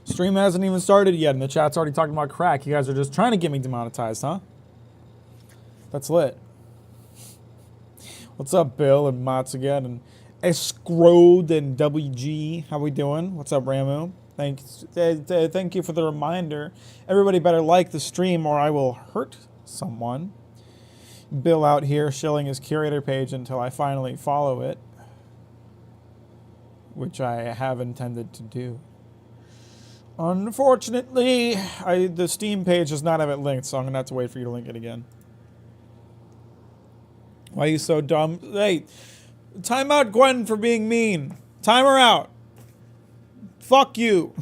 Stream hasn't even started yet, and the chat's already talking about crack. You guys are just trying to get me demonetized, huh? That's lit. What's up, Bill and Mats again, and Escrode and WG? How we doing? What's up, Ramu? Thank you for the reminder. Everybody better like the stream or I will hurt someone. Bill out here shilling his curator page until I finally follow it, which I have intended to do. Unfortunately, the Steam page does not have it linked, so I'm going to have to wait for you to link it again. Why are you so dumb? Hey, time out Gwen for being mean. Time her out. Fuck you.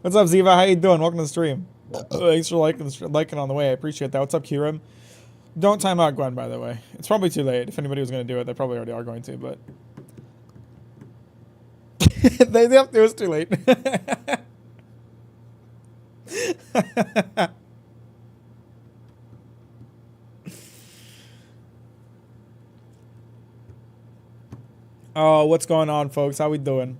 What's up, Ziva? How you doing? Welcome to the stream. Thanks for liking on the way. I appreciate that. What's up, Kiram? Don't time out Gwen, by the way. It's probably too late. If anybody was going to do it, they probably already are going to, but... Yep, it was too late. Oh, what's going on, folks? How we doing?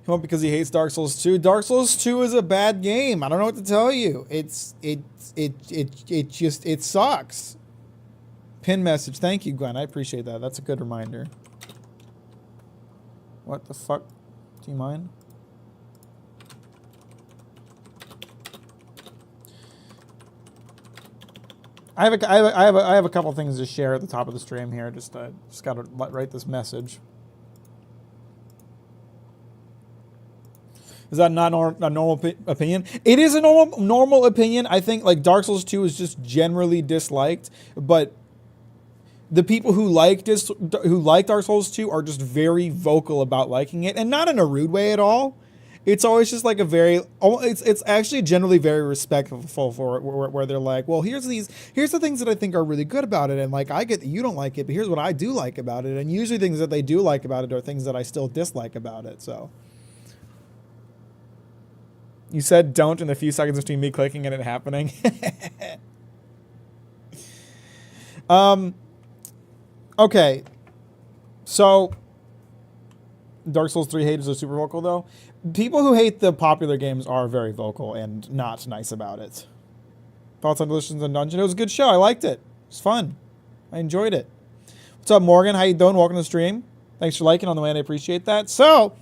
Well, because he hates Dark Souls 2. Dark Souls 2 is a bad game. I don't know what to tell you. It sucks. Pin message. Thank you, Glenn. I appreciate that. That's a good reminder. What the fuck? Do you mind? I have a couple things to share at the top of the stream here. Just gotta write this message. Is that not a normal opinion? It is a normal opinion. I think like Dark Souls 2 is just generally disliked, but the people who like Dark Souls 2 are just very vocal about liking it, and not in a rude way at all. It's always just like a very, it's actually generally very respectful for it, where they're like, well, here's the things that I think are really good about it, and like I get that you don't like it, but here's what I do like about it, and usually things that they do like about it are things that I still dislike about it. So you said don't in the few seconds between me clicking and it happening. Okay, so Dark Souls 3 haters are super vocal, though. People who hate the popular games are very vocal and not nice about it. Thoughts on Delicious and Dungeon? It was a good show. I liked it. It was fun. I enjoyed it. What's up, Morgan? How you doing? Welcome to the stream. Thanks for liking on the way, and I appreciate that. So,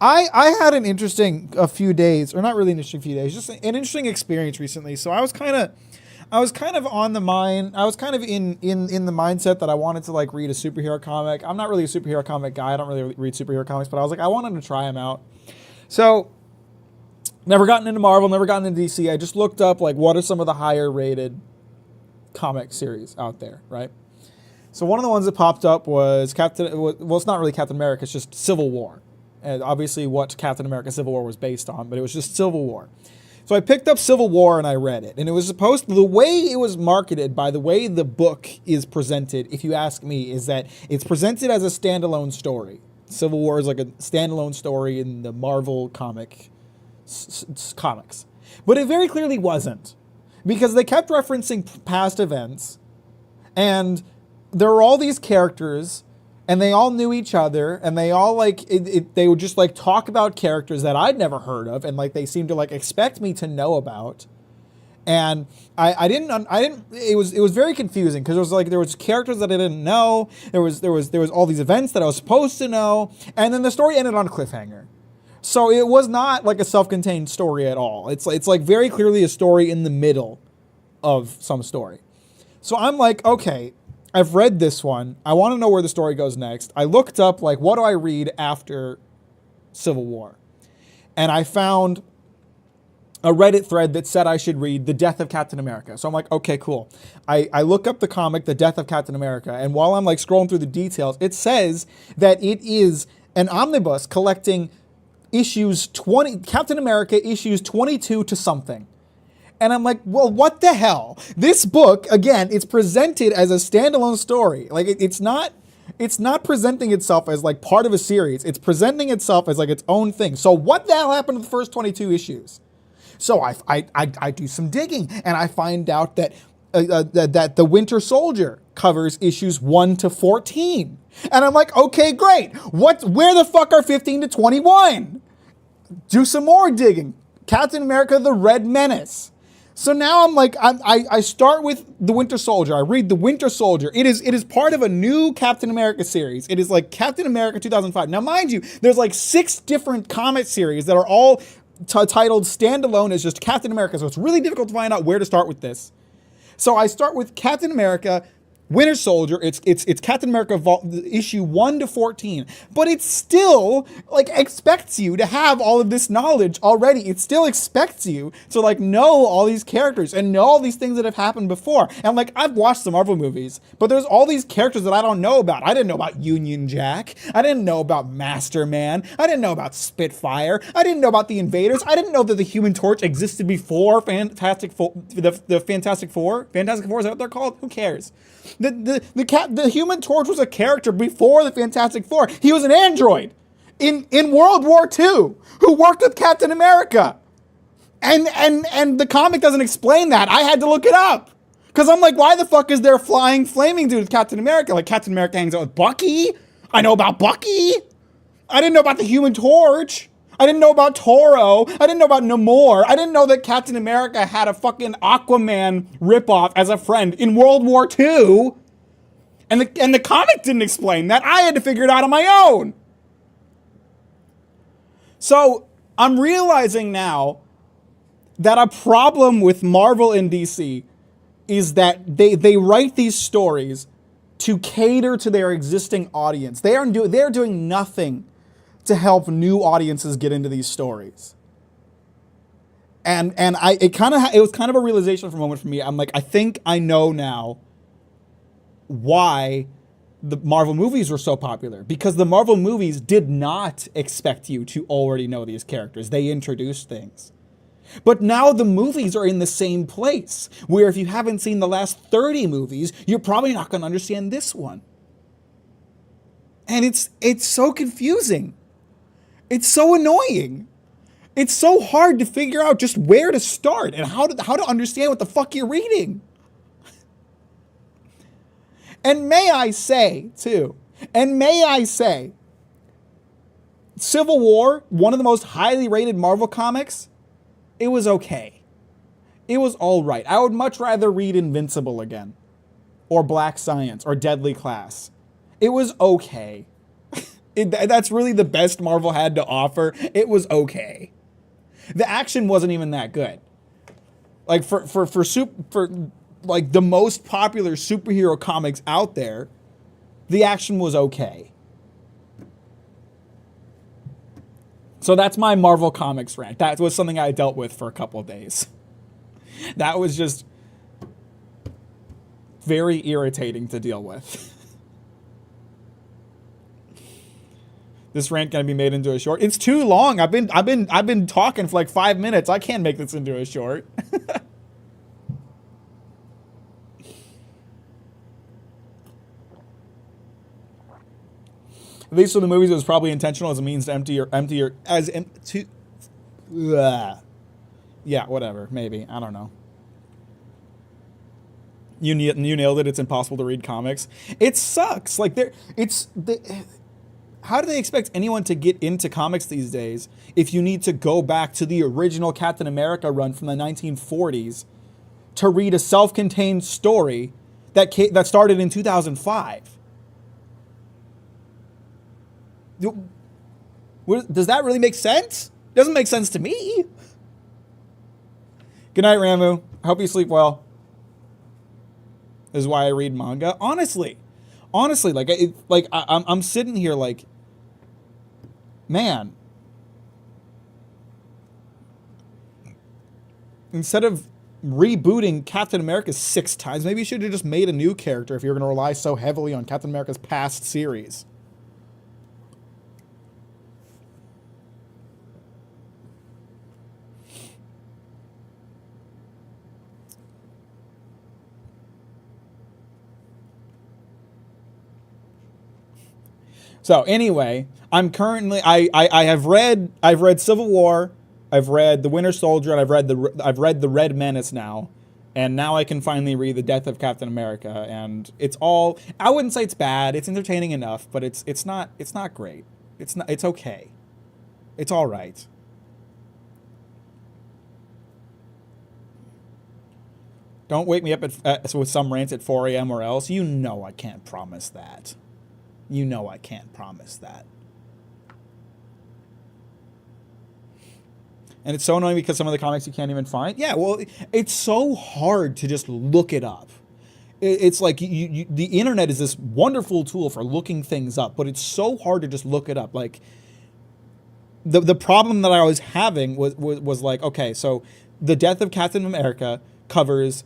I had an interesting few days, or not really an interesting few days, just an interesting experience recently. So I was kind of on the mind. I was kind of in the mindset that I wanted to like read a superhero comic. I'm not really a superhero comic guy. I don't really read superhero comics, but I was like, I wanted to try them out. So, never gotten into Marvel, never gotten into DC. I just looked up like what are some of the higher rated comic series out there, right? So one of the ones that popped up was well, it's not really Captain America. It's just Civil War, and obviously what Captain America Civil War was based on, but it was just Civil War. So I picked up Civil War and I read it. And it was supposed to, the way it was marketed, by the way the book is presented, if you ask me, is that it's presented as a standalone story. Civil War is like a standalone story in the Marvel comics. But it very clearly wasn't. Because they kept referencing past events. And there were all these characters, and they all knew each other, and they all like they would just like talk about characters that I'd never heard of, and like they seemed to like expect me to know about. And I didn't. It was very confusing because there was characters that I didn't know. There was all these events that I was supposed to know, and then the story ended on a cliffhanger. So it was not like a self-contained story at all. It's like very clearly a story in the middle of some story. So I'm like, okay, I've read this one. I want to know where the story goes next. I looked up like what do I read after Civil War, and I found a Reddit thread that said I should read The Death of Captain America. So I'm like, okay, cool. I look up the comic, The Death of Captain America, and while I'm like scrolling through the details, it says that it is an omnibus collecting issues 20, Captain America issues 22 to something. And I'm like, well, what the hell? This book, again, it's presented as a standalone story. Like it's not presenting itself as like part of a series. It's presenting itself as like its own thing. So what the hell happened to the first 22 issues? So I do some digging, and I find out that that the Winter Soldier covers issues 1 to 14. And I'm like, okay, great. Where the fuck are 15 to 21? Do some more digging. Captain America, the Red Menace. So now I'm like, I start with the Winter Soldier. I read the Winter Soldier. It is part of a new Captain America series. It is like Captain America 2005. Now, mind you, there's like 6 different comic series that are all titled standalone as just Captain America. So it's really difficult to find out where to start with this. So I start with Captain America, Winter Soldier. It's Captain America issue 1 to 14, but it still like expects you to have all of this knowledge already. It still expects you to like know all these characters and know all these things that have happened before. And like I've watched the Marvel movies, but there's all these characters that I don't know about. I didn't know about Union Jack. I didn't know about Master Man. I didn't know about Spitfire. I didn't know about the Invaders. I didn't know that the Human Torch existed before Fantastic Four. The Fantastic Four. Fantastic Four, is that what they're called? Who cares? The Human Torch was a character before the Fantastic Four. He was an android in World War II who worked with Captain America. And the comic doesn't explain that. I had to look it up. Because I'm like, why the fuck is there flying flaming dude with Captain America? Like Captain America hangs out with Bucky. I know about Bucky. I didn't know about the Human Torch. I didn't know about Toro. I didn't know about Namor. I didn't know that Captain America had a fucking Aquaman ripoff as a friend in World War II. And the comic didn't explain that. I had to figure it out on my own. So I'm realizing now that a problem with Marvel and DC is that they write these stories to cater to their existing audience. They're doing nothing to help new audiences get into these stories. And it was kind of a realization for a moment for me. I'm like, I think I know now why the Marvel movies were so popular, because the Marvel movies did not expect you to already know these characters. They introduced things. But now the movies are in the same place, where if you haven't seen the last 30 movies, you're probably not going to understand this one. And it's so confusing. It's so annoying. It's so hard to figure out just where to start and how to understand what the fuck you're reading. And may I say, Civil War, one of the most highly rated Marvel comics, it was okay. It was all right. I would much rather read Invincible again, or Black Science, or Deadly Class. It was okay. That's really the best Marvel had to offer. It was okay. The action wasn't even that good. Like for like the most popular superhero comics out there, the action was okay. So that's my Marvel Comics rant. That was something I dealt with for a couple of days. That was just very irritating to deal with. This rant gonna be made into a short. It's too long. I've been talking for like 5 minutes. I can't make this into a short. At least for the movies, it was probably intentional as a means to yeah, whatever. Maybe, I don't know. You nailed it. It's impossible to read comics. It sucks. Like how do they expect anyone to get into comics these days if you need to go back to the original Captain America run from the 1940s to read a self-contained story that started in 2005? Does that really make sense? It doesn't make sense to me. Good night, Ramu. I hope you sleep well. This is why I read manga. Honestly, I'm sitting here like, man, instead of rebooting Captain America 6 times, maybe you should have just made a new character if you're going to rely so heavily on Captain America's past series. So anyway, I've read Civil War, I've read The Winter Soldier, and I've read the Red Menace now. And now I can finally read The Death of Captain America, and it's all, I wouldn't say it's bad. It's entertaining enough, but it's not great. It's okay. It's all right. Don't wake me up with some rants at 4 a.m. or else. You know I can't promise that. You know I can't promise that. And it's so annoying because some of the comics you can't even find. Yeah, well, it's so hard to just look it up. It's like the internet is this wonderful tool for looking things up, but it's so hard to just look it up. Like, the problem that I was having was like, okay, so The Death of Captain America covers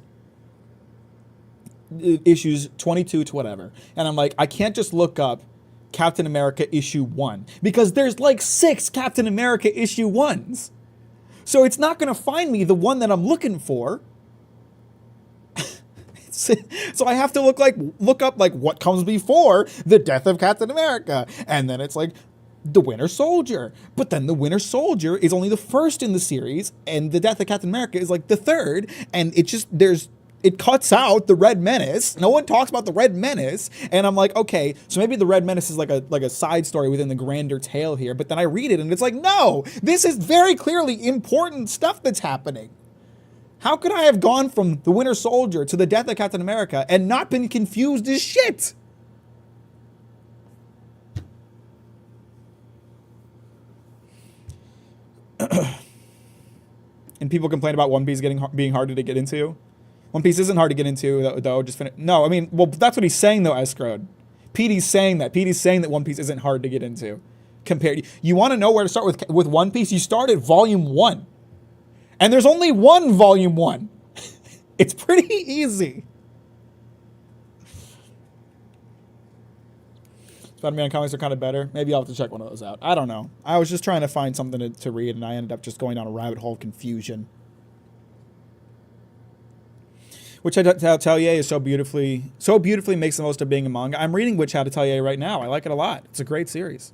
issues 22 to whatever. And I'm like, I can't just look up Captain America issue 1 because there's like 6 Captain America issue 1s. So it's not going to find me the one that I'm looking for. So I have to look up like what comes before The Death of Captain America. And then it's like The Winter Soldier. But then The Winter Soldier is only the first in the series, and The Death of Captain America is like the third. And it cuts out the Red Menace. No one talks about the Red Menace. And I'm like, okay, so maybe the Red Menace is like a side story within the grander tale here. But then I read it and it's like, no, this is very clearly important stuff that's happening. How could I have gone from The Winter Soldier to The Death of Captain America and not been confused as shit? And people complain about One Piece being harder to get into. One Piece isn't hard to get into, though. No, I mean, well, that's what he's saying, though, Escrode. PD's saying that. PD's saying that One Piece isn't hard to get into. You want to know where to start with One Piece? You start at Volume 1. And there's only one Volume 1. It's pretty easy. Spider-Man comics are kind of better. Maybe I'll have to check one of those out. I don't know. I was just trying to find something to read, and I ended up just going down a rabbit hole of confusion. Witch Atelier is so beautifully makes the most of being a manga. I'm reading Witch Atelier right now. I like it a lot. It's a great series.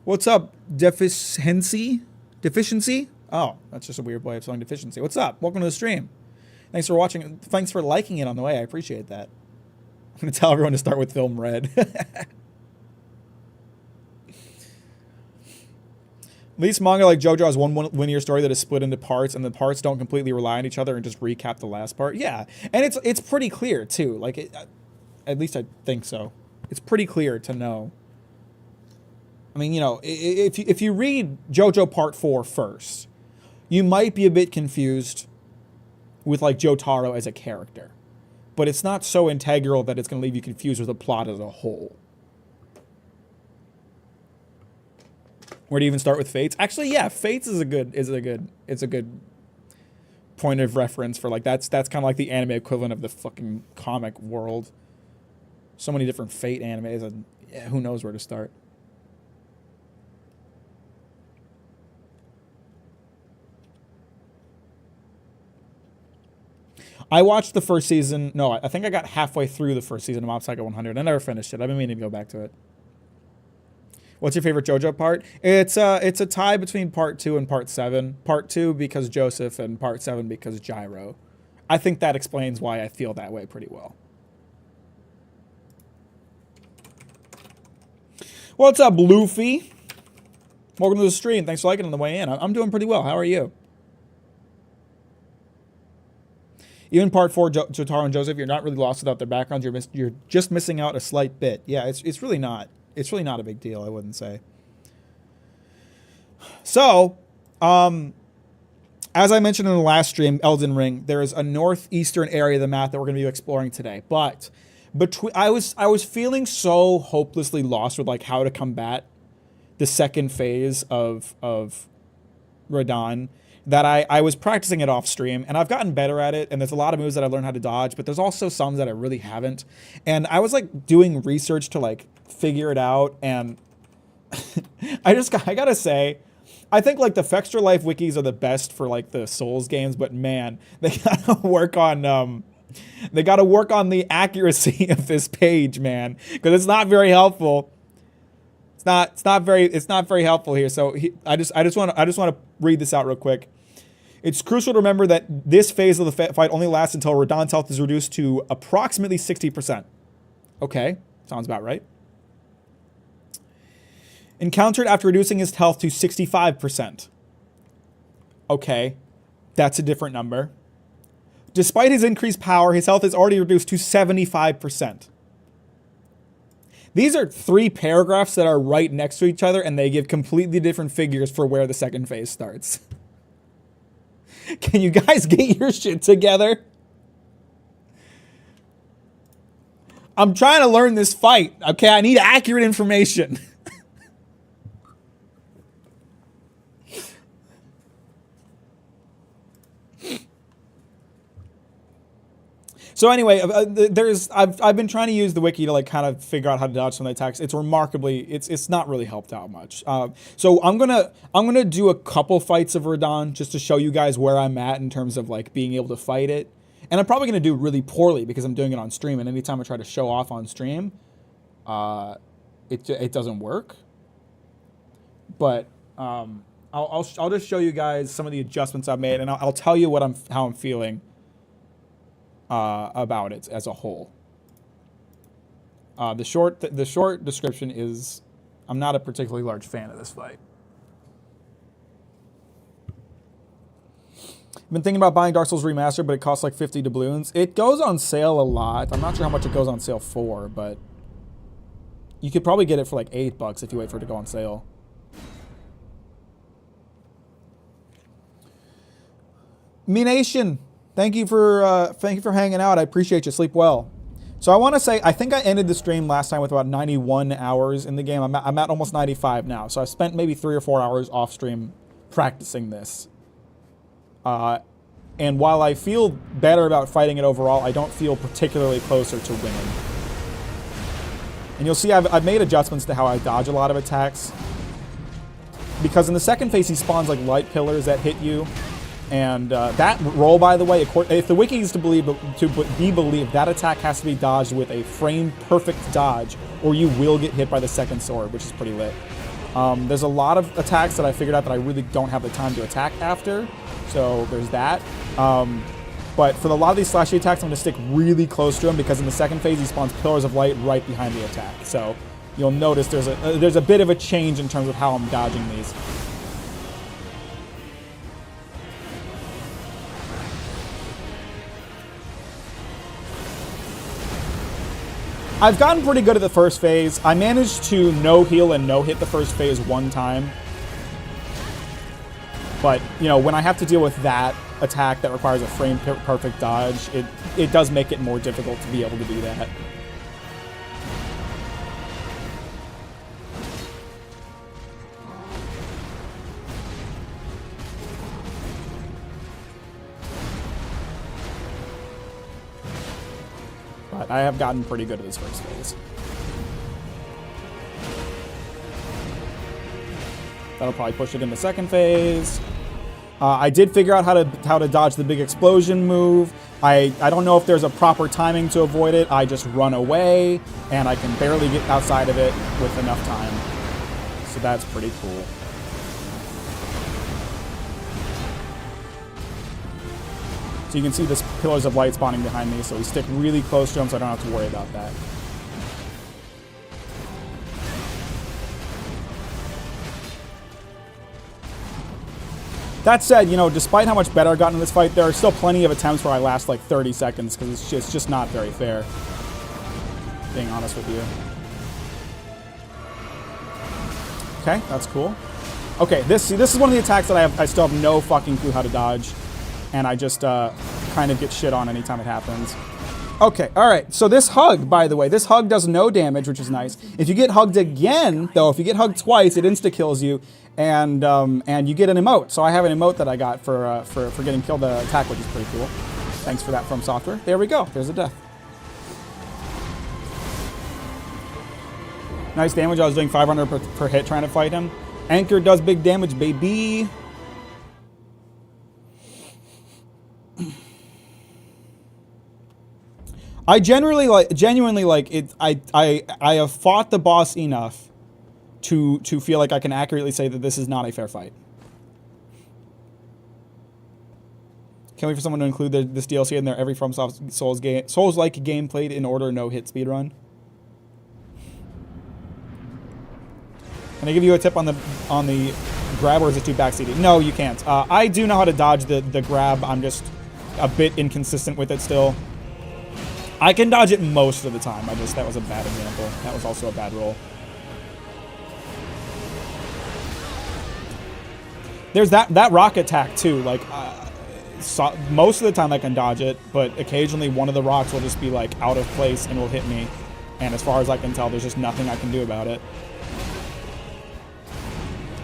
What's up, Deficiency? Oh, that's just a weird way of saying deficiency. What's up? Welcome to the stream. Thanks for watching. Thanks for liking it on the way. I appreciate that. I'm going to tell everyone to start with Film Red. At least manga like JoJo has one linear story that is split into parts, and the parts don't completely rely on each other and just recap the last part. Yeah, and it's pretty clear too. Like, at least I think so. It's pretty clear to know. I mean, you know, if you read JoJo Part 4 first, you might be a bit confused with like Jotaro as a character, but it's not so integral that it's going to leave you confused with the plot as a whole. Where do you even start with Fates? Actually, yeah, Fates is a good point of reference for like that's kind of like the anime equivalent of the fucking comic world. So many different Fate animes, and yeah, who knows where to start. I watched the first season. No, I think I got halfway through the first season of Mob Psycho 100. I never finished it. I've been meaning to go back to it. What's your favorite JoJo part? It's a tie between Part 2 and Part 7. Part 2 because Joseph, and Part 7 because Gyro. I think that explains why I feel that way pretty well. What's up, Luffy? Welcome to the stream. Thanks for liking on the way in. I'm doing pretty well. How are you? Even Part 4, Jotaro and Joseph, you're not really lost without their backgrounds. You're just missing out a slight bit. Yeah, it's really not. It's really not a big deal, I wouldn't say. So, as I mentioned in the last stream, Elden Ring, there is a northeastern area of the map that we're going to be exploring today. But I was feeling so hopelessly lost with like how to combat the second phase of Radahn that I was practicing it off stream, and I've gotten better at it, and there's a lot of moves that I've learned how to dodge, but there's also some that I really haven't. And I was like doing research to like figure it out, and I gotta say, I think like the Fextra Life wikis are the best for like the Souls games, but man, they gotta work on the accuracy of this page, man, because it's not very helpful. It's not very helpful here. So I just want to read this out real quick. It's crucial to remember that this phase of the fight only lasts until Radahn's health is reduced to approximately 60%. Okay, sounds about right. Encountered after reducing his health to 65%. Okay, that's a different number. Despite his increased power, his health is already reduced to 75%. These are 3 paragraphs that are right next to each other, and they give completely different figures for where the second phase starts. Can you guys get your shit together? I'm trying to learn this fight, okay? I need accurate information. So anyway, I've been trying to use the wiki to like kind of figure out how to dodge some of the attacks. It's remarkably, it's not really helped out much. So I'm gonna do a couple fights of Radahn just to show you guys where I'm at in terms of like being able to fight it. And I'm probably gonna do really poorly because I'm doing it on stream. And anytime I try to show off on stream, it doesn't work. But I'll just show you guys some of the adjustments I've made, and I'll tell you how I'm feeling. About it as a whole. The short description is, I'm not a particularly large fan of this fight. I've been thinking about buying Dark Souls Remastered, but it costs like 50 doubloons. It goes on sale a lot. I'm not sure how much it goes on sale for, but you could probably get it for like $8 if you wait for it to go on sale. Me Nation, thank you for hanging out. I appreciate you. Sleep well. So I want to say, I think I ended the stream last time with about 91 hours in the game. I'm at almost 95 now. So I've spent maybe 3 or 4 hours off stream practicing this. And while I feel better about fighting it overall, I don't feel particularly closer to winning. And you'll see I've made adjustments to how I dodge a lot of attacks. Because in the second phase, he spawns like light pillars that hit you. And that roll, by the way, if the wiki is to be believed, that attack has to be dodged with a frame-perfect dodge, or you will get hit by the second sword, which is pretty lit. There's a lot of attacks that I figured out that I really don't have the time to attack after, so there's that. But for a lot of these slashy attacks, I'm going to stick really close to him, because in the second phase, he spawns pillars of light right behind the attack. So you'll notice there's a bit of a change in terms of how I'm dodging these. I've gotten pretty good at the first phase. I managed to no-heal and no-hit the first phase one time. But, you know, when I have to deal with that attack that requires a frame-perfect dodge, it does make it more difficult to be able to do that. But I have gotten pretty good at this first phase. That'll probably push it in the second phase. I did figure out how to dodge the big explosion move. I don't know if there's a proper timing to avoid it. I just run away, and I can barely get outside of it with enough time. So that's pretty cool. So you can see this pillars of light spawning behind me, so we stick really close to him so I don't have to worry about that. That said, you know, despite how much better I've gotten in this fight, there are still plenty of attempts where I last like 30 seconds, because it's just not very fair, being honest with you. Okay, that's cool. Okay, this is one of the attacks that I still have no fucking clue how to dodge. And I just kind of get shit on anytime it happens. Okay, all right. So this hug, by the way, this hug does no damage, which is nice. If you get hugged again, though, if you get hugged twice, it insta-kills you, and you get an emote. So I have an emote that I got for getting killed the attack, which is pretty cool. Thanks for that, From Software. There we go. There's a death. Nice damage. I was doing 500 per hit trying to fight him. Anchor does big damage, baby. I genuinely like it. I have fought the boss enough to feel like I can accurately say that this is not a fair fight. Can't wait for someone to include this DLC in their every FromSoft Souls-like game played in order, no hit speedrun. Can I give you a tip on the grab, or is it too backseaty? No, you can't. I do know how to dodge the grab. I'm just a bit inconsistent with it still. I can dodge it most of the time. That was a bad example. That was also a bad roll. There's that rock attack too. Like, most of the time I can dodge it, but occasionally one of the rocks will just be like out of place and will hit me. And as far as I can tell, there's just nothing I can do about it.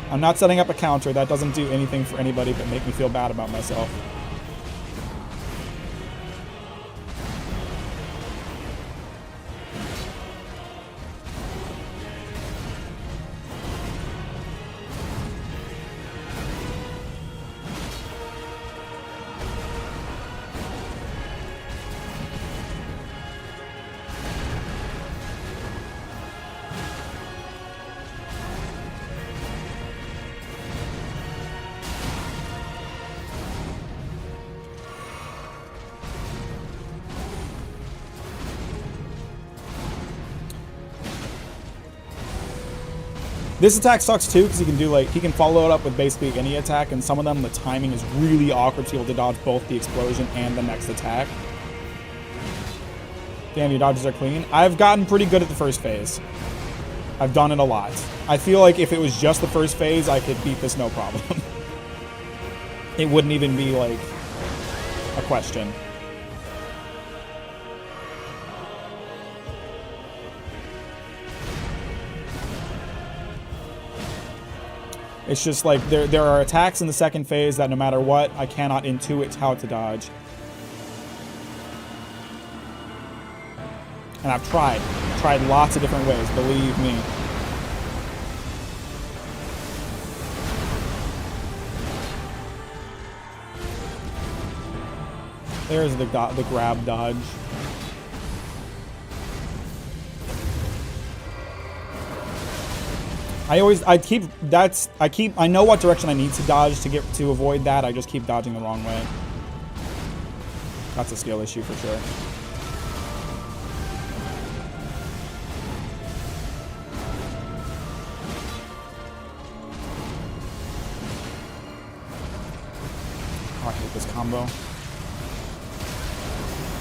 I'm not setting up a counter. That doesn't do anything for anybody but make me feel bad about myself. This attack sucks too, because he can follow it up with basically any attack, and some of them the timing is really awkward to be able to dodge both the explosion and the next attack. Damn, your dodges are clean. I've gotten pretty good at the first phase. I've done it a lot. I feel like if it was just the first phase, I could beat this no problem. It wouldn't even be like a question. It's just like there are attacks in the second phase that no matter what, I cannot intuit how to dodge. And I've tried lots of different ways, believe me. There's the grab dodge. I know what direction I need to dodge to avoid that. I just keep dodging the wrong way. That's a skill issue for sure. Oh, I hate this combo.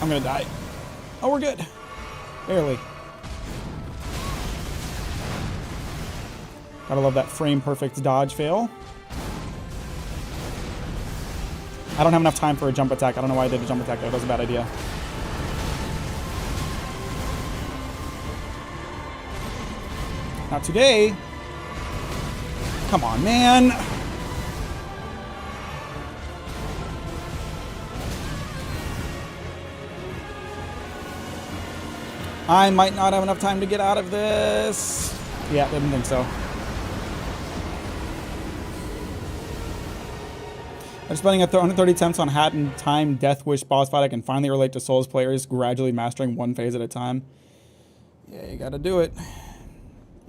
I'm gonna die. Oh, we're good. Barely. Gotta love that frame perfect dodge fail. I don't have enough time for a jump attack. I don't know why I did a jump attack there. That was a bad idea. Not today. Come on, man. I might not have enough time to get out of this. Yeah, didn't think so. I'm spending 130 attempts on Hat and Time Death Wish boss fight. I can finally relate to Souls players gradually mastering one phase at a time. Yeah, you gotta do it.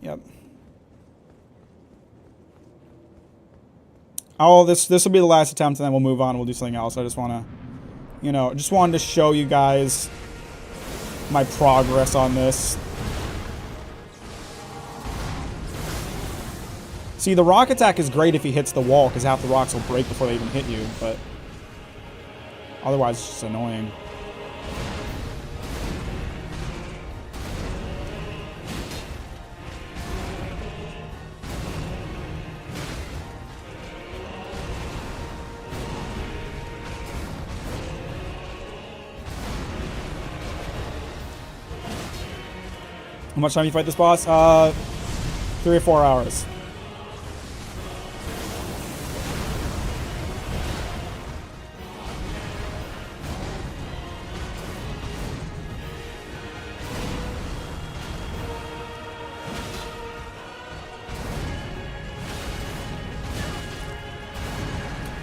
Yep. Oh, this will be the last attempt, and then we'll move on. We'll do something else. I just wanna, just wanted to show you guys my progress on this. See, the rock attack is great if he hits the wall, because half the rocks will break before they even hit you, but otherwise it's just annoying. How much time you fight this boss? 3 or 4 hours.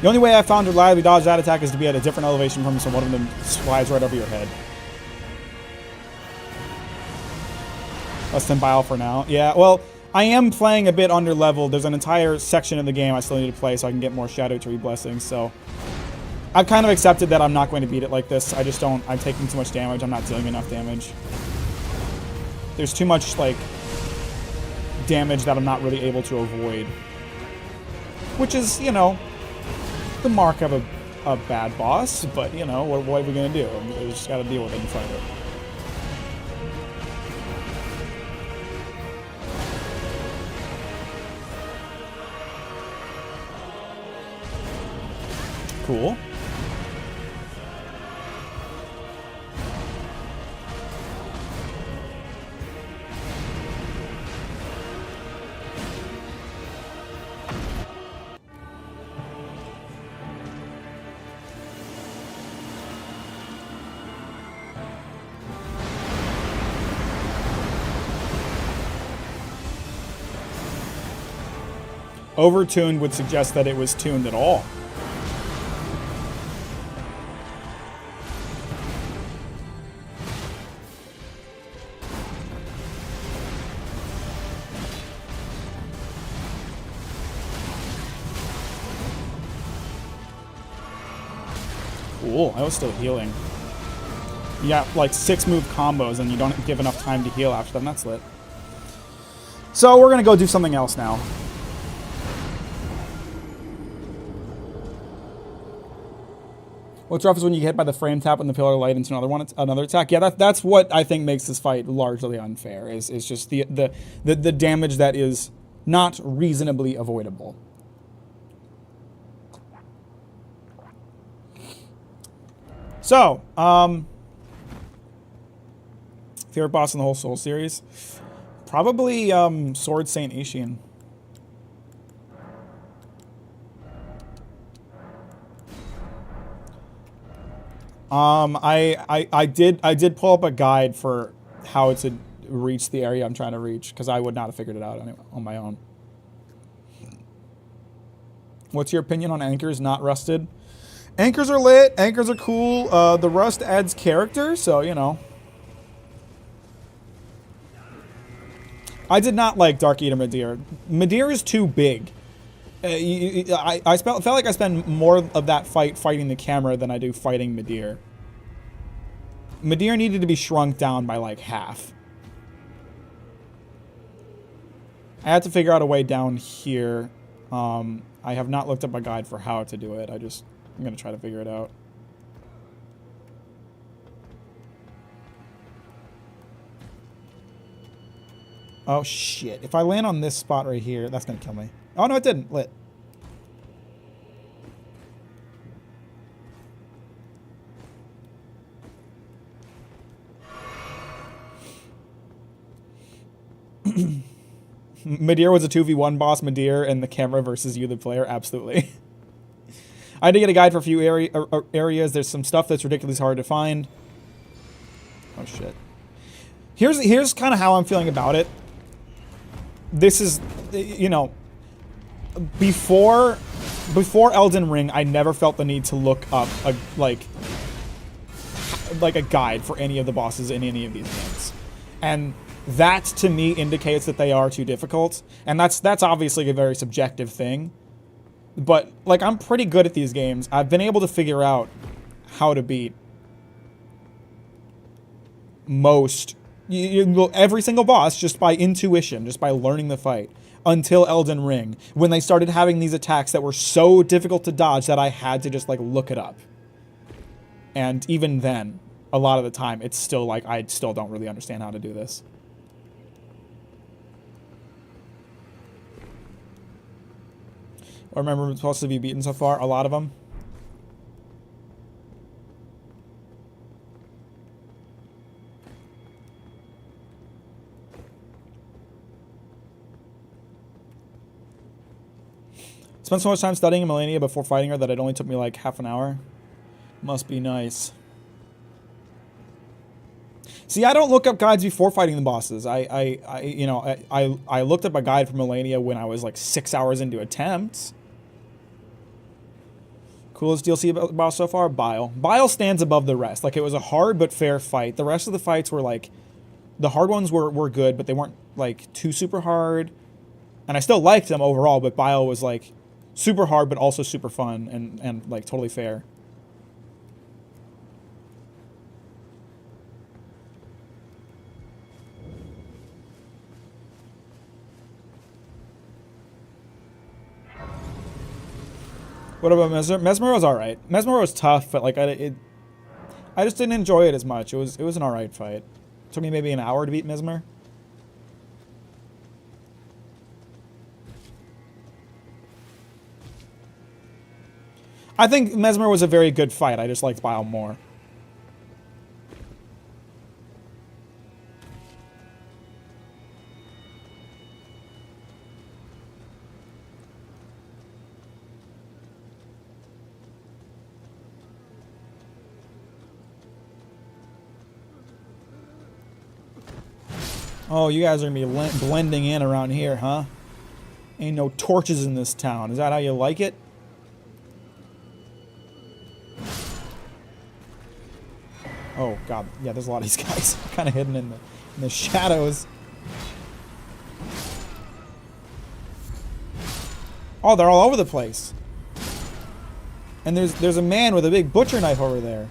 The only way I found to reliably dodge that attack is to be at a different elevation from him, so one of them slides right over your head. Less than bile for now. Yeah, well, I am playing a bit under leveled. There's an entire section of the game I still need to play so I can get more Shadow Tree blessings, so I've kind of accepted that I'm not going to beat it like this. I just don't, I'm taking too much damage. I'm not dealing enough damage. There's too much, like, damage that I'm not really able to avoid. Which is, you know, the mark of a bad boss, but, you know, what are we going to do? We just got to deal with it and fight it. Cool. Overtuned would suggest that it was tuned at all. Cool, I was still healing. You got like 6 move combos and you don't give enough time to heal after them. That's lit. So we're gonna go do something else now. What's rough is when you get hit by the frame tap and the pillar light into another attack. Yeah, that's what I think makes this fight largely unfair. Is just the damage that is not reasonably avoidable. So, favorite boss in the whole Soul series? Probably Sword Saint Ishion. I did pull up a guide for how to reach the area I'm trying to reach, because I would not have figured it out on my own. What's your opinion on anchors not rusted? Anchors are lit. Anchors are cool. The rust adds character, so, you know. I did not like Dark Eater Midir. Midir is too big. I felt like I spend more of that fight fighting the camera than I do fighting Midir. Midir needed to be shrunk down by like half. I had to figure out a way down here. I have not looked up a guide for how to do it. I'm going to try to figure it out. Oh, shit. If I land on this spot right here, that's going to kill me. Oh, no, it didn't. Lit. Midir was a 2v1 boss. Midir and the camera versus you, the player. Absolutely. I did get a guide for a few areas. There's some stuff that's ridiculously hard to find. Oh, shit. Here's kind of how I'm feeling about it. This is, you know, before Elden Ring, I never felt the need to look up like a guide for any of the bosses in any of these games. And that, to me, indicates that they are too difficult. And that's obviously a very subjective thing. But, like, I'm pretty good at these games. I've been able to figure out how to beat most, every single boss just by intuition, just by learning the fight. Until Elden Ring, when they started having these attacks that were so difficult to dodge that I had to just, like, look it up. And even then, a lot of the time, it's still, like, I still don't really understand how to do this. I remember what bosses have you beaten so far? A lot of them. Spent so much time studying Melania before fighting her that it only took me like half an hour. Must be nice. See, I don't look up guides before fighting the bosses. I looked up a guide for Melania when I was like 6 hours into attempts. Coolest DLC boss so far? Bile. Bile stands above the rest. Like, it was a hard but fair fight. The rest of the fights were like, the hard ones were good, but they weren't like too super hard. And I still liked them overall, but Bile was like super hard but also super fun and like totally fair. What about Mesmer? Mesmer was alright. Mesmer was tough, but like I just didn't enjoy it as much. It was an alright fight. Took me maybe an hour to beat Mesmer. I think Mesmer was a very good fight. I just liked Bile more. Oh, you guys are going to be blending in around here, huh? Ain't no torches in this town. Is that how you like it? Oh, God. Yeah, there's a lot of these guys kind of hidden in the shadows. Oh, they're all over the place. And there's a man with a big butcher knife over there.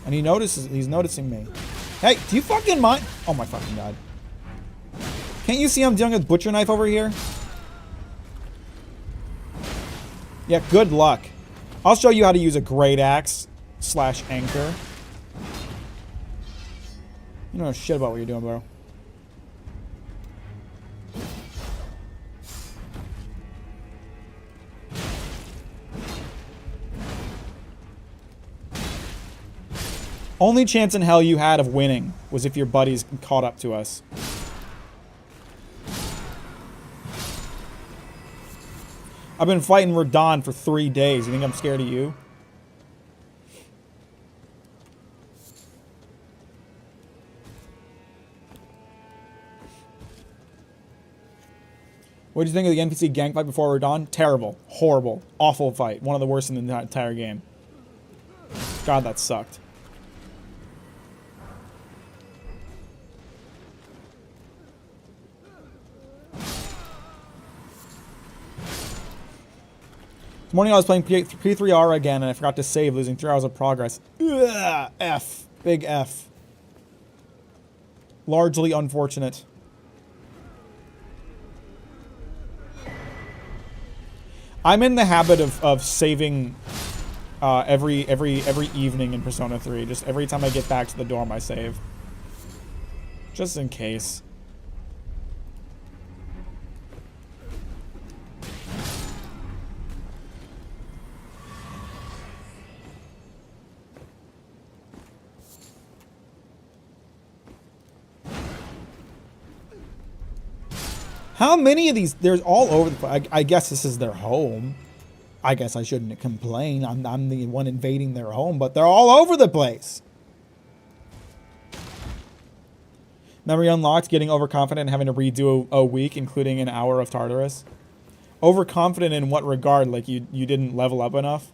And he's noticing me. Hey, do you fucking mind? Oh my fucking God. Can't you see I'm dealing with butcher knife over here? Yeah, good luck. I'll show you how to use a great axe / anchor. You don't know shit about what you're doing, bro. Only chance in hell you had of winning was if your buddies caught up to us. I've been fighting Radon for 3 days. You think I'm scared of you? What did you think of the NPC gang fight before Radon? Terrible. Horrible. Awful fight. One of the worst in the entire game. God, that sucked. This morning I was playing P3R again and I forgot to save, losing 3 hours of progress. Ugh, F. Big F. Largely unfortunate. I'm in the habit of saving every evening in Persona 3. Just every time I get back to the dorm I save. Just in case. How many of these? There's all over the place. I guess this is their home. I guess I shouldn't complain. I'm the one invading their home, but they're all over the place. Memory unlocked, getting overconfident and having to redo a week, including an hour of Tartarus. Overconfident in what regard? Like you didn't level up enough?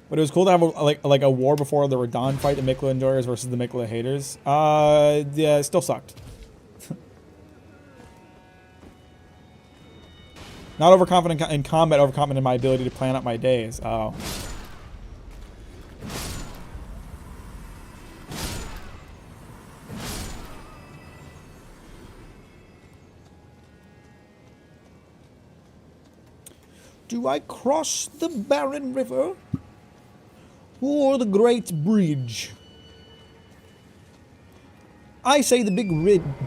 But it was cool to have like a war before the Radon fight, the Mikla enjoyers versus the Mikla haters. Yeah, it still sucked. Not overconfident in combat, overconfident in my ability to plan out my days. Oh. Do I cross the barren river? Or the great bridge? I say the big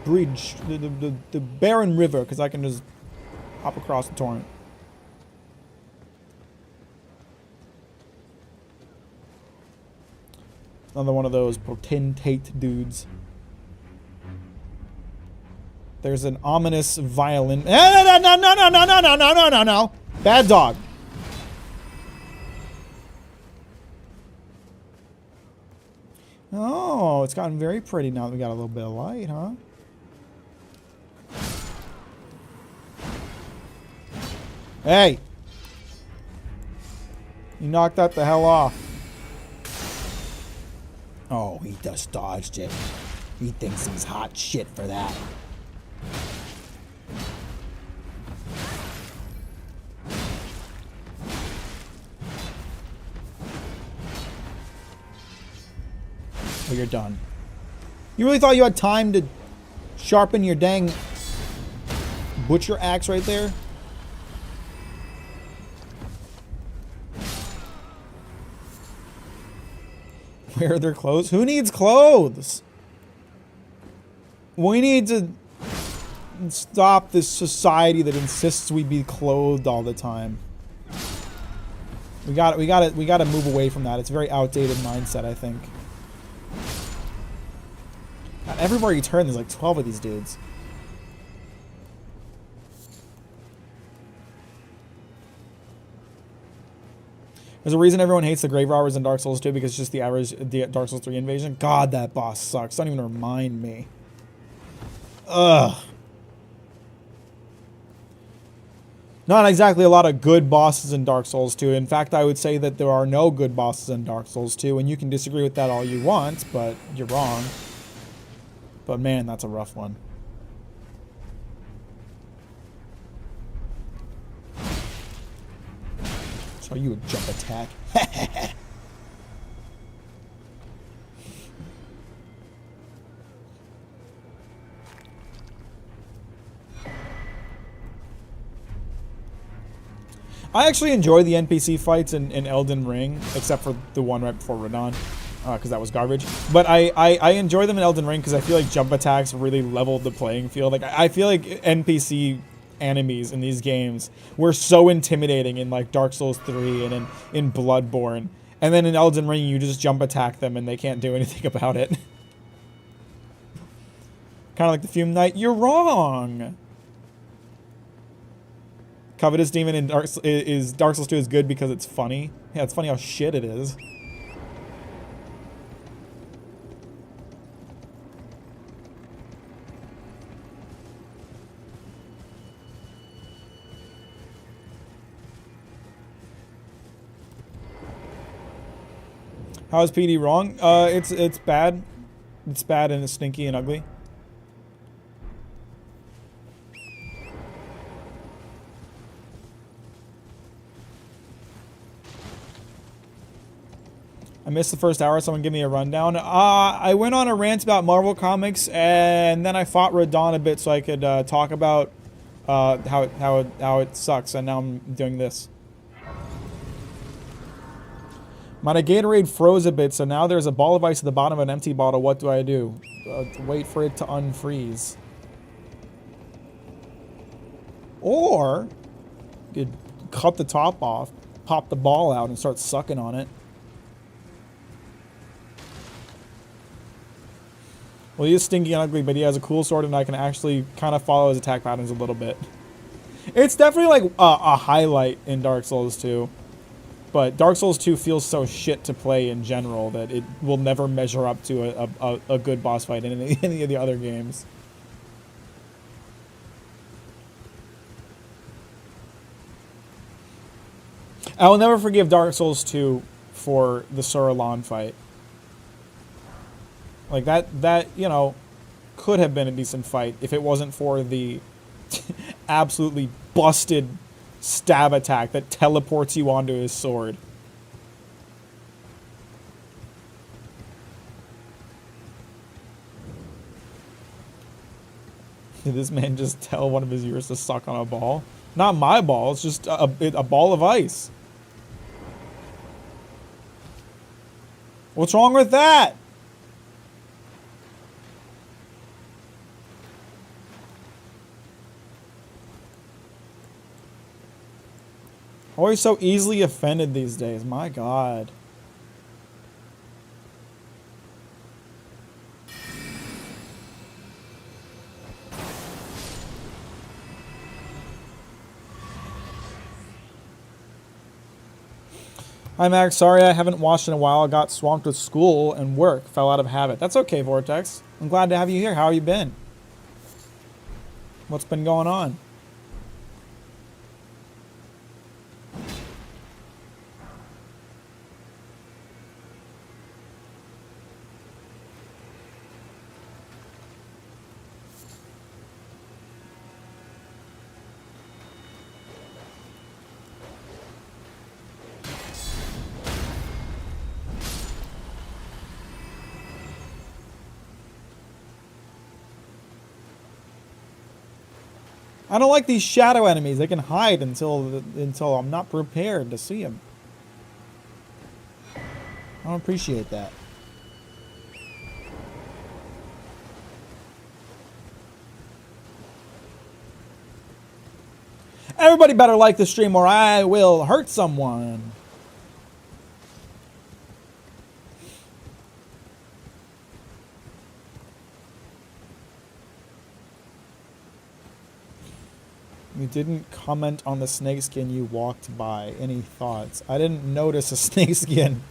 bridge, the barren river, because I can just hop across the torrent. Another one of those potentate dudes. There's an ominous violin. No. Bad dog. Oh, it's gotten very pretty now that we got a little bit of light, huh? Hey! You knocked that the hell off. Oh, he just dodged it. He thinks he's hot shit for that. Oh, you're done. You really thought you had time to sharpen your dang butcher axe right there. Wear their clothes? Who needs clothes? We need to stop this society that insists we be clothed all the time. We gotta move away from that. It's a very outdated mindset, I think. God, everywhere you turn, there's like 12 of these dudes. There's a reason everyone hates the grave robbers in Dark Souls 2 because it's just the average Dark Souls 3 invasion. God, that boss sucks. Don't even remind me. Ugh. Not exactly a lot of good bosses in Dark Souls 2. In fact, I would say that there are no good bosses in Dark Souls 2, and you can disagree with that all you want, but you're wrong. But man, that's a rough one. So you a jump attack. I actually enjoy the NPC fights in Elden Ring, except for the one right before Radon, because that was garbage. But I enjoy them in Elden Ring because I feel like jump attacks really leveled the playing field. Like I feel like NPC enemies in these games were so intimidating in like Dark Souls 3 and in Bloodborne. And then in Elden Ring, you just jump attack them and they can't do anything about it. Kind of like the Fume Knight. You're wrong! Covetous Demon in Dark Souls 2 is good because it's funny. Yeah, it's funny how shit it is. How is PD wrong? It's bad. It's bad and it's stinky and ugly. I missed the first hour. Someone give me a rundown. I went on a rant about Marvel Comics, and then I fought Radon a bit so I could talk about how it sucks. And now I'm doing this. My Gatorade froze a bit, so now there's a ball of ice at the bottom of an empty bottle. What do I do? Wait for it to unfreeze. Or you could cut the top off, pop the ball out, and start sucking on it. Well, he is stinky and ugly, but he has a cool sword, and I can actually kind of follow his attack patterns a little bit. It's definitely like a highlight in Dark Souls 2. But Dark Souls 2 feels so shit to play in general that it will never measure up to a good boss fight in any of the other games. I will never forgive Dark Souls 2 for the Sauron fight. Like that, you know, could have been a decent fight if it wasn't for the absolutely busted stab attack that teleports you onto his sword. Did this man just tell one of his viewers to suck on a ball? Not my ball, it's just a ball of ice. What's wrong with that? Always so easily offended these days. My God. Hi, Max. Sorry I haven't watched in a while. I got swamped with school and work. Fell out of habit. That's okay, Vortex. I'm glad to have you here. How have you been? What's been going on? I don't like these shadow enemies. They can hide until I'm not prepared to see them. I don't appreciate that. Everybody better like the stream or I will hurt someone. You didn't comment on the snakeskin you walked by. Any thoughts? I didn't notice a snakeskin.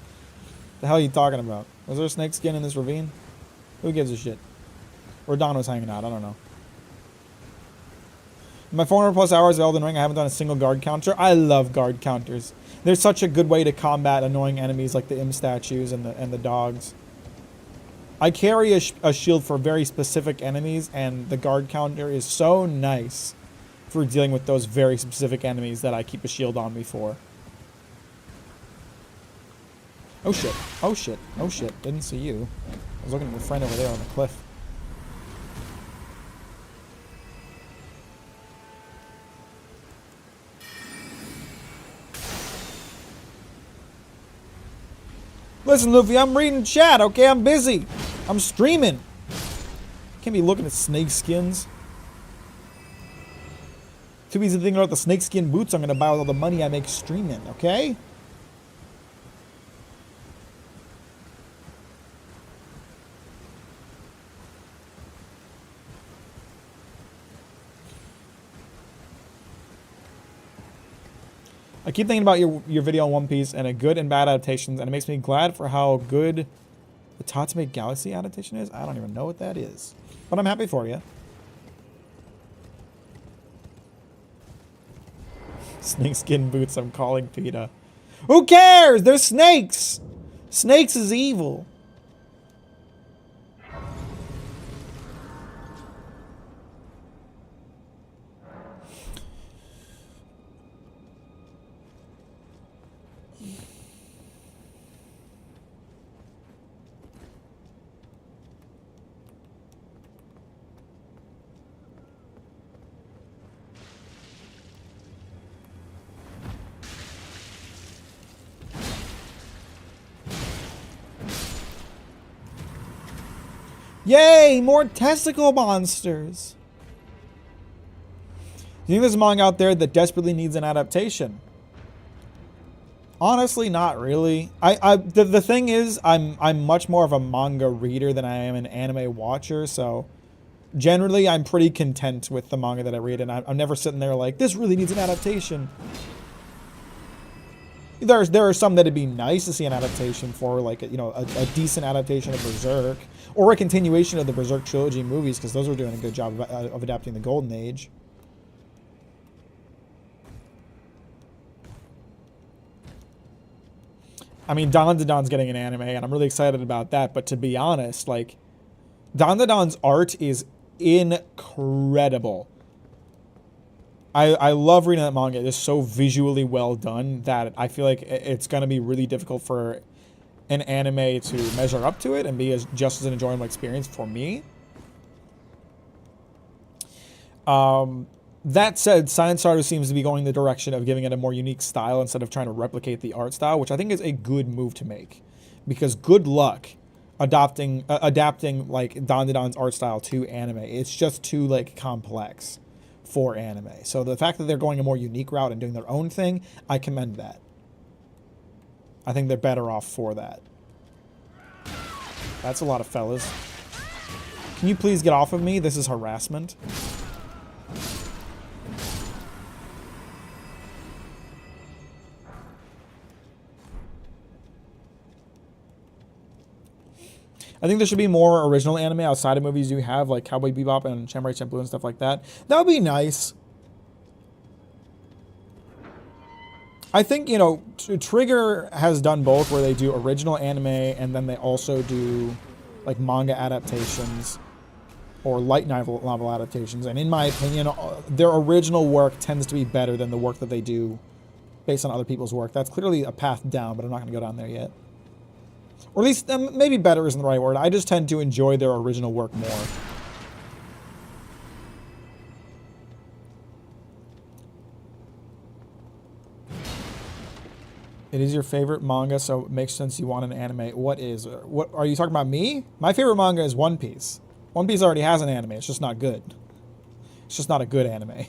The hell are you talking about? Was there a snakeskin in this ravine? Who gives a shit? Or Don was hanging out, I don't know. In my 400 plus hours of Elden Ring, I haven't done a single guard counter. I love guard counters. They're such a good way to combat annoying enemies like the imp statues and the dogs. I carry a shield for very specific enemies, and the guard counter is so nice for dealing with those very specific enemies that I keep a shield on me for. Oh shit. Oh shit. Oh shit. Didn't see you. I was looking at your friend over there on the cliff. Listen, Luffy, I'm reading chat, okay? I'm busy. I'm streaming. Can't be looking at snake skins. Too busy thinking about the snakeskin boots I'm gonna buy with all the money I make streaming, okay? I keep thinking about your video on One Piece and a good and bad adaptations, and it makes me glad for how good the Tatsume Galaxy adaptation is. I don't even know what that is, but I'm happy for you. Snakeskin boots, I'm calling PETA. Who cares? They're snakes! Snakes is evil. Yay! More testicle monsters! Do you think there's a manga out there that desperately needs an adaptation? Honestly, not really. The thing is, I'm much more of a manga reader than I am an anime watcher, so generally I'm pretty content with the manga that I read, and I'm never sitting there like, this really needs an adaptation. There are some that'd be nice to see an adaptation for, like, a decent adaptation of Berserk, or a continuation of the Berserk trilogy movies, because those were doing a good job of adapting the Golden Age. I mean, Dandadan's getting an anime, and I'm really excited about that, but to be honest, like, Dandadan's art is incredible. I love reading that manga. It is so visually well done that I feel like it's going to be really difficult for an anime to measure up to it and be just as an enjoyable experience for me. That said, Science Starter seems to be going the direction of giving it a more unique style instead of trying to replicate the art style, which I think is a good move to make. Because good luck adapting like Dandadan's art style to anime. It's just too, like, complex for anime. So the fact that they're going a more unique route and doing their own thing, I commend that. I think they're better off for that. That's a lot of fellas. Can you please get off of me? This is harassment. I think there should be more original anime outside of movies you have, like Cowboy Bebop and Samurai Champloo and stuff like that. That would be nice. I think, Trigger has done both, where they do original anime and then they also do, like, manga adaptations or light novel adaptations. And in my opinion, their original work tends to be better than the work that they do based on other people's work. That's clearly a path down, but I'm not going to go down there yet. Or at least, maybe better isn't the right word. I just tend to enjoy their original work more. It is your favorite manga, so it makes sense you want an anime. What is? What are you talking about? Me? My favorite manga is One Piece. One Piece already has an anime. It's just not good. It's just not a good anime.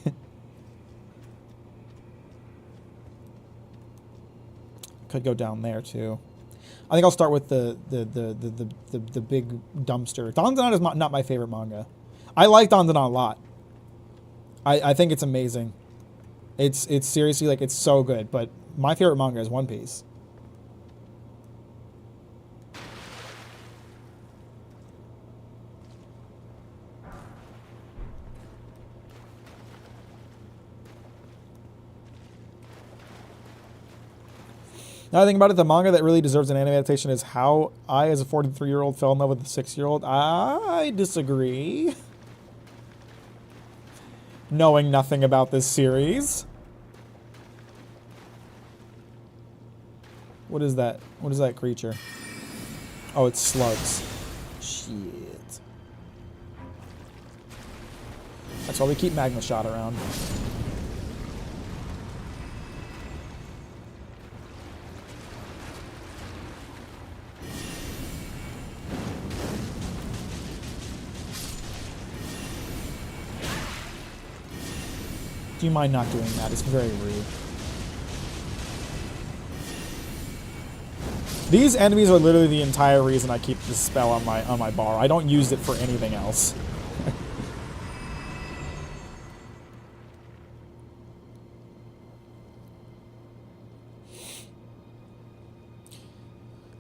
Could go down there too. I think I'll start with the big dumpster. Dandadan is not my favorite manga. I like Dandadan a lot. I think it's amazing. It's seriously, like, it's so good, but my favorite manga is One Piece. Now I think about it, the manga that really deserves an anime adaptation is How I, as a 43-year-old, Fell in Love with a 6-year-old. I disagree. Knowing nothing about this series. What is that? What is that creature? Oh, it's slugs. Shit. That's why we keep Magma Shot around. Do you mind not doing that? It's very rude. These enemies are literally the entire reason I keep this spell on my bar. I don't use it for anything else. Have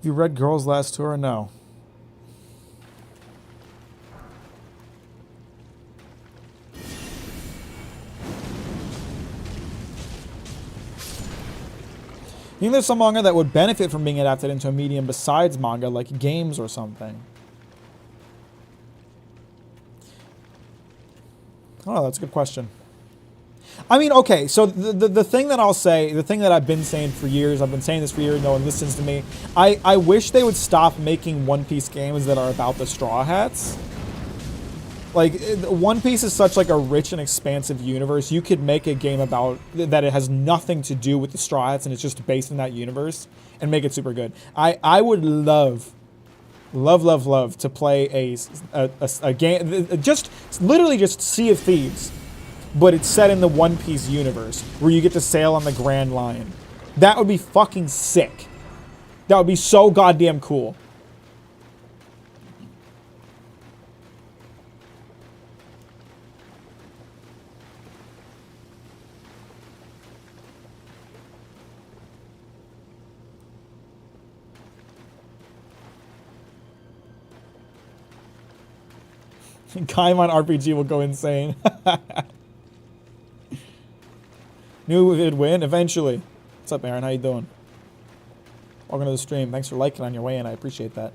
you read Girls' Last Tour or no? I think there's some manga that would benefit from being adapted into a medium besides manga, like games or something. Oh, that's a good question. I mean, okay, so the thing that I'll say, the thing that I've been saying for years, I've been saying this for years, no one listens to me. I wish they would stop making One Piece games that are about the Straw Hats. Like, One Piece is such, like, a rich and expansive universe. You could make a game about that it has nothing to do with the Straw Hats and it's just based in that universe and make it super good. I would love to play a game, just literally just Sea of Thieves, but it's set in the One Piece universe where you get to sail on the Grand Line. That would be fucking sick. That would be so goddamn cool. Kaimon RPG will go insane. Knew it'd win eventually. What's up, Aaron? How you doing? Welcome to the stream. Thanks for liking on your way in. I appreciate that.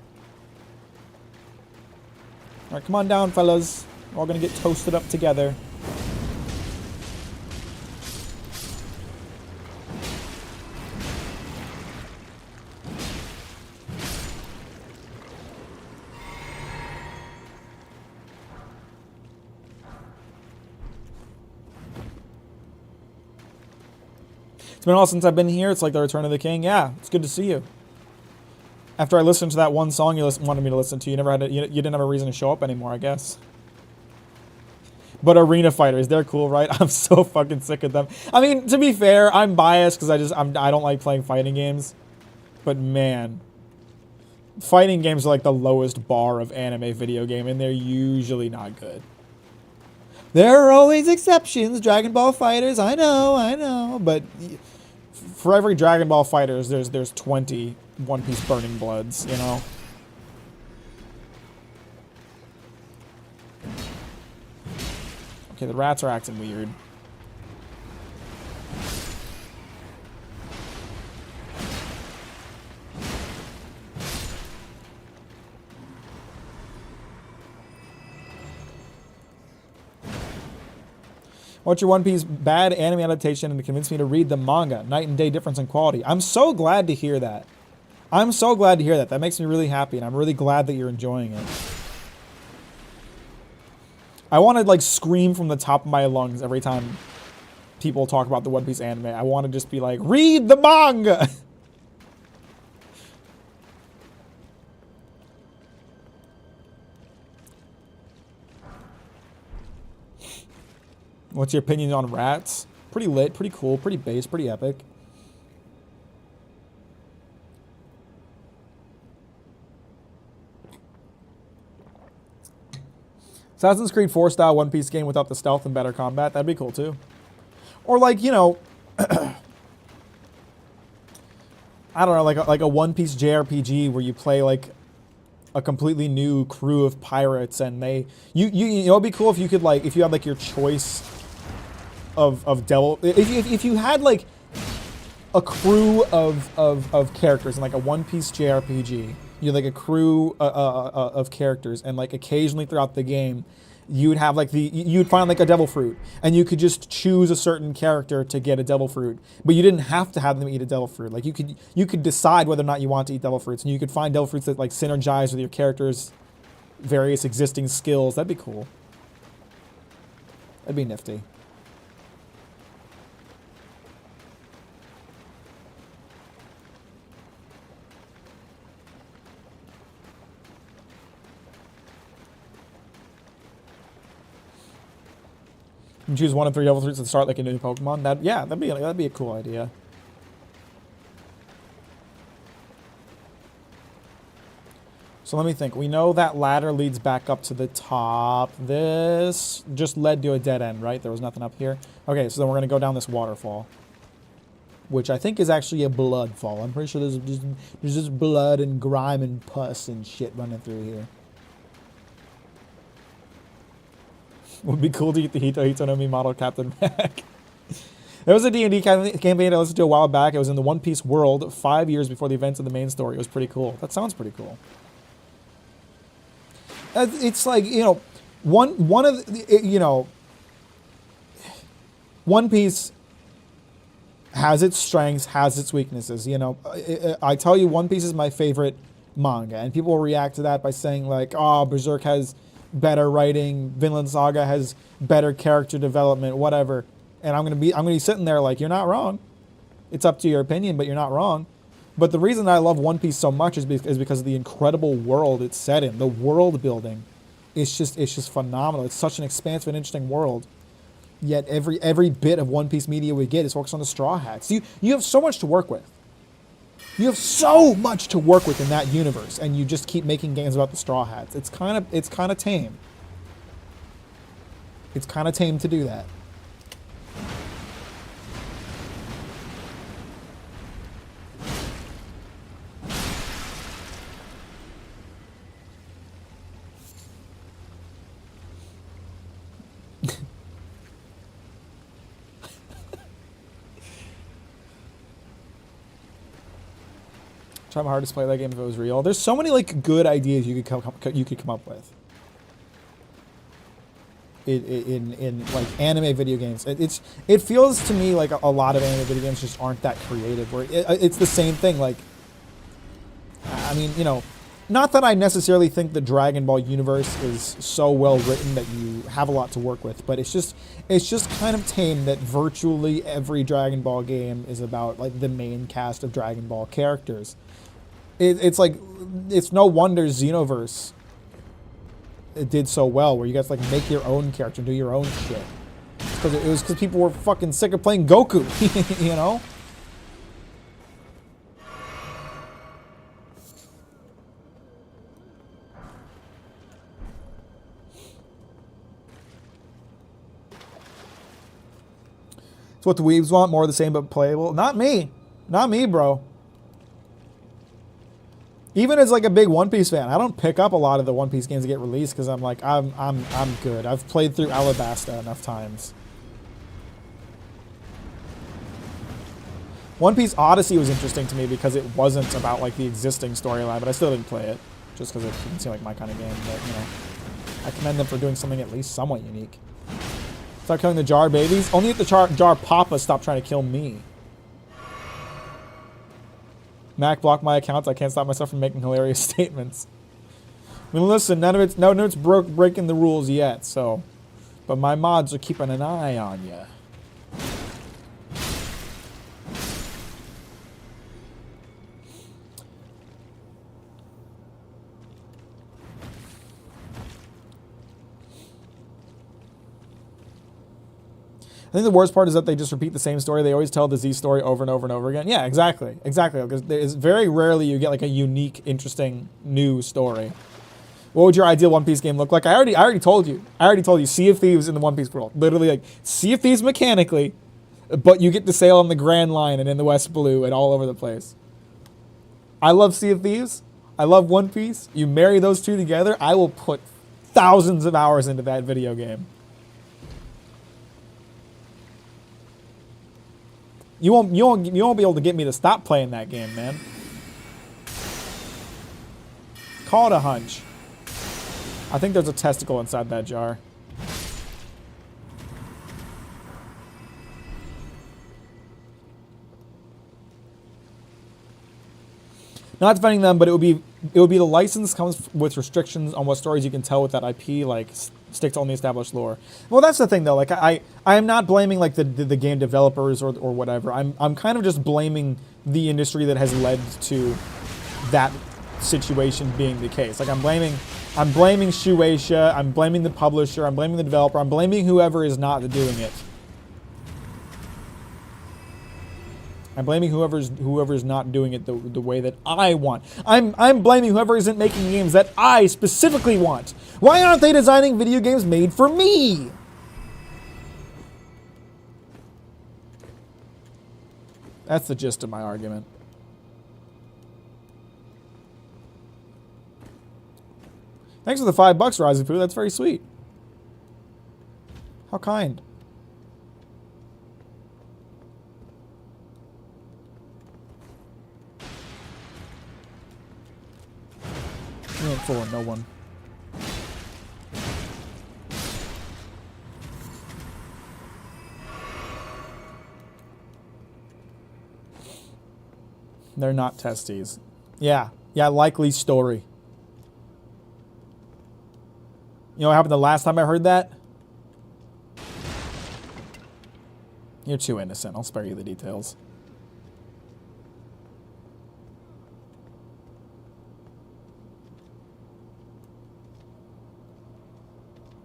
All right, come on down, fellas. We're all gonna get toasted up together. It's been a while since I've been here. It's like the Return of the King. Yeah, it's good to see you. After I listened to that one song you wanted me to listen to, you didn't have a reason to show up anymore, I guess. But Arena Fighters, they're cool, right? I'm so fucking sick of them. I mean, to be fair, I'm biased because I don't like playing fighting games. But man, fighting games are like the lowest bar of anime video game, and they're usually not good. There are always exceptions, Dragon Ball Fighters, I know, but for every Dragon Ball Fighters, there's 20 One Piece Burning Bloods, you know? Okay, the rats are acting weird. What's your One Piece bad anime adaptation and to convince me to read the manga? Night and day difference in quality. I'm so glad to hear that. I'm so glad to hear that. That makes me really happy, and I'm really glad that you're enjoying it. I want to, like, scream from the top of my lungs every time people talk about the One Piece anime. I want to just be like, read the manga! What's your opinion on rats? Pretty lit, pretty cool, pretty base, pretty epic. Assassin's Creed 4 style One Piece game without the stealth and better combat. That'd be cool too. Or like, you know, I don't know, like a One Piece JRPG where you play like a completely new crew of pirates, and you know, it'd be cool if you could like, if you had like your choice of devil, if you had like a crew of characters in like a One Piece JRPG. You had like a crew of characters, and like occasionally throughout the game, you'd have like you'd find like a devil fruit, and you could just choose a certain character to get a devil fruit, but you didn't have to have them eat a devil fruit. Like you could decide whether or not you want to eat devil fruits, and you could find devil fruits that like synergize with your character's various existing skills. That'd be cool. That'd be nifty. You choose one of 3 devil fruits to start like a new Pokemon. That'd be a cool idea. So let me think. We know that ladder leads back up to the top. This just led to a dead end, right? There was nothing up here. Okay, so then we're gonna go down this waterfall, which I think is actually a blood fall. I'm pretty sure there's just blood and grime and pus and shit running through here. Would be cool to get the Hito no Mi model Captain Mack. There was a D&D campaign I listened to a while back. It was in the One Piece world 5 years before the events of the main story. It was pretty cool. That sounds pretty cool. It's like, you know, one of the, you know, One Piece has its strengths, has its weaknesses. You know, I tell you, One Piece is my favorite manga, and people will react to that by saying like, oh, Berserk has better writing, Vinland Saga has better character development, whatever. And I'm gonna be sitting there like, you're not wrong. It's up to your opinion, but you're not wrong. But the reason I love One Piece so much is because of the incredible world it's set in. The world building, it's just phenomenal. It's such an expansive and interesting world. Yet every bit of One Piece media we get is focused on the Straw Hats. You have so much to work with. You have so much to work with in that universe, and you just keep making games about the Straw Hats. It's kind of tame. It's kind of tame to do that. Try my hardest to play that game if it was real. There's so many like good ideas you could come up with in like anime video games. It feels to me like a lot of anime video games just aren't that creative. Where it's the same thing. Like, I mean, you know, not that I necessarily think the Dragon Ball universe is so well written that you have a lot to work with, but it's just kind of tame that virtually every Dragon Ball game is about like the main cast of Dragon Ball characters. It's like, it's no wonder Xenoverse it did so well, where you guys like make your own character, do your own shit. It was because people were fucking sick of playing Goku, you know? It's what the weebs want, more of the same but playable. Not me. Not me, bro. Even as like a big One Piece fan, I don't pick up a lot of the One Piece games that get released because I'm like, I'm good. I've played through Alabasta enough times. One Piece Odyssey was interesting to me because it wasn't about like the existing storyline, but I still didn't play it just because it didn't seem like my kind of game. But you know, I commend them for doing something at least somewhat unique. Start killing the jar babies. Only if the jar papa stop trying to kill me. Mac blocked my accounts. I can't stop myself from making hilarious statements. I mean, listen, none of it's breaking the rules yet. So, but my mods are keeping an eye on you. I think the worst part is that they just repeat the same story. They always tell the Z story over and over and over again. Yeah, exactly. Exactly. Because it's very rarely you get like a unique, interesting, new story. What would your ideal One Piece game look like? I already told you. Sea of Thieves in the One Piece world. Literally like Sea of Thieves mechanically, but you get to sail on the Grand Line and in the West Blue and all over the place. I love Sea of Thieves. I love One Piece. You marry those two together, I will put thousands of hours into that video game. You won't be able to get me to stop playing that game, man. Call it a hunch. I think there's a testicle inside that jar. Not defending them, but it would be the license comes with restrictions on what stories you can tell with that IP, like stick to only established lore. Well, that's the thing though. Like I am not blaming like the game developers or whatever. I'm kind of just blaming the industry that has led to that situation being the case. Like I'm blaming Shueisha, I'm blaming the publisher, I'm blaming the developer, I'm blaming whoever is not doing it. I'm blaming whoever's not doing it the way that I want. I'm blaming whoever isn't making games that I specifically want. Why aren't they designing video games made for me? That's the gist of my argument. Thanks for the $5, Rising Poo. That's very sweet. How kind. You ain't fooling no one. They're not testes. Yeah, likely story. You know what happened the last time I heard that? You're too innocent. I'll spare you the details.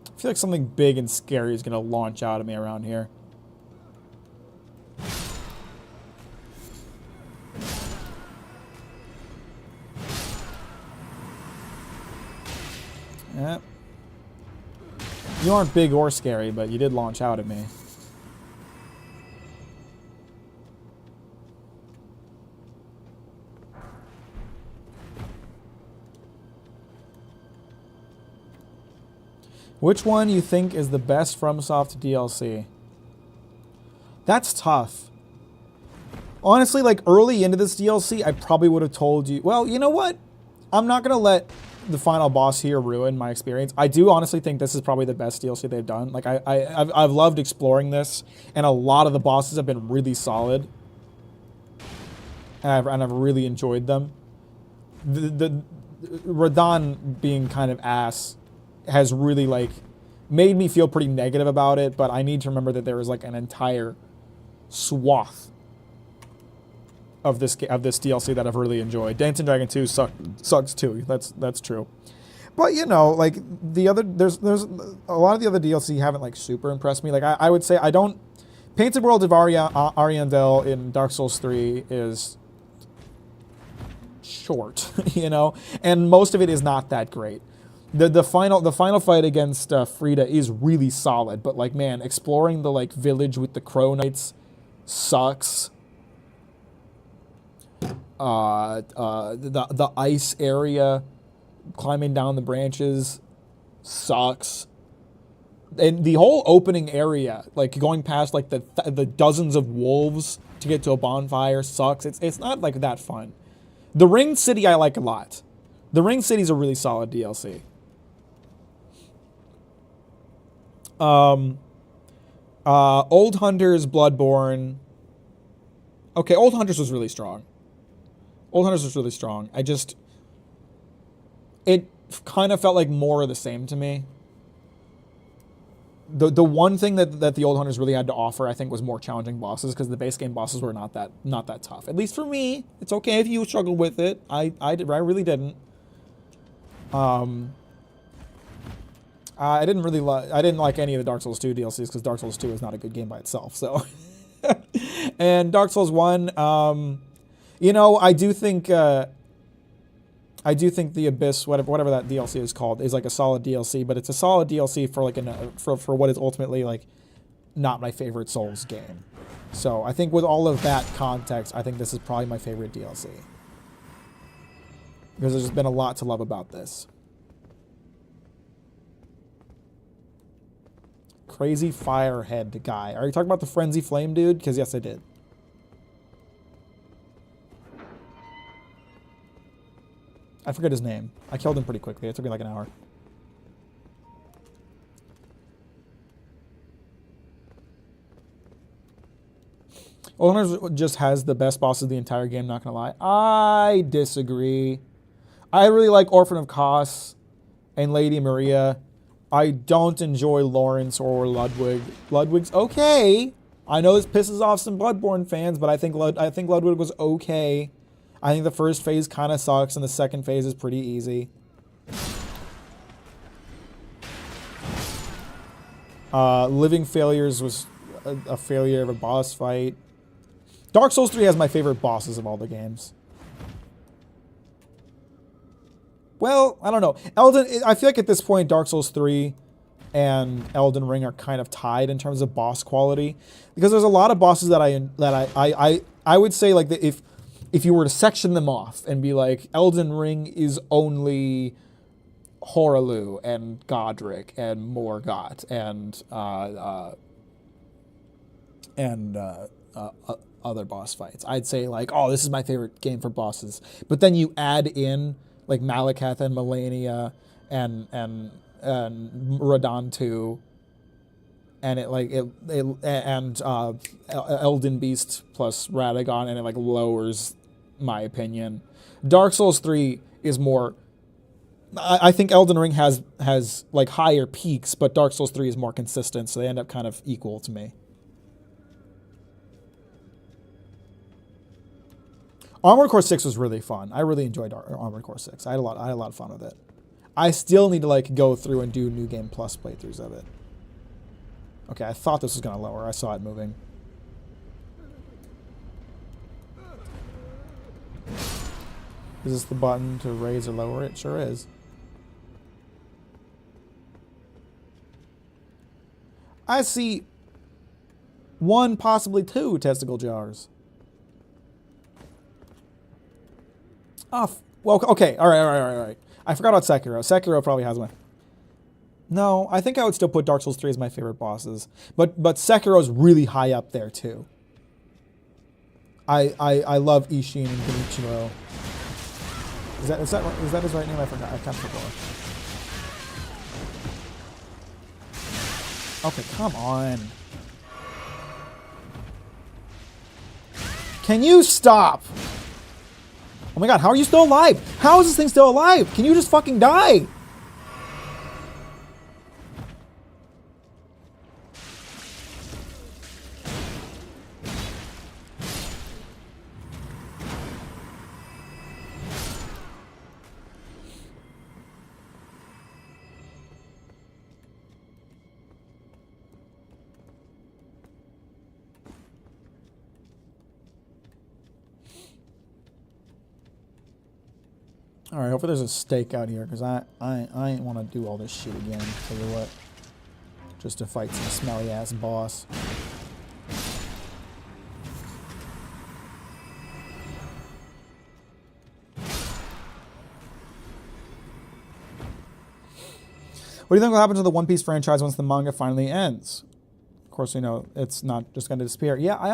I feel like something big and scary is going to launch out of me around here. Yep. You aren't big or scary, but you did launch out at me. Which one you think is the best FromSoft DLC? That's tough. Honestly, like early into this DLC, I probably would have told you, well, you know what? I'm not going to let the final boss here ruin my experience. I do honestly think this is probably the best DLC they've done. Like I've loved exploring this, and a lot of the bosses have been really solid. And I've really enjoyed them. The Radahn being kind of ass has really like made me feel pretty negative about it, but I need to remember that there is like an entire swath of this DLC that I've really enjoyed. Dancing Dragon 2 sucks too. That's true. But you know, like there's a lot of the other DLC haven't like super impressed me. Like I would say I don't. Painted World of Ariandel in Dark Souls 3 is short, you know, and most of it is not that great. The final fight against Frida is really solid, but like man, exploring the like village with the Crow Knights sucks. The ice area, climbing down the branches, sucks. And the whole opening area, like going past like the dozens of wolves to get to a bonfire, sucks. It's not like that fun. The Ring City I like a lot. The Ring City's a really solid DLC. Old Hunters, Bloodborne. Okay, Old Hunters was really strong. It kind of felt like more of the same to me. The one thing that the Old Hunters really had to offer, I think, was more challenging bosses, because the base game bosses were not that tough. At least for me. It's okay if you struggled with it. I really didn't. I didn't really I didn't like any of the Dark Souls 2 DLCs because Dark Souls 2 is not a good game by itself. So, and Dark Souls 1, you know, I do think the Abyss, whatever that DLC is called, is like a solid DLC, but it's a solid DLC for like for what is ultimately like not my favorite Souls game. So I think with all of that context, I think this is probably my favorite DLC. Because there's been a lot to love about this. Crazy Firehead guy. Are you talking about the Frenzy Flame dude? Because yes, I did. I forget his name. I killed him pretty quickly. It took me like an hour. Owners just has the best bosses of the entire game, not gonna lie. I disagree. I really like Orphan of Kos and Lady Maria. I don't enjoy Lawrence or Ludwig. Ludwig's okay. I know this pisses off some Bloodborne fans, but I think Ludwig was okay. I think the first phase kind of sucks, and the second phase is pretty easy. Living Failures was a failure of a boss fight. Dark Souls 3 has my favorite bosses of all the games. Well, I don't know. I feel like at this point, Dark Souls 3 and Elden Ring are kind of tied in terms of boss quality, because there's a lot of bosses that I would say like that if you were to section them off and be like, Elden Ring is only Horalu and Godric and Morgott and other boss fights, I'd say like, oh, this is my favorite game for bosses. But then you add in like Malekith and Melania and Radon 2 and Elden Beast plus Radagon, and it like lowers my opinion. Dark Souls 3 is more, I think Elden Ring has like higher peaks, but Dark Souls 3 is more consistent, so they end up kind of equal to me. Armored Core 6 was really fun. I really enjoyed Armored Core 6. I had a lot of fun with it. I still need to like go through and do New Game Plus playthroughs of it. Okay, I thought this was gonna lower. I saw it moving. Is this the button to raise or lower it? Sure is. I see 1, possibly 2 testicle jars. Oh, well, okay, all right. I forgot about Sekiro. Sekiro probably has one. No, I think I would still put Dark Souls 3 as my favorite bosses, but Sekiro's really high up there too. I love Ishin and Genichiro. Is that his right name? I forgot. I can't forget. Okay, come on. Can you stop? Oh my god, how are you still alive? How is this thing still alive? Can you just fucking die? Alright, hopefully there's a stake out here, because I ain't want to do all this shit again, tell you what. Just to fight some smelly ass boss. What do you think will happen to the One Piece franchise once the manga finally ends? Of course, you know, it's not just going to disappear. Yeah, I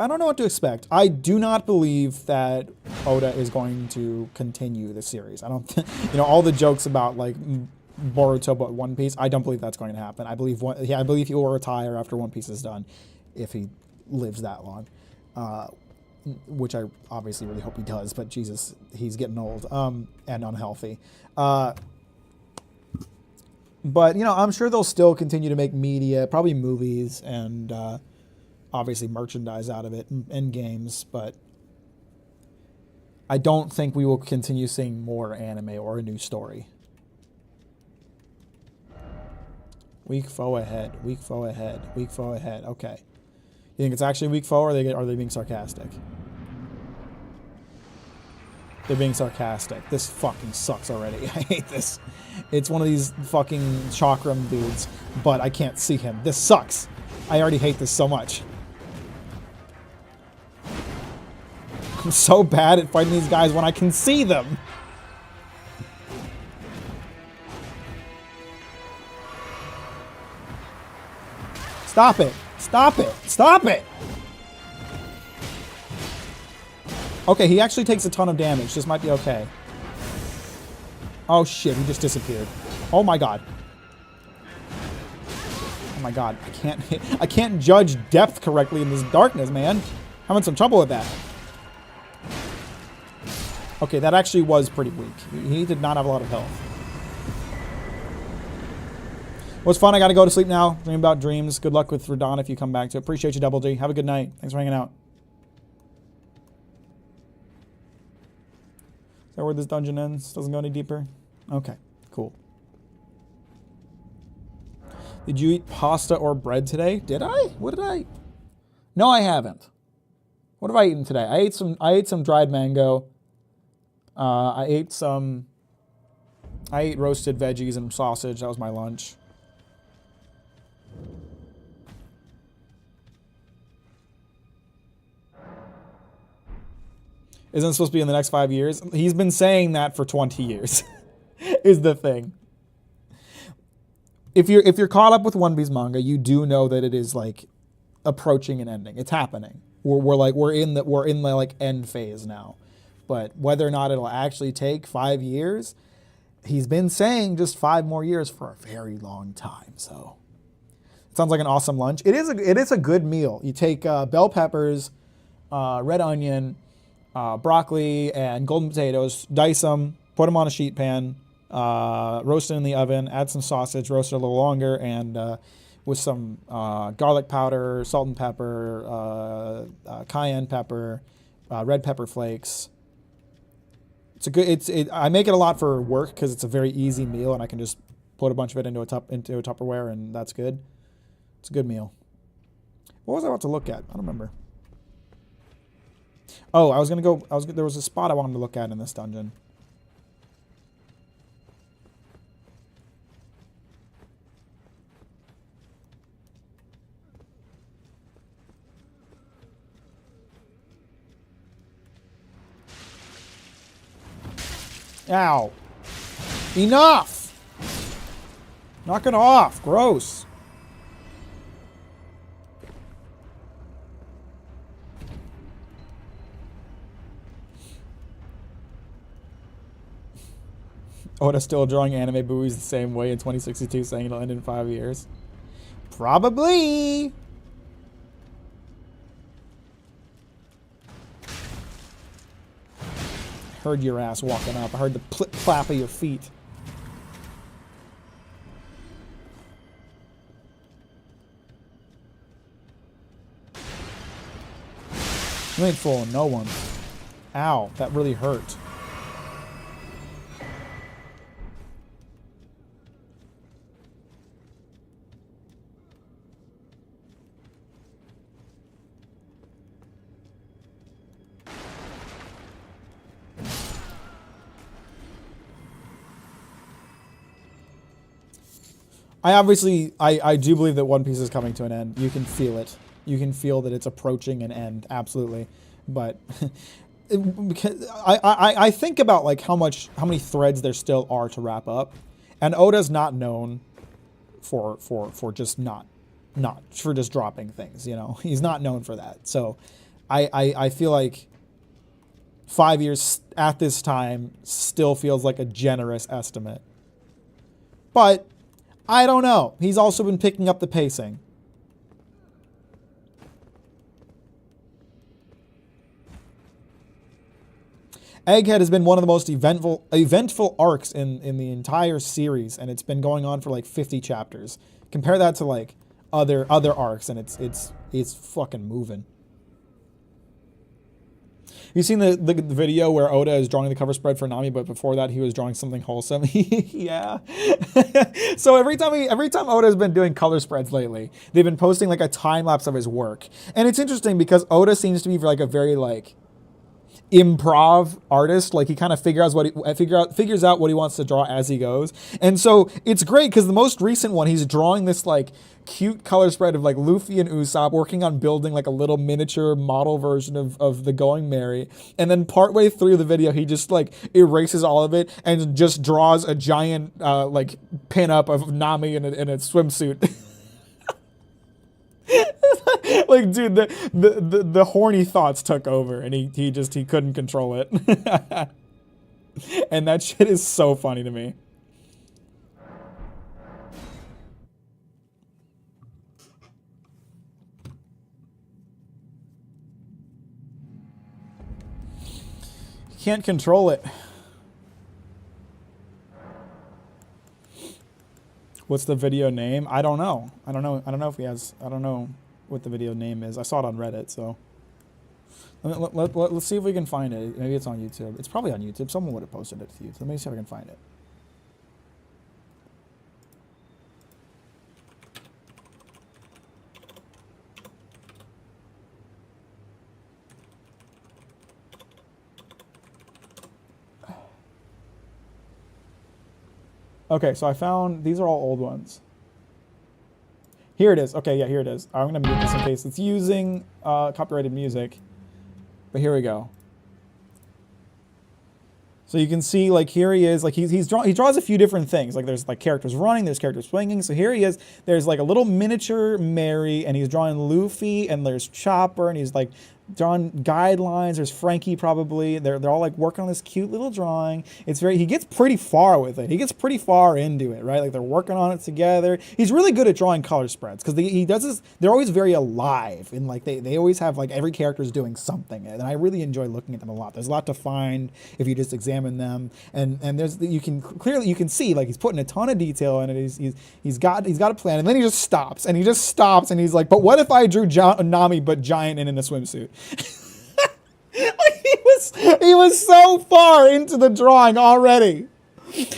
don't know what to expect. I do not believe that Oda is going to continue the series. I don't think, you know, all the jokes about like Boruto but One Piece, I don't believe that's going to happen. I believe he will retire after One Piece is done, if he lives that long. Which I obviously really hope he does, but Jesus, he's getting old and unhealthy. But, you know, I'm sure they'll still continue to make media, probably movies, and obviously merchandise out of it and games. But I don't think we will continue seeing more anime or a new story. Weak foe ahead. Weak foe ahead. Weak foe ahead. Okay. You think it's actually weak foe, or are they being sarcastic? They're being sarcastic. This fucking sucks already. I hate this. It's one of these fucking chakram dudes, but I can't see him. This sucks. I already hate this so much. I'm so bad at fighting these guys when I can see them. Stop it. Stop it. Stop it. Okay, he actually takes a ton of damage. This might be okay. Oh shit, he just disappeared. Oh my god. Oh my god, I can't judge depth correctly in this darkness, man. I'm having some trouble with that. Okay, that actually was pretty weak. He did not have a lot of health. Well, it's fun. I gotta go to sleep now. Dream about dreams. Good luck with Radon if you come back to it. Appreciate you, Double D. Have a good night. Thanks for hanging out. Is that where this dungeon ends? Doesn't go any deeper? Okay, cool. Did you eat pasta or bread today? Did I? What did I? No, I haven't. What have I eaten today? I ate some dried mango. I ate roasted veggies and sausage. That was my lunch. Isn't it supposed to be in the next 5 years? He's been saying that for 20 years, is the thing. If you're caught up with One Piece manga, you do know that it is like approaching an ending. It's happening. We're in the like end phase now. But whether or not it'll actually take 5 years, he's been saying just 5 more years for a very long time. So it sounds like an awesome lunch. It is a good meal. You take bell peppers, red onion, broccoli, and golden potatoes, dice them, put them on a sheet pan, roast it in the oven, add some sausage, roast it a little longer, and with some garlic powder, salt and pepper, cayenne pepper, red pepper flakes. I make it a lot for work because it's a very easy meal, and I can just put a bunch of it into a Tupperware, and that's good. It's a good meal. What was I about to look at? I don't remember. Oh, there was a spot I wanted to look at in this dungeon. Ow. Enough! Knock it off. Gross. Oda's still drawing anime buoys the same way in 2062, saying it'll end in 5 years. Probably. Heard your ass walking up. I heard the clap of your feet. You ain't fooling no one. Ow, that really hurt. I do believe that One Piece is coming to an end. You can feel it. You can feel that it's approaching an end, absolutely. But because I think about like how many threads there still are to wrap up, and Oda's not known for just not for just dropping things. You know, he's not known for that. So I feel like 5 years at this time still feels like a generous estimate, but I don't know. He's also been picking up the pacing. Egghead has been one of the most eventful arcs in the entire series, and it's been going on for like 50 chapters. Compare that to like other arcs, and it's fucking moving. You seen the video where Oda is drawing the cover spread for Nami, but before that he was drawing something wholesome? Yeah. So every time Oda's been doing color spreads lately, they've been posting like a time lapse of his work, and it's interesting because Oda seems to be like a very like improv artist. Like he kind of figures out what he wants to draw as he goes, and so it's great because the most recent one he's drawing this like cute color spread of like Luffy and Usopp working on building like a little miniature model version of the Going Merry, and then partway through the video he just like erases all of it and just draws a giant like pin up of Nami in a swimsuit. Like, dude, the horny thoughts took over, and he couldn't control it. And that shit is so funny to me. You can't control it. What's the video name? I don't know. I don't know if he has. I don't know what the video name is. I saw it on Reddit, so let's see if we can find it. Maybe it's on YouTube. It's probably on YouTube. Someone would have posted it to you. So let me see if I can find it. Okay, so I found, these are all old ones. Here it is. Okay, yeah, here it is. I'm going to mute this in case it's using copyrighted music. But here we go. So you can see, like, here he is. Like, he draws a few different things. Like, there's, like, characters running. There's characters swinging. So here he is. There's, like, a little miniature Mary, and he's drawing Luffy, and there's Chopper, and he's, like, drawing guidelines. There's Frankie, probably. They're all, like, working on this cute little drawing. It's very, he gets pretty far with it. He gets pretty far into it, right? Like, they're working on it together. He's really good at drawing color spreads, because he does this, they're always very alive, and, like, they always have, like, every character's doing something, and I really enjoy looking at them a lot. There's a lot to find if you just examine them, and there's, you can see, like, he's putting a ton of detail in it. He's got a plan, and then he just stops, and he's like, but what if I drew Nami but giant and in a swimsuit? Like he was so far into the drawing already,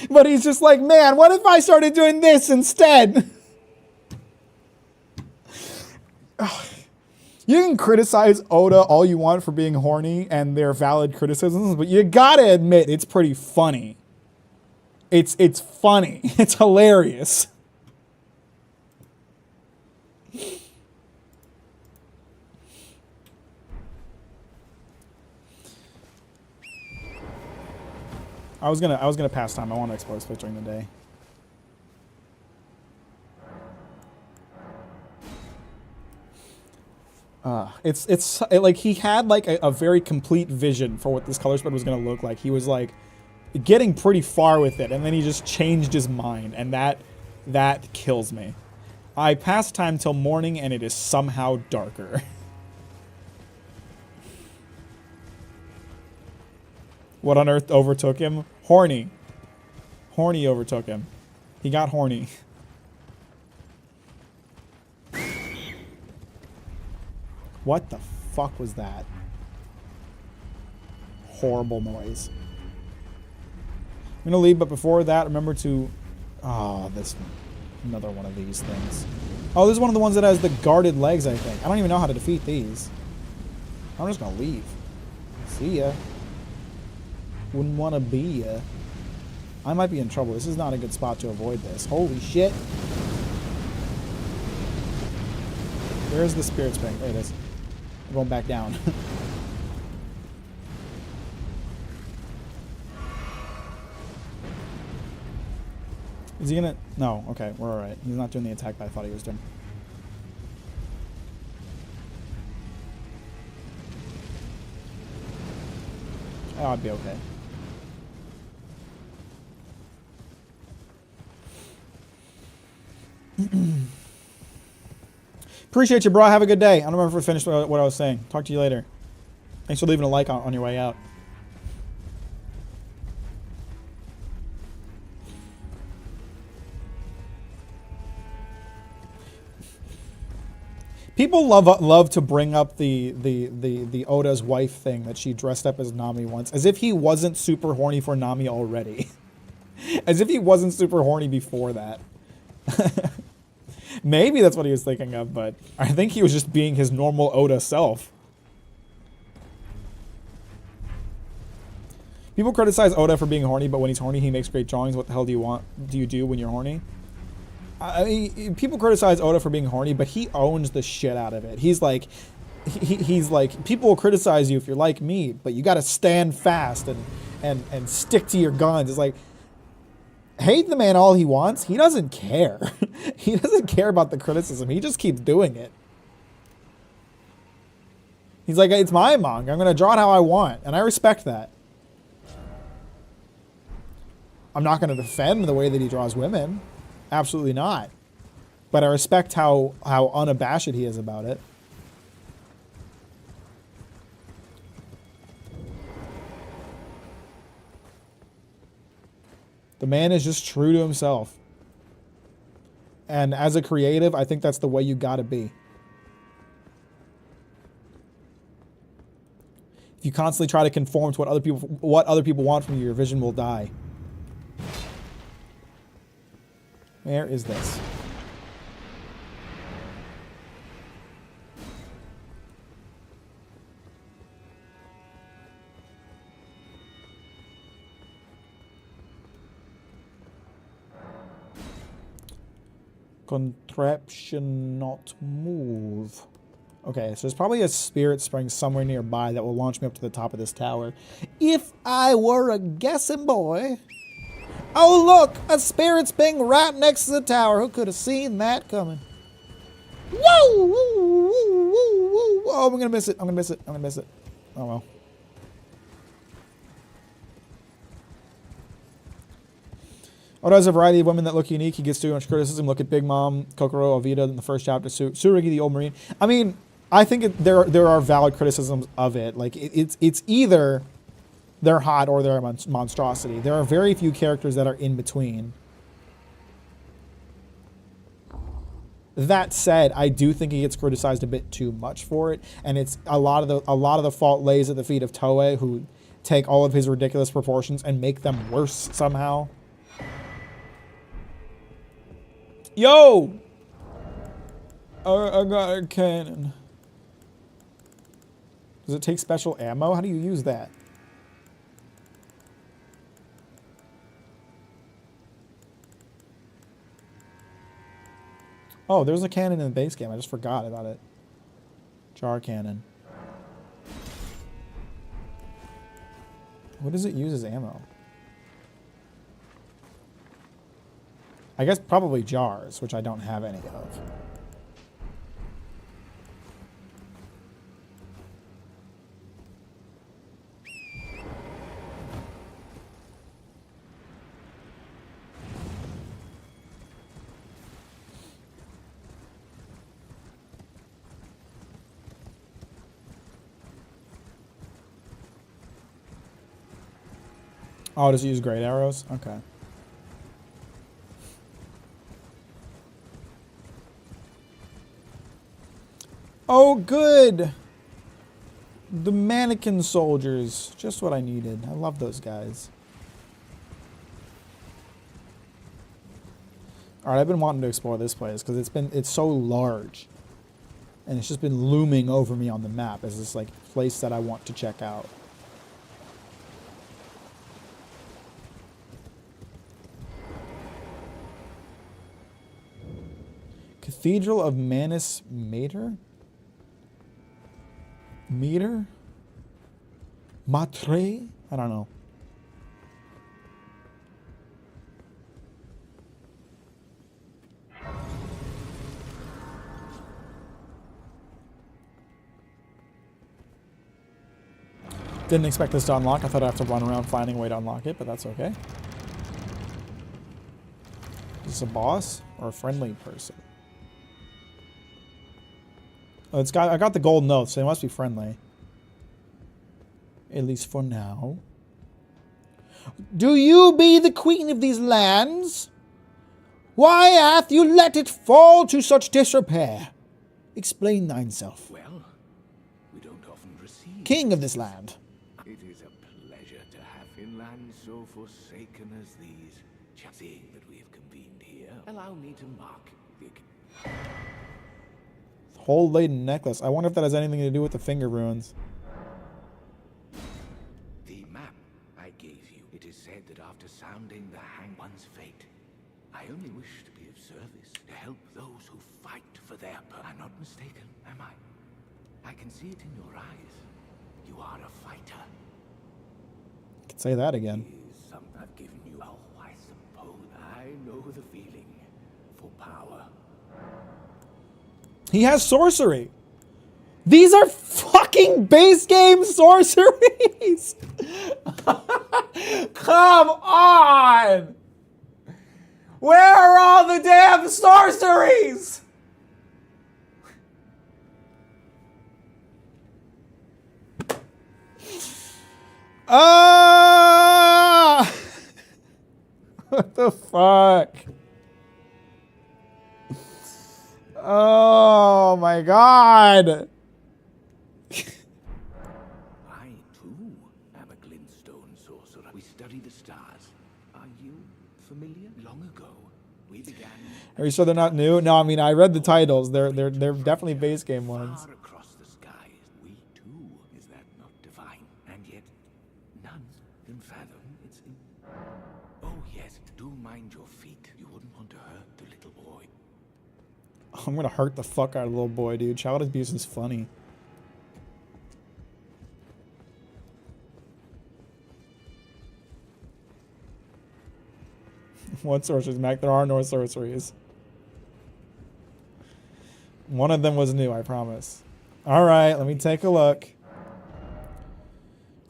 but he's just like, man, what if I started doing this instead? You can criticize Oda all you want for being horny, and they're valid criticisms, but you gotta admit it's pretty funny. It's funny. It's hilarious. I was gonna pass time. I want to explore Switch during the day. It's like he had like a very complete vision for what this color spread was gonna look like. He was like getting pretty far with it, and then he just changed his mind, and that kills me. I pass time till morning, and it is somehow darker. What on earth overtook him? Horny. Horny overtook him. He got horny. What the fuck was that? Horrible noise. I'm gonna leave, but before that, remember to... Oh, this... Another one of these things. Oh, this is one of the ones that has the guarded legs, I think. I don't even know how to defeat these. I'm just gonna leave. See ya. Wouldn't want to be ya. I might be in trouble. This is not a good spot to avoid this. Holy shit. Where's the spirit spring? There it is. I'm going back down. Is he gonna... No, okay, we're alright. He's not doing the attack that I thought he was doing. Oh, I'd be okay. Appreciate you, bro. Have a good day. I don't remember if we finished what I was saying. Talk to you later. Thanks for leaving a like on your way out. People love to bring up the Oda's wife thing that she dressed up as Nami once, as if he wasn't super horny for Nami already. As if he wasn't super horny before that. Maybe that's what he was thinking of, but I think he was just being his normal Oda self. People criticize Oda for being horny, but when he's horny, he makes great drawings. What the hell do you do when you're horny? I mean, people criticize Oda for being horny, but he owns the shit out of it. He's like, he's like, people will criticize you if you're like me, but you got to stand fast and stick to your guns. It's like, hate the man all he wants. He doesn't care. He doesn't care about the criticism. He just keeps doing it. He's like, it's my manga. I'm going to draw it how I want, and I respect that. I'm not going to defend the way that he draws women. Absolutely not. But I respect how unabashed he is about it. The man is just true to himself. And as a creative, I think that's the way you gotta be. If you constantly try to conform to what other people want from you, your vision will die. Where is this? Contraption not move. Okay, so there's probably a spirit spring somewhere nearby that will launch me up to the top of this tower. If I were a guessing boy. Oh look, a spirit spring right next to the tower. Who could have seen that coming? Whoa! Woo, woo, woo, woo. Oh, I'm gonna miss it. I'm gonna miss it. I'm gonna miss it. Oh well. Oda has a variety of women that look unique. He gets too much criticism. Look at Big Mom, Kokoro, Ovida in the first chapter, Tsurugi, the old marine. I mean, I think there are valid criticisms of it. Like it's either they're hot or they're a monstrosity. There are very few characters that are in between. That said, I do think he gets criticized a bit too much for it, and it's a lot of the fault lays at the feet of Toei, who take all of his ridiculous proportions and make them worse somehow. Yo! I got a cannon. Does it take special ammo? How do you use that? Oh, there's a cannon in the base game. I just forgot about it. Jar cannon. What does it use as ammo? I guess probably jars, which I don't have any of. Oh, does it use great arrows? Okay. Oh, good! The mannequin soldiers. Just what I needed. I love those guys. Alright, I've been wanting to explore this place because it's so large. And it's just been looming over me on the map as this like place that I want to check out. Cathedral of Manus Mater? Meter? Matre? I don't know. Didn't expect this to unlock. I thought I'd have to run around finding a way to unlock it, but that's okay. Is this a boss or a friendly person? Oh, I got the gold notes, so they must be friendly. At least for now. Do you be the queen of these lands? Why hath you let it fall to such disrepair? Explain thyself. Well, we don't often receive. King of this land. It is a pleasure to have in lands so forsaken as these. Seeing that we have convened here, allow me to mark the Whole laden necklace. I wonder if that has anything to do with the finger runes. The map I gave you. It is said that after sounding the hang one's fate, I only wish to be of service to help those who fight for their I'm not mistaken, am I? I can see it in your eyes. You are a fighter. I could say that again. Is something I've given you. Oh, I suppose I know the feeling for power. He has sorcery. These are fucking base game sorceries. Come on. Where are all the damn sorceries? What the fuck? Oh my god. I too am a glintstone sorcerer. We study the stars. Are you familiar? Long ago, we began. Are you sure they're not new? No, I mean I read the titles. They're definitely base game ones. Far across the skies, we too. Is that not divine? And yet, none can fathom its. Oh yes, do mind your feet. You wouldn't want to hurt the little boy. I'm gonna hurt the fuck out of the little boy, dude. Child abuse is funny. What sorceries, Mac? There are no sorceries. One of them was new, I promise. Alright, let me take a look.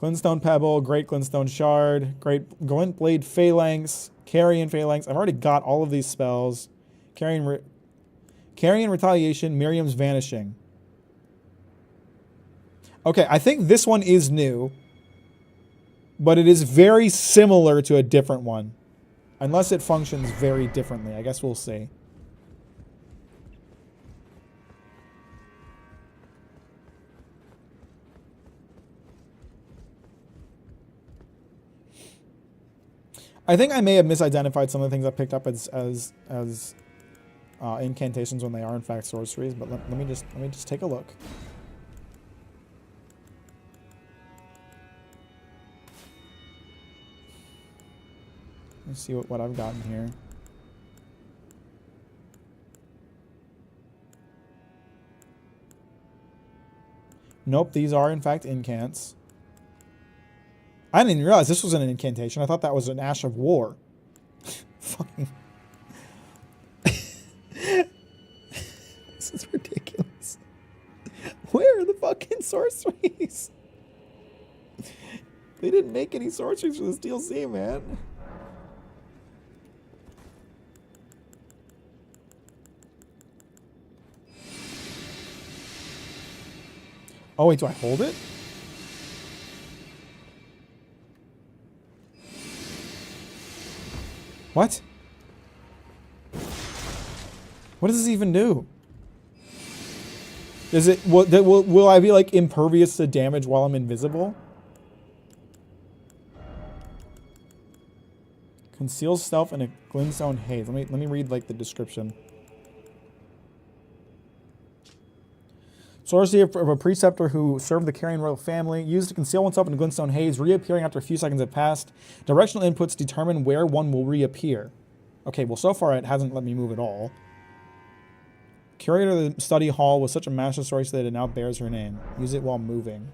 Glintstone Pebble, Great Glintstone Shard, Great Glint Blade Phalanx, Carrion Phalanx. I've already got all of these spells. Carrion Retaliation, Miriam's Vanishing. Okay, I think this one is new, but it is very similar to a different one. Unless it functions very differently. I guess we'll see. I think I may have misidentified some of the things I picked up as incantations when they are in fact sorceries, but let me just take a look. Let's see what I've gotten here. Nope, these are in fact incants. I didn't even realize this was an incantation. I thought that was an Ash of War. Fucking. This is ridiculous. Where are the fucking sorceries? They didn't make any sorceries for this DLC, man. Oh, wait, do I hold it? What? What does this even do? Does it will I be like impervious to damage while I'm invisible? Conceals stealth in a glintstone haze. Let me read like the description. Sorcery of a preceptor who served the Carrion royal family, used to conceal oneself in a glintstone haze, reappearing after a few seconds have passed. Directional inputs determine where one will reappear. Okay, well so far it hasn't let me move at all. Curator of the study hall was such a master sorceress that it now bears her name. Use it while moving.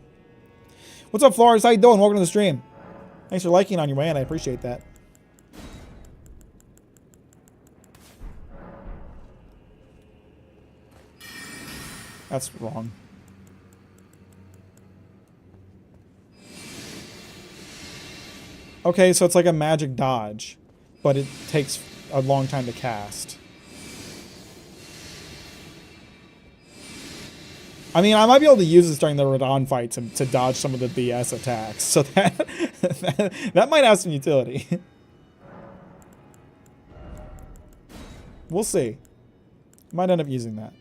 What's up, Flores? How you doing? Welcome to the stream. Thanks for liking on your way, and I appreciate that. That's wrong. Okay, so it's like a magic dodge, but it takes a long time to cast. I mean, I might be able to use this during the Radon fight to dodge some of the BS attacks, so that might have some utility. We'll see. Might end up using that.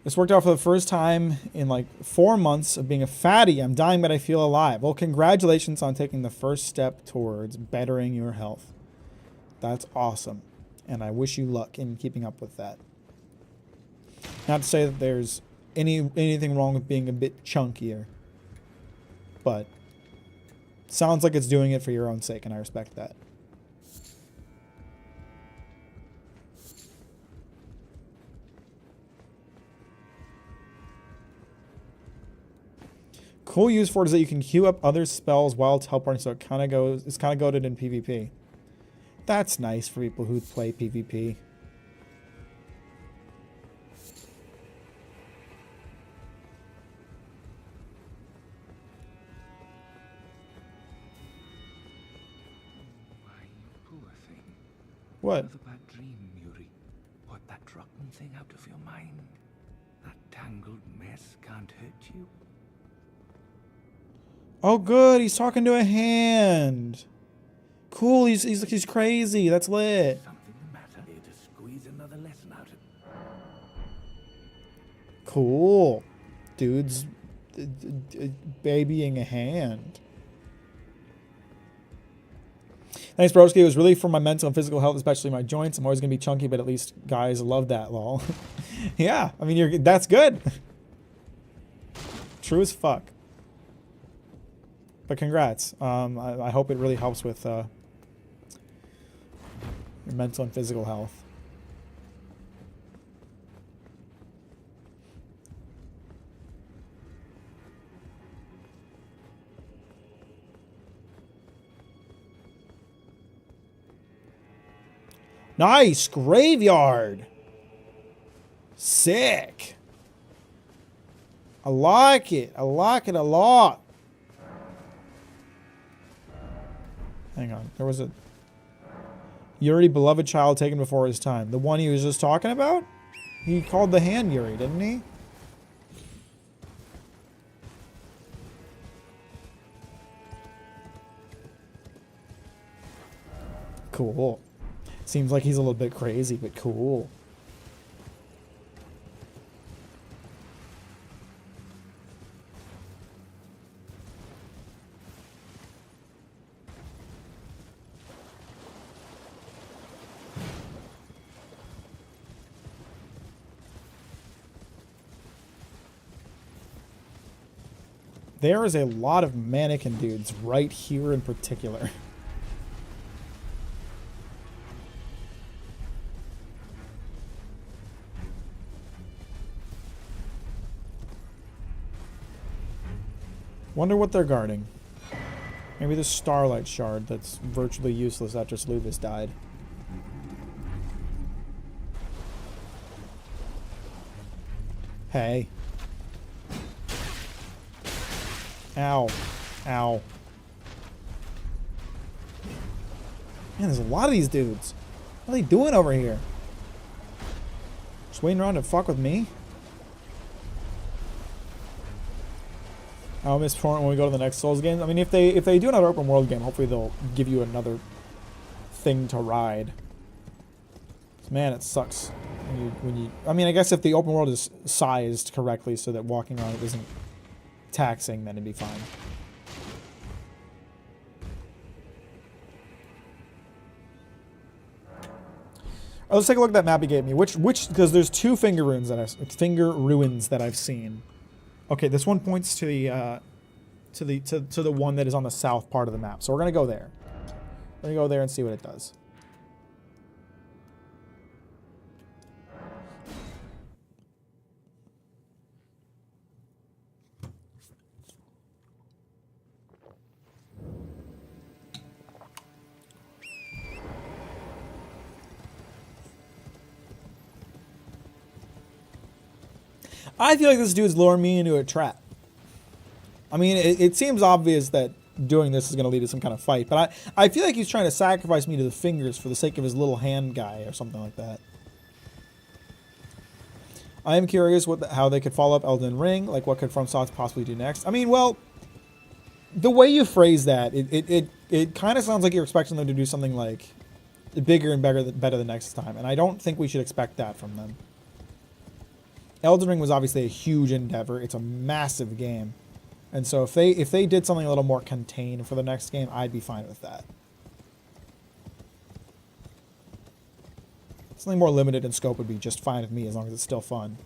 This worked out for the first time in like 4 months of being a fatty. I'm dying, but I feel alive. Well, congratulations on taking the first step towards bettering your health. That's awesome. And I wish you luck in keeping up with that. Not to say that there's anything wrong with being a bit chunkier. But sounds like it's doing it for your own sake, and I respect that. Cool use for it is that you can queue up other spells while teleporting, so it's kind of goated in PvP. That's nice for people who play PvP. Why, you poor thing. What? Another bad dream, Yuri. Put that rotten thing out of your mind. That tangled mess can't hurt you. Oh, good. He's talking to a hand. Cool. He's crazy. That's lit. Something the matter here to squeeze another lesson out of. Cool. Dude's babying a hand. Thanks, broski. It was really for my mental and physical health, especially my joints. I'm always gonna be chunky, but at least guys love that, lol. Yeah, I mean, that's good. True as fuck. But congrats. I hope it really helps with your mental and physical health. Nice! Graveyard! Sick! I like it. I like it a lot. Hang on. There was a Yuri beloved child taken before his time. The one he was just talking about? He called the hand Yuri, didn't he? Cool. Seems like he's a little bit crazy, but cool. There is a lot of mannequin dudes right here in particular. Wonder what they're guarding. Maybe the Starlight Shard that's virtually useless after Sluvis died. Hey. Ow. Ow. Man, there's a lot of these dudes. What are they doing over here? Just waiting around to fuck with me? I'll miss Torrent when we go to the next Souls game. I mean, if they do another open world game, hopefully they'll give you another thing to ride. Man, it sucks when you. I mean, I guess if the open world is sized correctly so that walking around it isn't taxing, then it'd be fine. Oh, let's take a look at that map he gave me. Which because there's two finger ruins that I've seen. Okay, this one points to the one that is on the south part of the map. So we're gonna go there. We're gonna go there and see what it does. I feel like this dude's luring me into a trap. I mean, it seems obvious that doing this is going to lead to some kind of fight, but I feel like he's trying to sacrifice me to the fingers for the sake of his little hand guy or something like that. I am curious how they could follow up Elden Ring, like what could FromSoft possibly do next. I mean, well, the way you phrase that, it kind of sounds like you're expecting them to do something like bigger and better the next time, and I don't think we should expect that from them. Elden Ring was obviously a huge endeavor. It's a massive game. And so if they did something a little more contained for the next game, I'd be fine with that. Something more limited in scope would be just fine with me as long as it's still fun.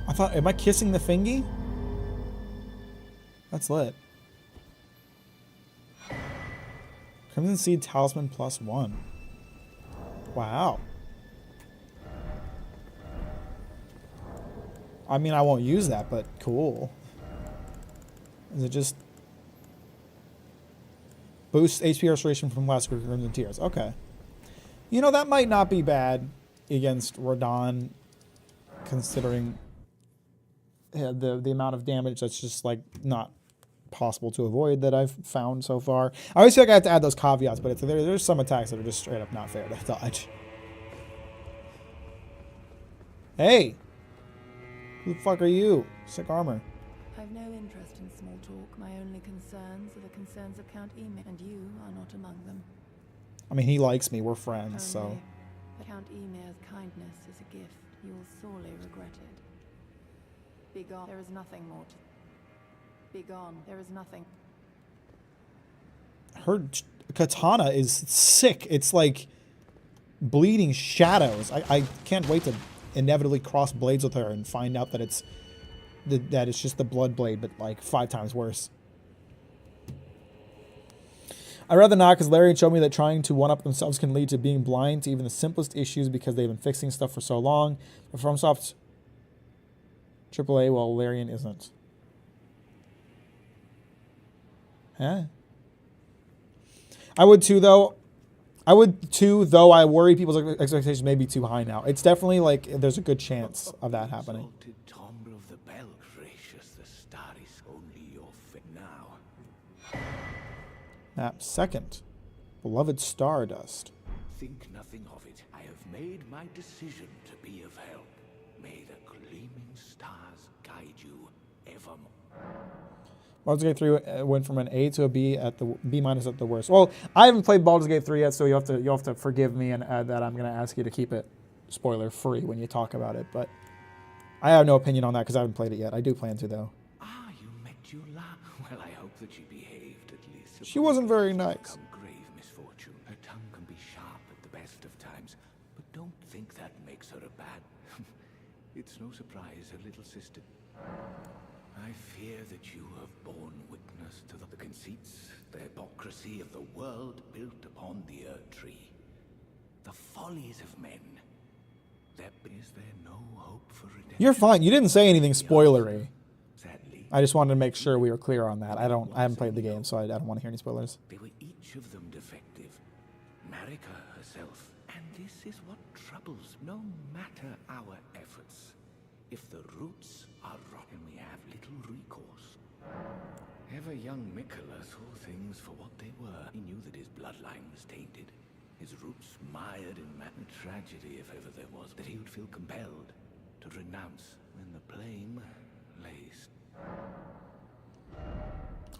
I thought, am I kissing the fingy? That's lit. Crimson Seed Talisman +1. Wow. I mean, I won't use that, but cool. Is it just boosts HP restoration from last Crimson Tears? Okay. You know, that might not be bad against Radahn, considering the amount of damage that's just like not possible to avoid that I've found so far. I always feel like I have to add those caveats, but there's some attacks that are just straight up not fair to dodge. Hey! Who the fuck are you? Sick armor. I've no interest in small talk. My only concerns are the concerns of Count Emir, and you are not among them. I mean, he likes me. We're friends, so... But Count Emir's kindness is a gift. You will sorely regret it. Begone. There is nothing more to... Begone. There is nothing. Her katana is sick. It's like bleeding shadows. I can't wait to inevitably cross blades with her and find out that it's just the blood blade, but like 5 times worse. I'd rather not, because Larian showed me that trying to one-up themselves can lead to being blind to even the simplest issues because they've been fixing stuff for so long. But FromSoft's AAA, well, Larian isn't. Huh? I would too, though. I worry people's expectations may be too high now. It's definitely like there's a good chance of that happening. Timbre of the bell, gracious, the star is only your fit now. Map second. Beloved Stardust. Think nothing of it. I have made my decision to be of help. May the gleaming stars guide you evermore. Baldur's Gate 3 went from an A to a B at the B- at the worst. Well, I haven't played Baldur's Gate 3 yet, so you'll have to forgive me and add that I'm going to ask you to keep it spoiler free when you talk about it. But I have no opinion on that because I haven't played it yet. I do plan to though. Ah, you met Jula. Well, I hope that she behaved at least. She wasn't very nice. Grave misfortune. Her tongue can be sharp at the best of times, but don't think that makes her a bad. It's no surprise her little sister. I fear that you have borne witness to the conceits, the hypocrisy of the world built upon the Earth Tree. The follies of men. Is there no hope for redemption? You're fine. You didn't say anything spoilery. Sadly, I just wanted to make sure we were clear on that. I haven't played the game, so I don't want to hear any spoilers. they were each of them defective. Marika herself. And this is what troubles. No matter our efforts, if the roots are rotten, we have little recourse. Ever young Mikola saw things for what they were. He knew that his bloodline was tainted, his roots mired in tragedy, if ever there was, that he would feel compelled to renounce when the blame lays.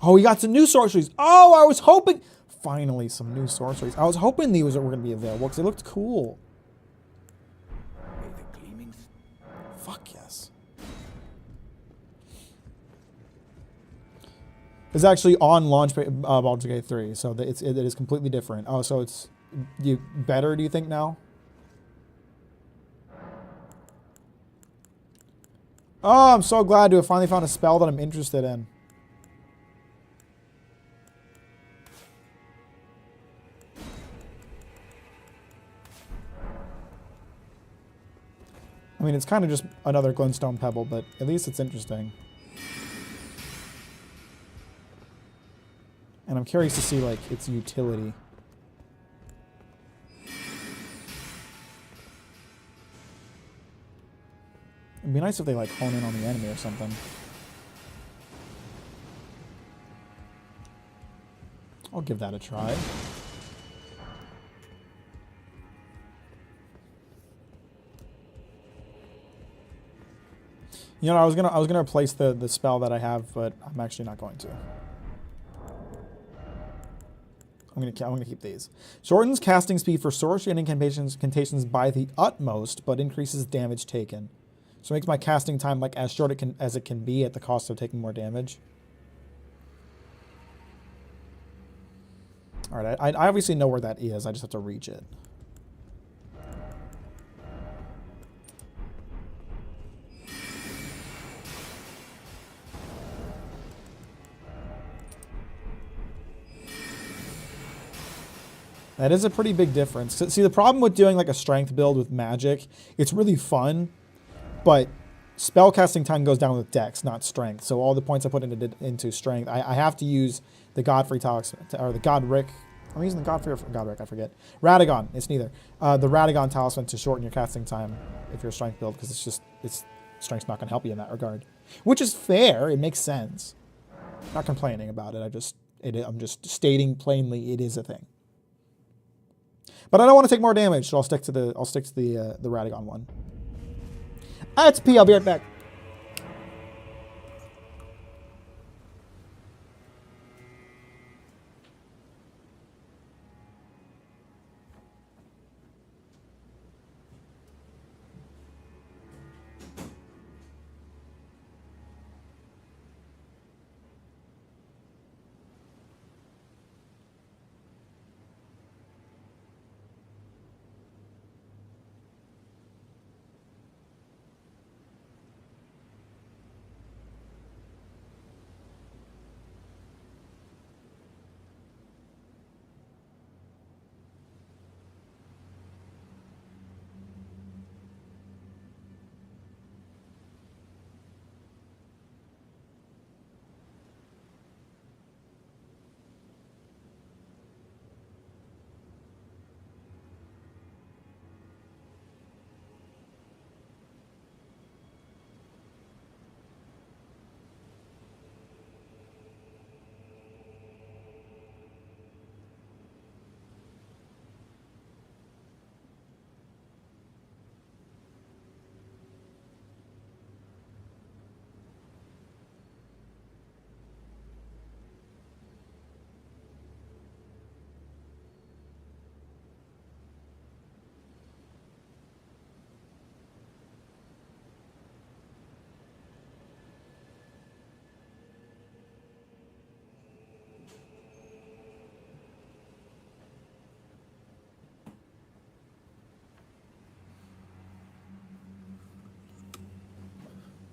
Oh, we got some new sorceries. Oh, I was hoping... Finally, some new sorceries. I was hoping these were going to be available because they looked cool. May the gleaming... Fuck yes. It's actually on launch Baldur's Gate 3, so it is completely different. Oh, so it's better, do you think, now? Oh, I'm so glad to have finally found a spell that I'm interested in. I mean, it's kind of just another glintstone pebble, but at least it's interesting. And I'm curious to see, like, its utility. It'd be nice if they, like, hone in on the enemy or something. I'll give that a try. You know, I was gonna replace the spell that I have, but I'm actually not going to. I'm gonna keep these. Shortens casting speed for sword and incantations by the utmost, but increases damage taken. So it makes my casting time like as short as it can be at the cost of taking more damage. All right, I obviously know where that is. I just have to reach it. That is a pretty big difference. See, the problem with doing like a strength build with magic, it's really fun, but spell casting time goes down with dex, not strength. So all the points I put into strength, I have to use the Godfrey talisman, or the Godric. I'm using the Godfrey or Godric, I forget. Radagon, it's neither. The Radagon talisman to shorten your casting time if you're a strength build, because strength's not going to help you in that regard. Which is fair, it makes sense. I'm not complaining about it, I'm just stating plainly it is a thing. But I don't want to take more damage, so I'll stick to the Radagon one. It's P. I'll be right back.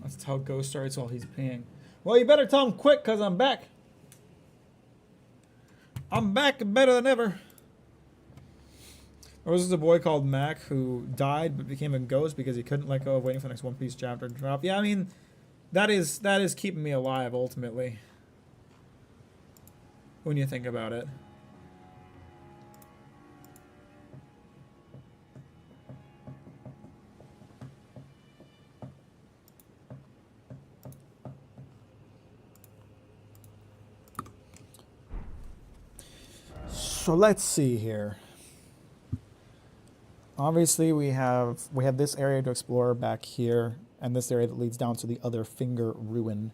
That's how Ghost starts while he's peeing. Well, you better tell him quick, because I'm back. I'm back and better than ever. There was a boy called Mack who died but became a ghost because he couldn't let go of waiting for the next One Piece chapter to drop. Yeah, I mean, that is keeping me alive, ultimately. When you think about it. So let's see here. Obviously, we have this area to explore back here, and this area that leads down to the other finger ruin.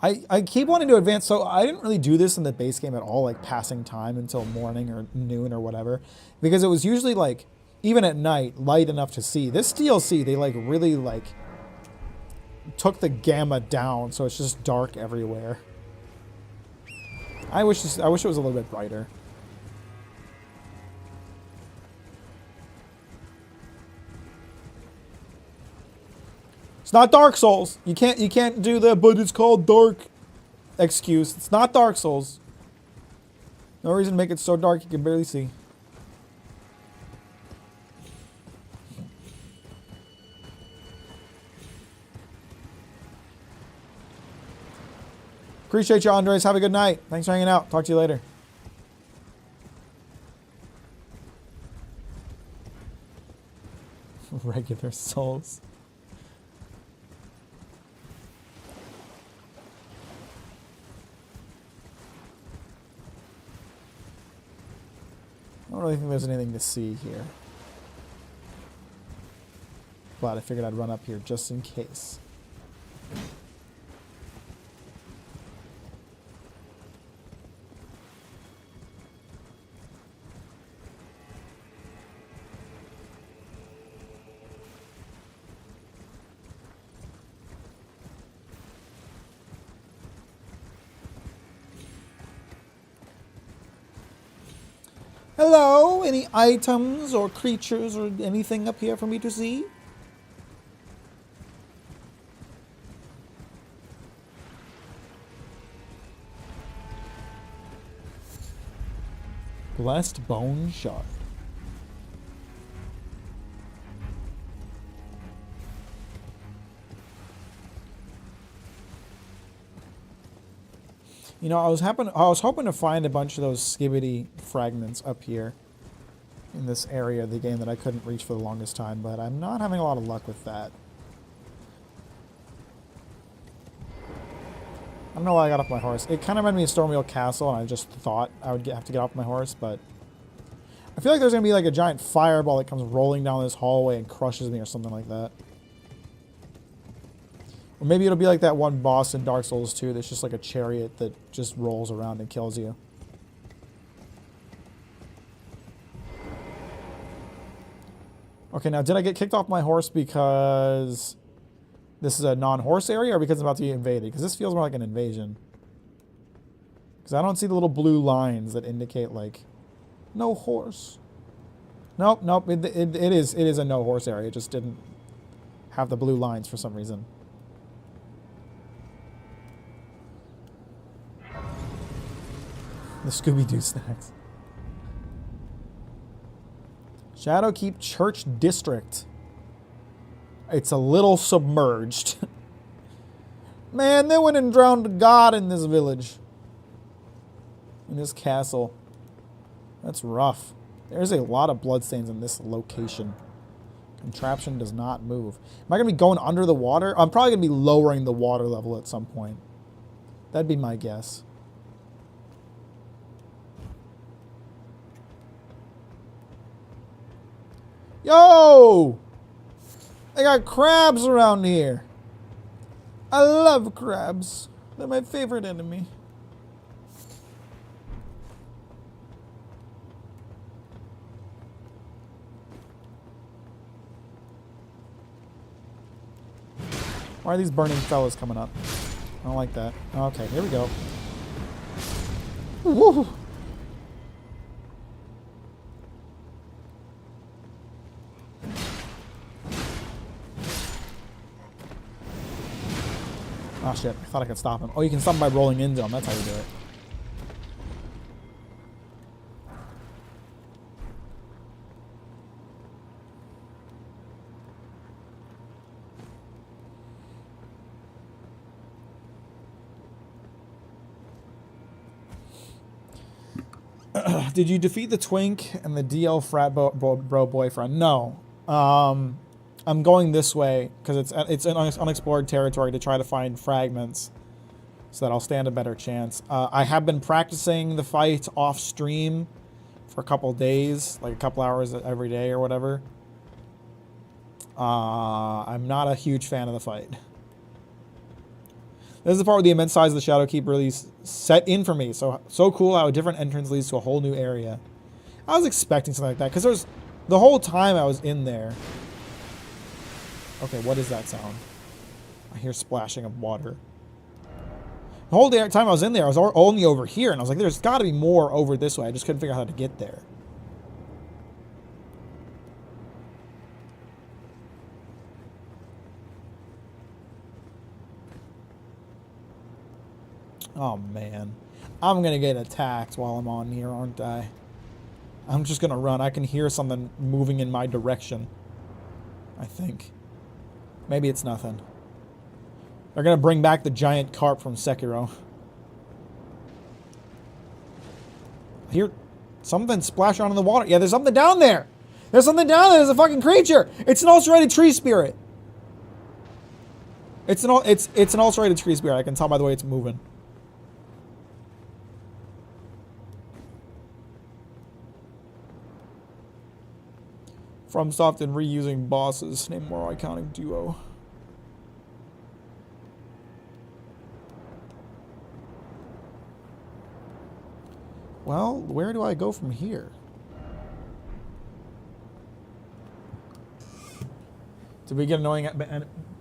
I keep wanting to advance, so I didn't really do this in the base game at all, like passing time until morning or noon or whatever, because it was usually like, even at night, light enough to see. This DLC, they like really like took the gamma down, so it's just dark everywhere. I wish it was a little bit brighter. It's not Dark Souls. You can't do the but it's called dark excuse. It's not Dark Souls. No reason to make it so dark you can barely see. Appreciate you, Andres. Have a good night. Thanks for hanging out. Talk to you later. Regular souls. I don't really think there's anything to see here. but I figured I'd run up here just in case. Hello? Any items or creatures or anything up here for me to see? Blessed Bone Shard. You know, I was hoping to find a bunch of those skibbity fragments up here in this area of the game that I couldn't reach for the longest time, but I'm not having a lot of luck with that. I don't know why I got off my horse. It kind of reminded me of Stormwheel Castle, and I just thought I would have to get off my horse, but I feel like there's going to be like a giant fireball that comes rolling down this hallway and crushes me or something like that. Or maybe it'll be like that one boss in Dark Souls 2 that's just like a chariot that just rolls around and kills you. Okay, now did I get kicked off my horse because this is a non-horse area or because I'm about to be invaded? Because this feels more like an invasion. Because I don't see the little blue lines that indicate like no horse. Nope, nope, it is a no horse area. It just didn't have the blue lines for some reason. The Scooby-Doo snacks. Shadowkeep Church District. It's a little submerged. Man, they went and drowned a god in this village. In this castle. That's rough. There's a lot of bloodstains in this location. Contraption does not move. Am I going to be going under the water? I'm probably going to be lowering the water level at some point. That'd be my guess. Yo! They got crabs around here. I love crabs. They're my favorite enemy. Why are these burning fellas coming up? I don't like that. Okay, here we go. Woo! Oh shit, I thought I could stop him. Oh, you can stop him by rolling into him. That's how you do it. Did you defeat the twink and the DL frat bro boyfriend? No. I'm going this way because it's an unexplored territory to try to find fragments so that I'll stand a better chance. I have been practicing the fight off stream for a couple days, like a couple hours every day or whatever. I'm not a huge fan of the fight. This is the part where the immense size of the Shadowkeep really set in for me. So cool how a different entrance leads to a whole new area. I was expecting something like that because there's the whole time I was in there. Okay, what is that sound? I hear splashing of water. The whole time I was in there, I was only over here, and I was like, there's got to be more over this way. I just couldn't figure out how to get there. Oh, man. I'm going to get attacked while I'm on here, aren't I? I'm just going to run. I can hear something moving in my direction. I think. Maybe it's nothing. They're going to bring back the giant carp from Sekiro. I hear something splash around in the water. Yeah, there's something down there. There's something down there. There's a fucking creature. It's an ulcerated tree spirit. It's an ulcerated tree spirit. I can tell by the way it's moving. FromSoft and reusing bosses. Name more iconic duo. Well, where do I go from here? Did we get annoying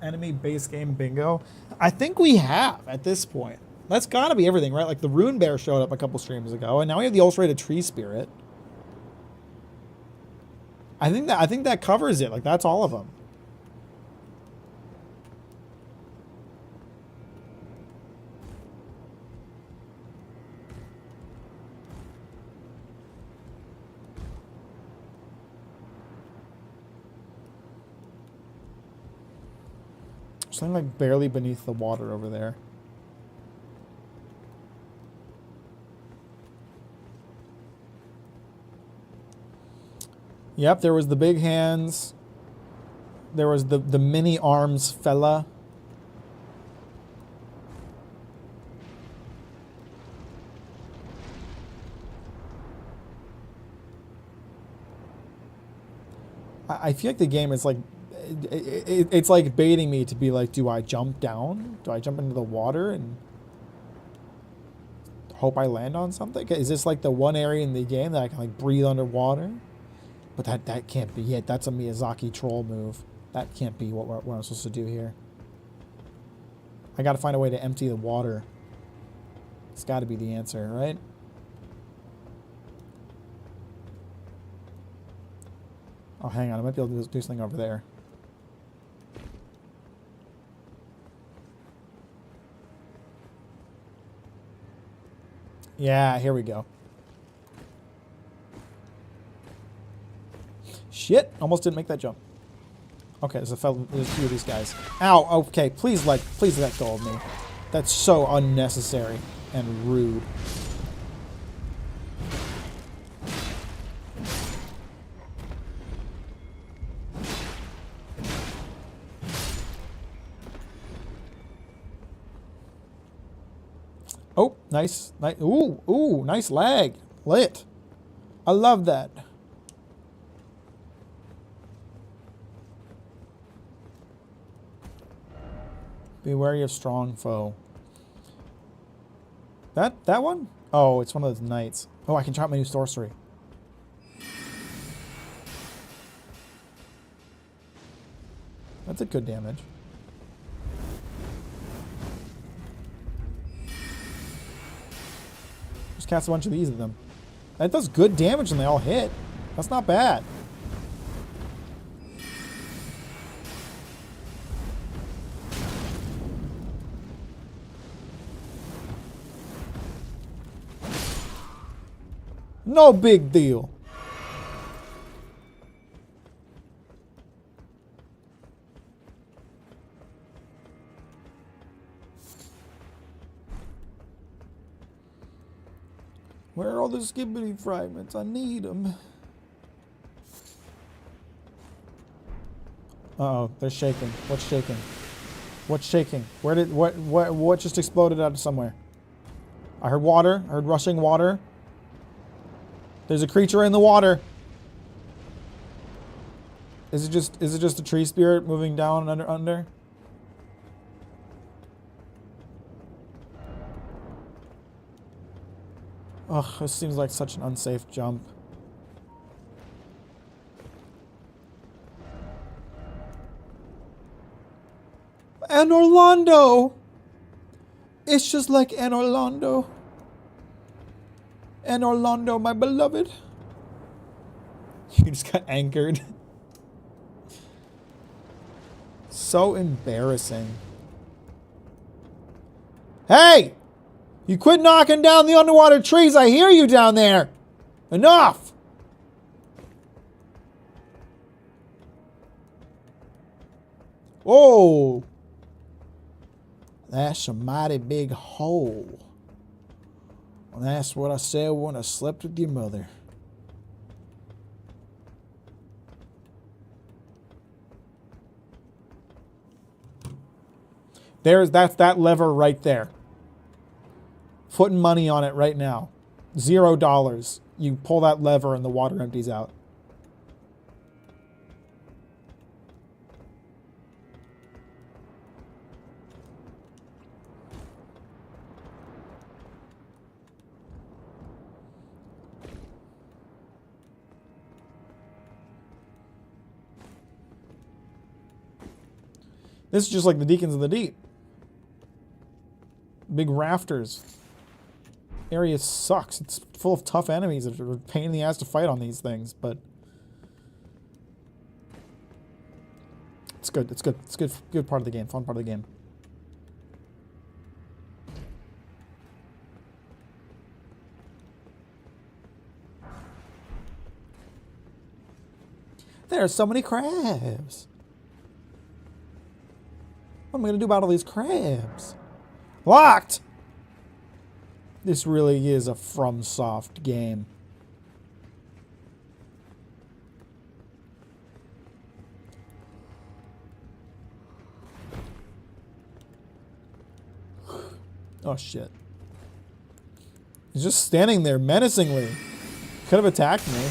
enemy base game bingo? I think we have at this point. That's gotta be everything, right? Like the Rune Bear showed up a couple streams ago, and now we have the Ulcerated Tree Spirit. I think that covers it. Like that's all of them. Something like barely beneath the water over there. Yep, there was the big hands. There was the mini arms fella. I feel like the game is like it's like baiting me to be like, do I jump down? Do I jump into the water and hope I land on something? Is this like the one area in the game that I can like breathe underwater? But that can't be it. That's a Miyazaki troll move. That can't be what I'm supposed to do here. I got to find a way to empty the water. It's got to be the answer, right? Oh, hang on. I might be able to do something over there. Yeah, here we go. Shit, almost didn't make that jump. Okay, there's a few of these guys. Ow, okay, please let go of me. That's so unnecessary and rude. Oh, nice. Ooh, nice lag. Lit. I love that. Be wary of strong foe. That one? Oh, it's one of those knights. Oh, I can try out my new sorcery. That's a good damage. Just cast a bunch of these at them. That does good damage and they all hit. That's not bad. No big deal. Where are all the skibbity fragments? I need them. Uh-oh, they're shaking. What's shaking? What's shaking? What just exploded out of somewhere? I heard water. I heard rushing water. There's a creature in the water. Is it just a tree spirit moving down and under? Ugh, this seems like such an unsafe jump. And Orlando! It's just like an Orlando. And Orlando, my beloved. You just got anchored. So embarrassing. Hey! You quit knocking down the underwater trees. I hear you down there. Enough! Whoa! That's a mighty big hole. Well, that's what I said when I slept with your mother. That's that lever right there. Putting money on it right now. $0. You pull that lever and the water empties out. This is just like the Deacons of the Deep. Big rafters. Area sucks. It's full of tough enemies that are a pain in the ass to fight on these things, but it's good. It's good. It's good. Good part of the game. Fun part of the game. There are so many crabs. What am I gonna do about all these crabs? Locked! This really is a FromSoft game. Oh shit. He's just standing there menacingly. Could have attacked me.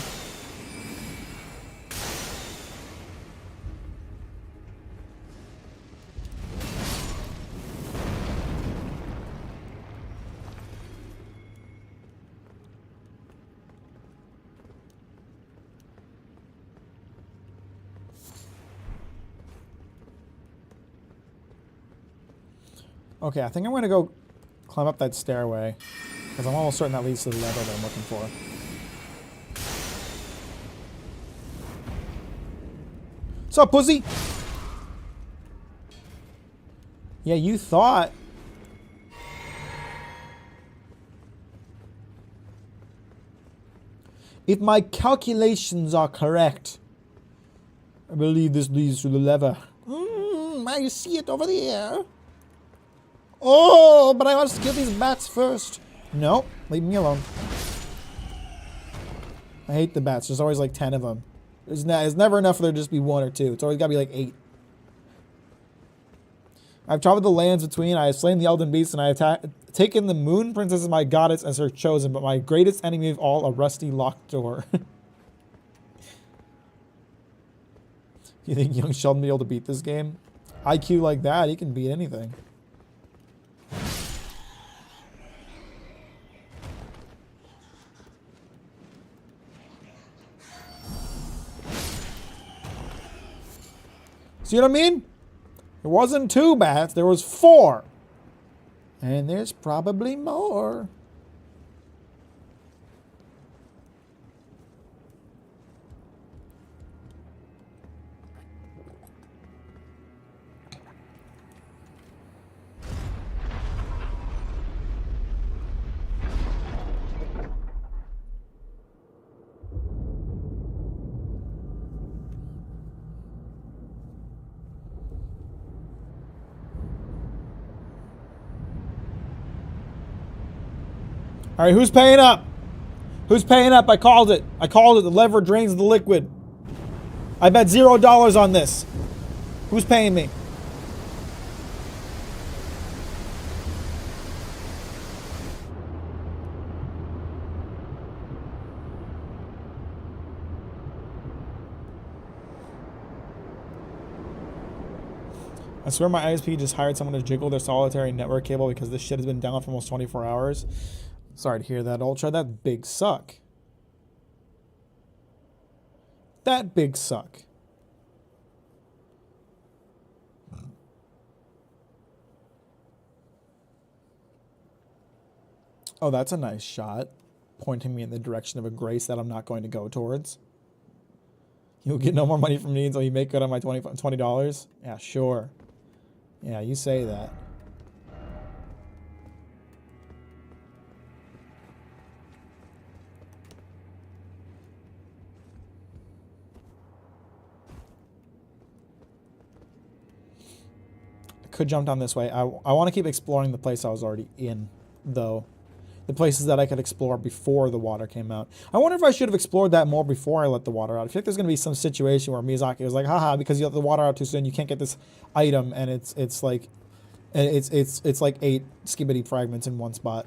Okay, I think I'm gonna go climb up that stairway, because I'm almost certain that leads to the level that I'm looking for. What's up, pussy? Yeah, you thought. If my calculations are correct, I believe this leads to the lever. I see it over there. Oh, but I want to kill these bats first. No, leave me alone. I hate the bats. There's always like 10 of them. There's never enough for there to just be 1 or 2. It's always got to be like 8. I've traveled the lands between. I have slain the Elden Beast, and I have taken the Moon Princess as my goddess as her chosen, but my greatest enemy of all, a rusty locked door. You think young Sheldon will be able to beat this game? IQ like that, he can beat anything. See what I mean? There wasn't 2 bats, there was 4. And there's probably more. All right, who's paying up? Who's paying up? I called it. I called it. The lever drains the liquid. I bet $0 on this. Who's paying me? I swear my ISP just hired someone to jiggle their solitary network cable because this shit has been down for almost 24 hours. Sorry to hear that, Ultra. That big suck. That big suck. Oh, that's a nice shot. Pointing me in the direction of a grace that I'm not going to go towards. You'll get no more money from me until you make good on my $20. Yeah, sure. Yeah, you say that. Could jump down this way. I want to keep exploring the place I was already in, though. The places that I could explore before the water came out. I wonder if I should have explored that more before I let the water out. I feel like there's going to be some situation where Miyazaki was like, haha, because you let the water out too soon, you can't get this item, and it's like 8 skibidi fragments in one spot.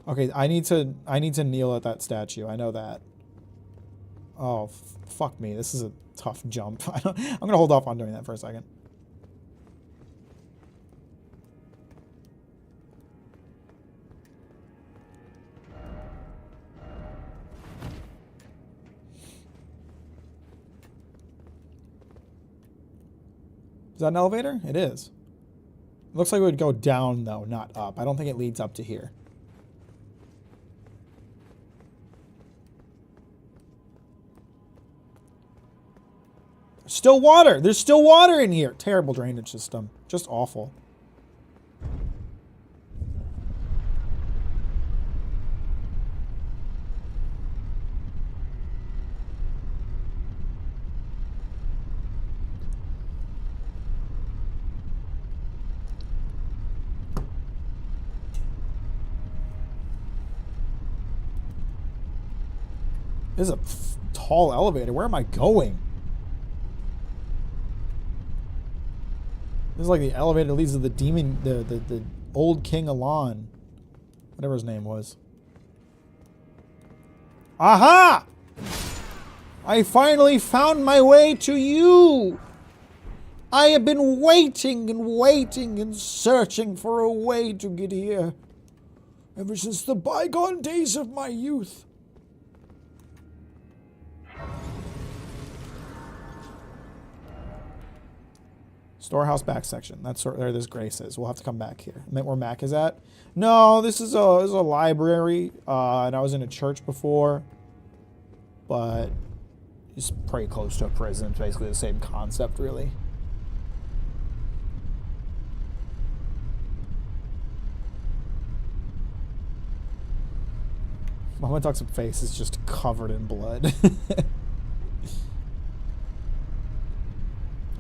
Okay, I need to kneel at that statue. I know that. Oh, fuck me. This is a tough jump. I'm going to hold off on doing that for a second. Is that an elevator? It is. It looks like it would go down, though, not up. I don't think it leads up to here. Still water. There's still water in here. Terrible drainage system. Just awful. This is a tall elevator. Where am I going? This is like the elevator that leads to the demon, the old King Alon. Whatever his name was. Aha! I finally found my way to you! I have been waiting and waiting and searching for a way to get here. Ever since the bygone days of my youth. Storehouse back section. That's where this Grace is. We'll have to come back here. Meant where Mack is at? No, this is a library. And I was in a church before. But it's pretty close to a prison. It's basically the same concept, really. Mama Duck's face is just covered in blood.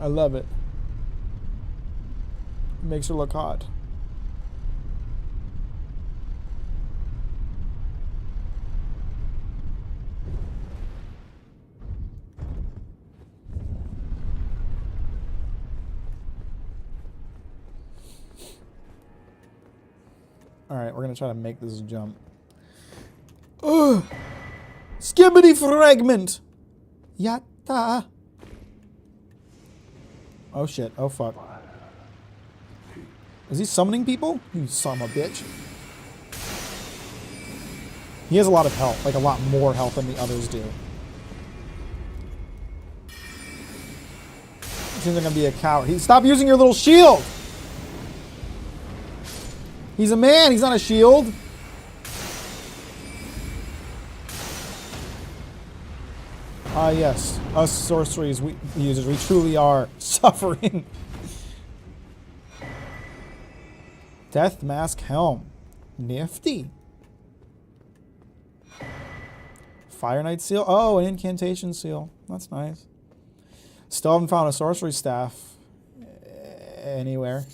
I love it. Makes her look hot. Alright, we're gonna try to make this jump. Ugh! Skibbity fragment! Yatta! Oh shit, oh fuck. Is he summoning people? You son of a bitch. He has a lot of health, like a lot more health than the others do. Seems like I'm gonna be a coward. Stop using your little shield! He's a man, he's not a shield. Ah yes, us sorceries users, we truly are suffering. Death Mask Helm. Nifty. Fire Knight Seal. Oh, an incantation seal. That's nice. Still haven't found a sorcery staff anywhere.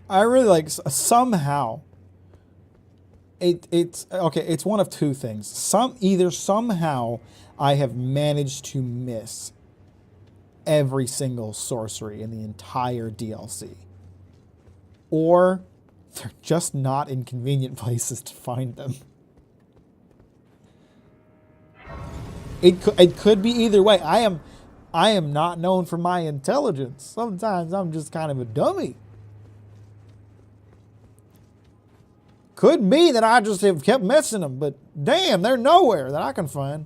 I really like somehow. It's okay. It's one of two things. Either somehow I have managed to miss every single sorcery in the entire DLC, or they're just not in convenient places to find them. It could be either way. I am not known for my intelligence. Sometimes I'm just kind of a dummy. Could be that I just have kept missing them, but damn, they're nowhere that I can find.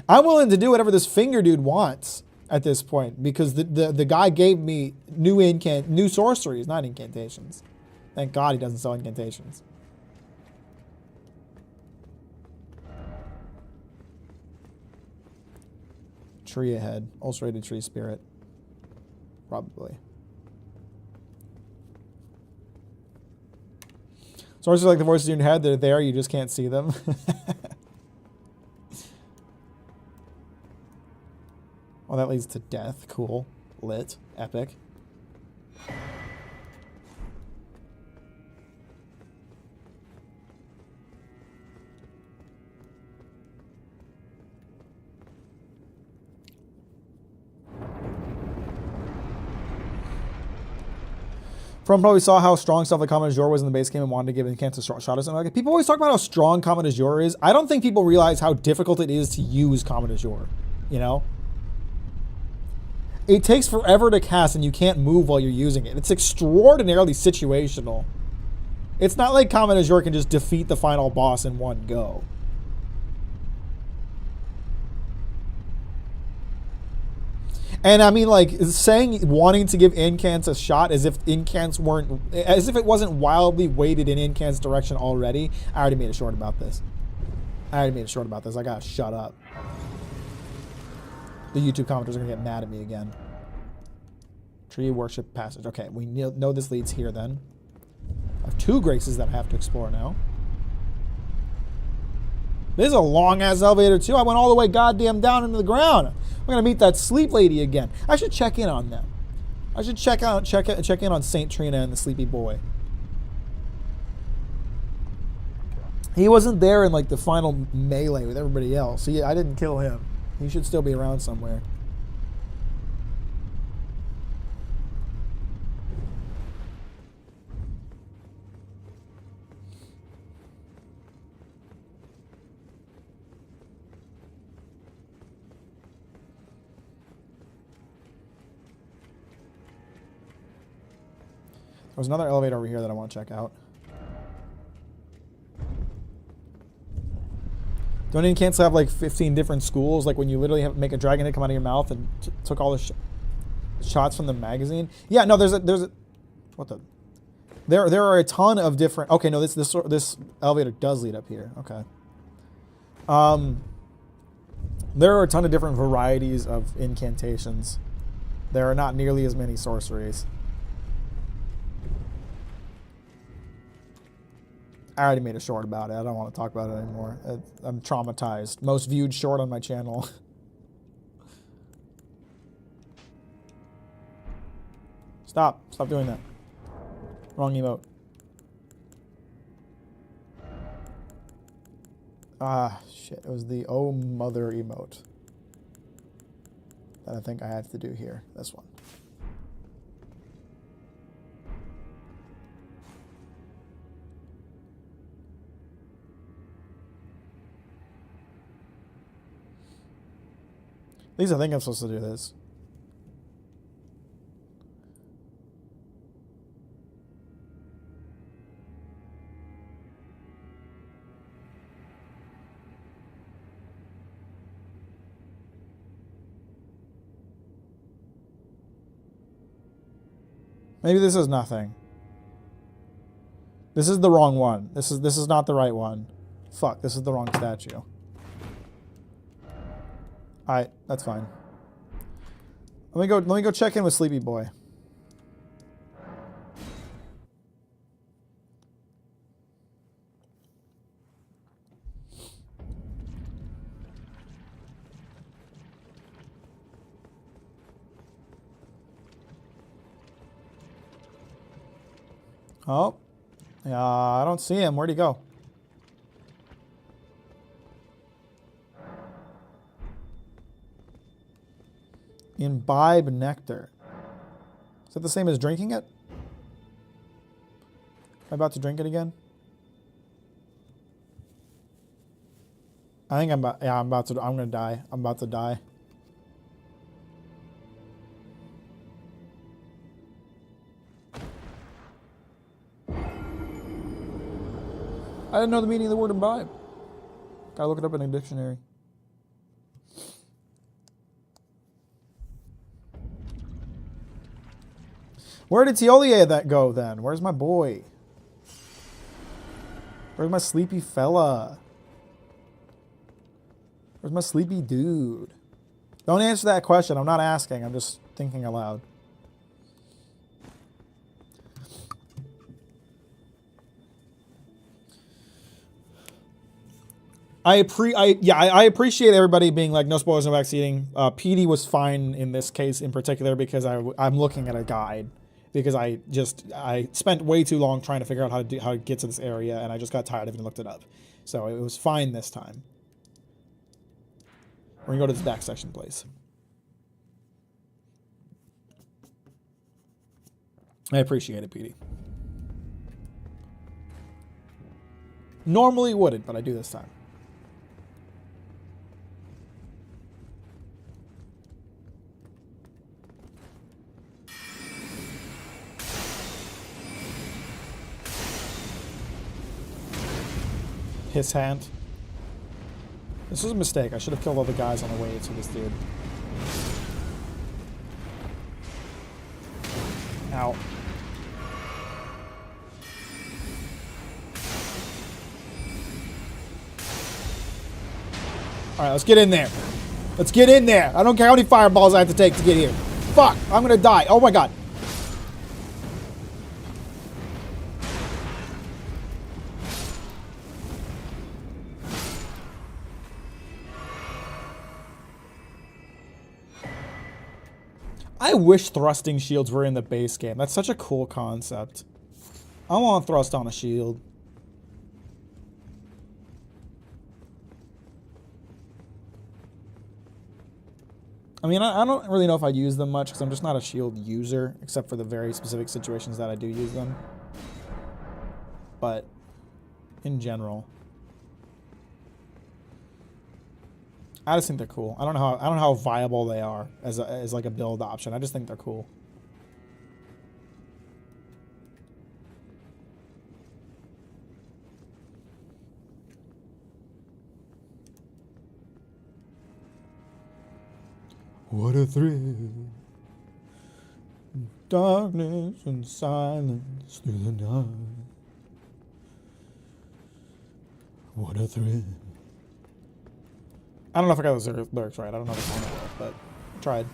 I'm willing to do whatever this finger dude wants at this point, because the guy gave me new sorceries, not incantations. Thank God he doesn't sell incantations. Tree ahead. Ulcerated tree spirit. Probably. Sorcerers are like the voices in your head. They're there. You just can't see them. Well, that leads to death. Cool. Lit. Epic. From probably saw how strong stuff like Common Azure was in the base game and wanted to give Incance a shot or something like that. People always talk about how strong Common Azure is. I don't think people realize how difficult it is to use Common Azure, you know? It takes forever to cast and you can't move while you're using it. It's extraordinarily situational. It's not like Common Azure can just defeat the final boss in one go. And I mean, like, wanting to give Incance a shot as if Incance as if it wasn't wildly weighted in Incance's direction already. I already made a short about this. I gotta shut up. The YouTube commenters are gonna get mad at me again. Tree worship passage. Okay, we know this leads here then. I have 2 graces that I have to explore now. This is a long-ass elevator, too. I went all the way goddamn down into the ground. I'm going to meet that sleep lady again. I should check in on them. I should check in on Saint Trina and the sleepy boy. He wasn't there in, like, the final melee with everybody else. I didn't kill him. He should still be around somewhere. There's another elevator over here that I want to check out. Don't Incants have like 15 different schools? Like when you literally have to make a dragon head come out of your mouth and took all the shots from the magazine? Yeah, no, there's a what the? There are a ton of different. Okay, no, this elevator does lead up here. Okay. There are a ton of different varieties of incantations. There are not nearly as many sorceries. I already made a short about it. I don't want to talk about it anymore. I'm traumatized. Most viewed short on my channel. Stop doing that. Wrong emote. Ah, shit. It was the oh mother emote that I think I have to do here. This one. At least I think I'm supposed to do this. Maybe this is nothing. This is the wrong one. This is not the right one. Fuck, this is the wrong statue. Alright, that's fine. Let me go check in with Sleepy Boy. Oh. Yeah, I don't see him. Where'd he go? Imbibe nectar. Is that the same as drinking it? Am I about to drink it again? I think I'm gonna die. I'm about to die. I didn't know the meaning of the word imbibe. Gotta look it up in a dictionary. Where did Tiolier go then? Where's my boy? Where's my sleepy fella? Where's my sleepy dude? Don't answer that question. I'm not asking. I'm just thinking aloud. I appreciate everybody being like, no spoilers, no backseating. PD was fine in this case in particular because I'm looking at a guide. Because I spent way too long trying to figure out how to get to this area, and I just got tired of it and looked it up. So it was fine this time. We're gonna go to this back section, please. I appreciate it, Petey. Normally wouldn't, but I do this time. His hand. This was a mistake. I should have killed all the guys on the way to this dude. Ow. Alright, let's get in there. Let's get in there. I don't care how many fireballs I have to take to get here. Fuck, I'm gonna die. Oh my god. I wish thrusting shields were in the base game. That's such a cool concept. I want to thrust on a shield. I mean, I don't really know if I'd use them much because I'm just not a shield user, except for the very specific situations that I do use them. But in general, I just think they're cool. I don't know how viable they are as like a build option. I just think they're cool. What a thrill. Darkness and silence through the night. What a thrill. I don't know if I got those lyrics right. I don't know the song well, but I tried.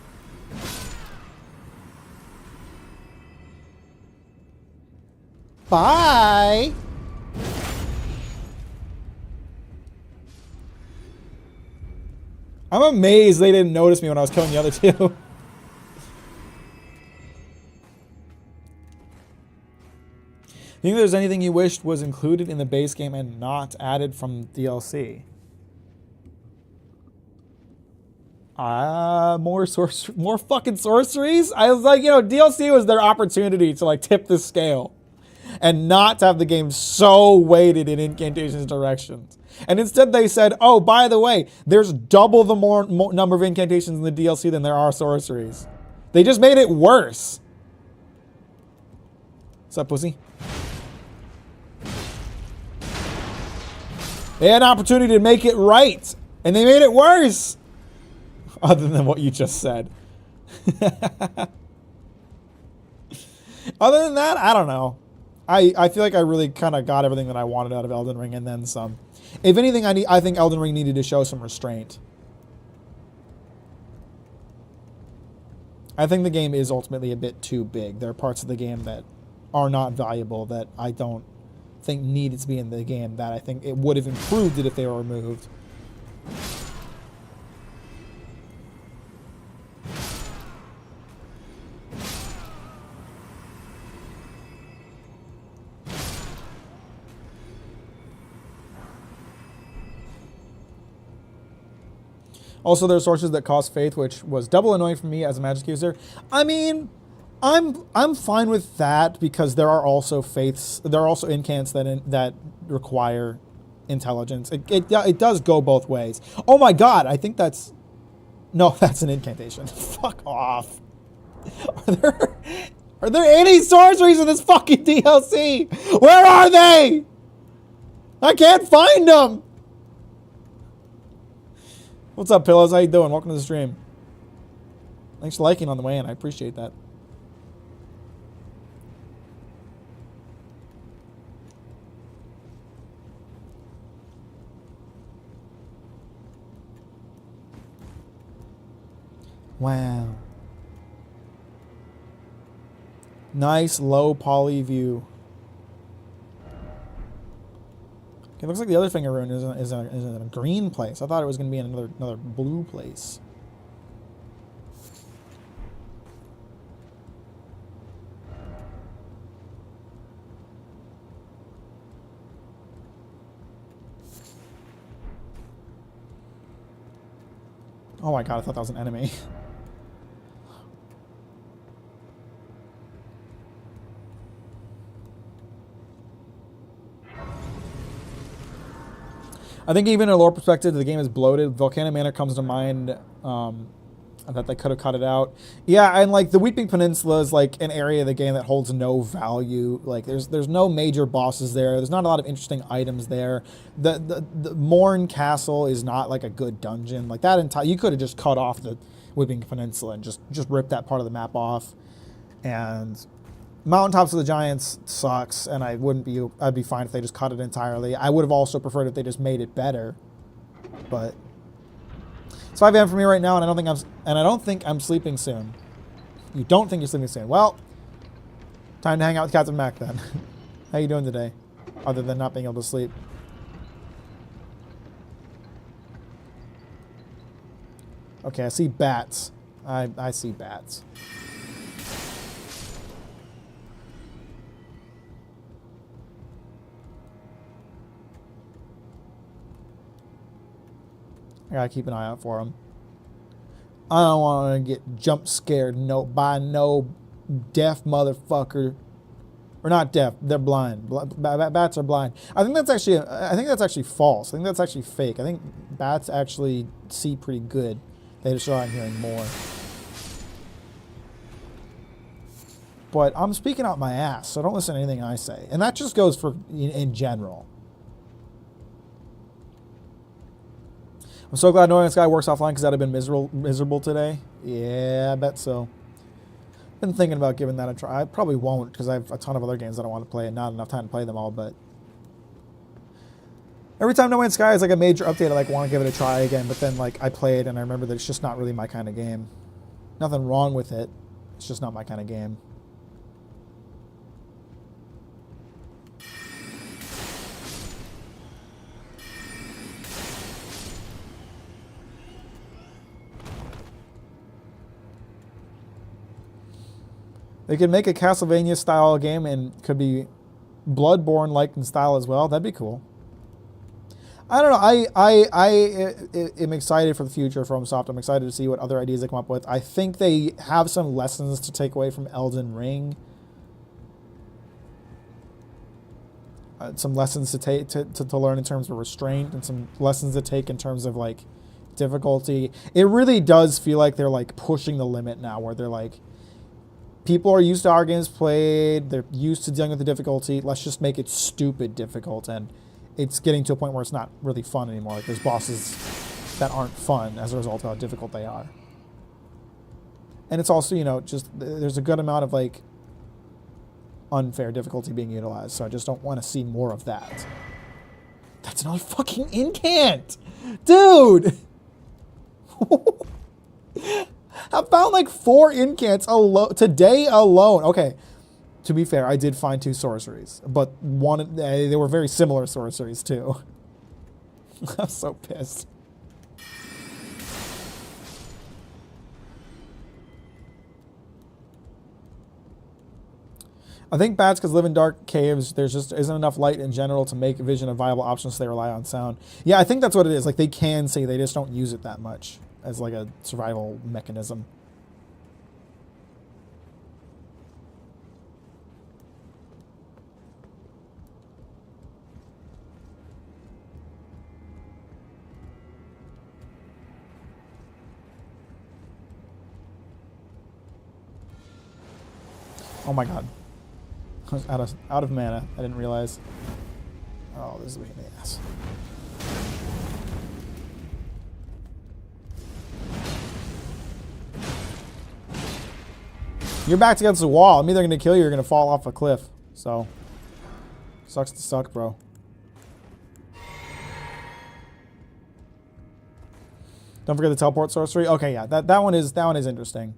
Bye! I'm amazed they didn't notice me when I was killing the other two. Think there's anything you wished was included in the base game and not added from DLC? More fucking sorceries? I was like, you know, DLC was their opportunity to like tip the scale and not to have the game so weighted in incantations directions. And instead they said, oh, by the way, there's double the more number of incantations in the DLC than there are sorceries. They just made it worse. What's up, pussy? They had an opportunity to make it right, and they made it worse. Other than what you just said. Other than that, I don't know. I feel like I really kind of got everything that I wanted out of Elden Ring and then some. If anything, I think Elden Ring needed to show some restraint. I think the game is ultimately a bit too big. There are parts of the game that are not valuable that I don't think needed to be in the game that I think it would have improved it if they were removed. Also, there are sources that cost faith, which was double annoying for me as a magic user. I mean, I'm fine with that because there are also faiths, there are also incants that require intelligence. It does go both ways. Oh my god, I think that's that's an incantation. Fuck off. Are there any sorceries in this fucking DLC? Where are they? I can't find them. What's up, Pillows? How you doing? Welcome to the stream. Thanks for liking on the way in. I appreciate that. Wow. Nice low poly view. It looks like the other finger rune is in a green place. I thought it was going to be in another blue place. Oh my god, I thought that was an enemy. I think even in a lore perspective, the game is bloated. Volcano Manor comes to mind. That they could have cut it out. Yeah, and like the Weeping Peninsula is like an area of the game that holds no value. Like there's no major bosses there. There's not a lot of interesting items there. The Morn Castle is not like a good dungeon. Like that entire, you could have just cut off the Weeping Peninsula and just ripped that part of the map off. And Mountaintops of the Giants sucks, and I'd be fine if they just cut it entirely. I would have also preferred if they just made it better, but. It's 5 a.m. for me right now, and I don't think I'm sleeping soon. You don't think you're sleeping soon? Well, time to hang out with Captain Mack then. How you doing today, other than not being able to sleep? Okay, I see bats. I see bats. I gotta keep an eye out for them. I don't want to get jump scared by no deaf motherfucker, or not deaf. They're blind. Bats are blind. I think that's actually false. I think that's actually fake. I think bats actually see pretty good. They just aren't hearing more. But I'm speaking out my ass, so don't listen to anything I say. And that just goes for in general. I'm so glad No Man's Sky works offline because that would have been miserable today. Yeah, I bet so. Been thinking about giving that a try. I probably won't because I have a ton of other games that I want to play and not enough time to play them all, but every time No Man's Sky is like a major update, I like want to give it a try again, but then like I play it and I remember that it's just not really my kind of game. Nothing wrong with it. It's just not my kind of game. They could make a Castlevania style game and could be Bloodborne like in style as well. That'd be cool. I don't know. I am excited for the future for FromSoft. I'm excited to see what other ideas they come up with. I think they have some lessons to take away from Elden Ring. Some lessons to take to learn in terms of restraint, and some lessons to take in terms of like difficulty. It really does feel like they're like pushing the limit now, where they're like, people are used to our games played. They're used to dealing with the difficulty. Let's just make it stupid difficult. And it's getting to a point where it's not really fun anymore. Like there's bosses that aren't fun as a result of how difficult they are. And it's also, you know, just there's a good amount of like unfair difficulty being utilized. So I just don't want to see more of that. That's another fucking incant! Dude! I found like 4 incants today alone. Okay, to be fair, I did find 2 sorceries, but they were very similar sorceries too. I'm so pissed. I think bats because live in dark caves. There's just isn't enough light in general to make vision a viable option, so they rely on sound. Yeah, I think that's what it is. Like they can see, they just don't use it that much as like a survival mechanism. Oh my god. I was out of mana. I didn't realize. Oh, this is a pain in the ass. Your back's against the wall. I'm either going to kill you or you're going to fall off a cliff. So, sucks to suck, bro. Don't forget the teleport sorcery. Okay, yeah, that one is interesting.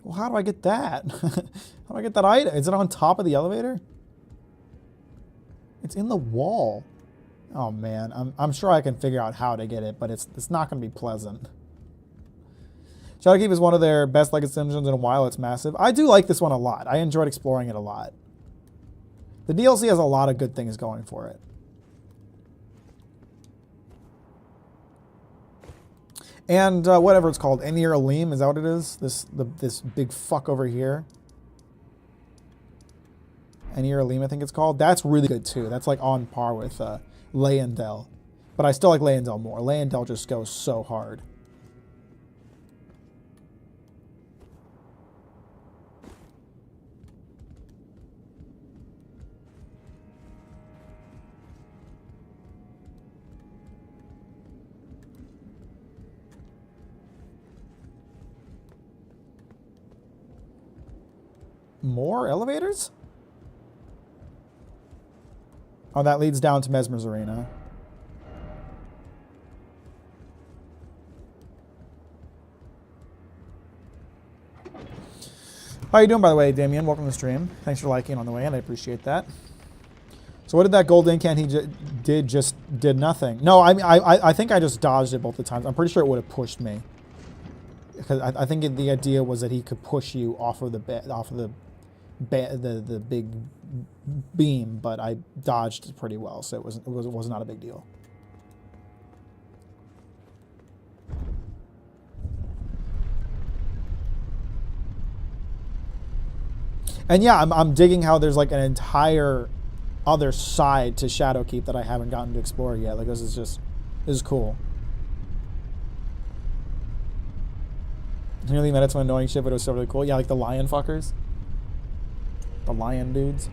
Well, how do I get that? How do I get that item? Is it on top of the elevator? It's in the wall. Oh man, I'm sure I can figure out how to get it, but it's not going to be pleasant. Shadowkeep is one of their best legacy dungeons in a while. It's massive. I do like this one a lot. I enjoyed exploring it a lot. The DLC has a lot of good things going for it. And whatever it's called, Enir Alim, is that what it is? This big fuck over here. Enir Alim, I think it's called. That's really good too. That's like on par with Leyendell. But I still like Leyendell more. Leyendell just goes so hard. More elevators? Oh, that leads down to Mesmer's Arena. How you doing, by the way, Damien? Welcome to the stream. Thanks for liking on the way, and I appreciate that. So what did that gold incant he did? Just did nothing. No, I think I just dodged it both the times. I'm pretty sure it would have pushed me. Because I think the idea was that he could push you off of the big beam, but I dodged it pretty well, so it was not a big deal. And yeah, I'm digging how there's like an entire other side to Shadowkeep that I haven't gotten to explore yet. Like this is cool. Nearly met some annoying shit, but it was still really cool. Yeah, like the lion fuckers. The lion dudes.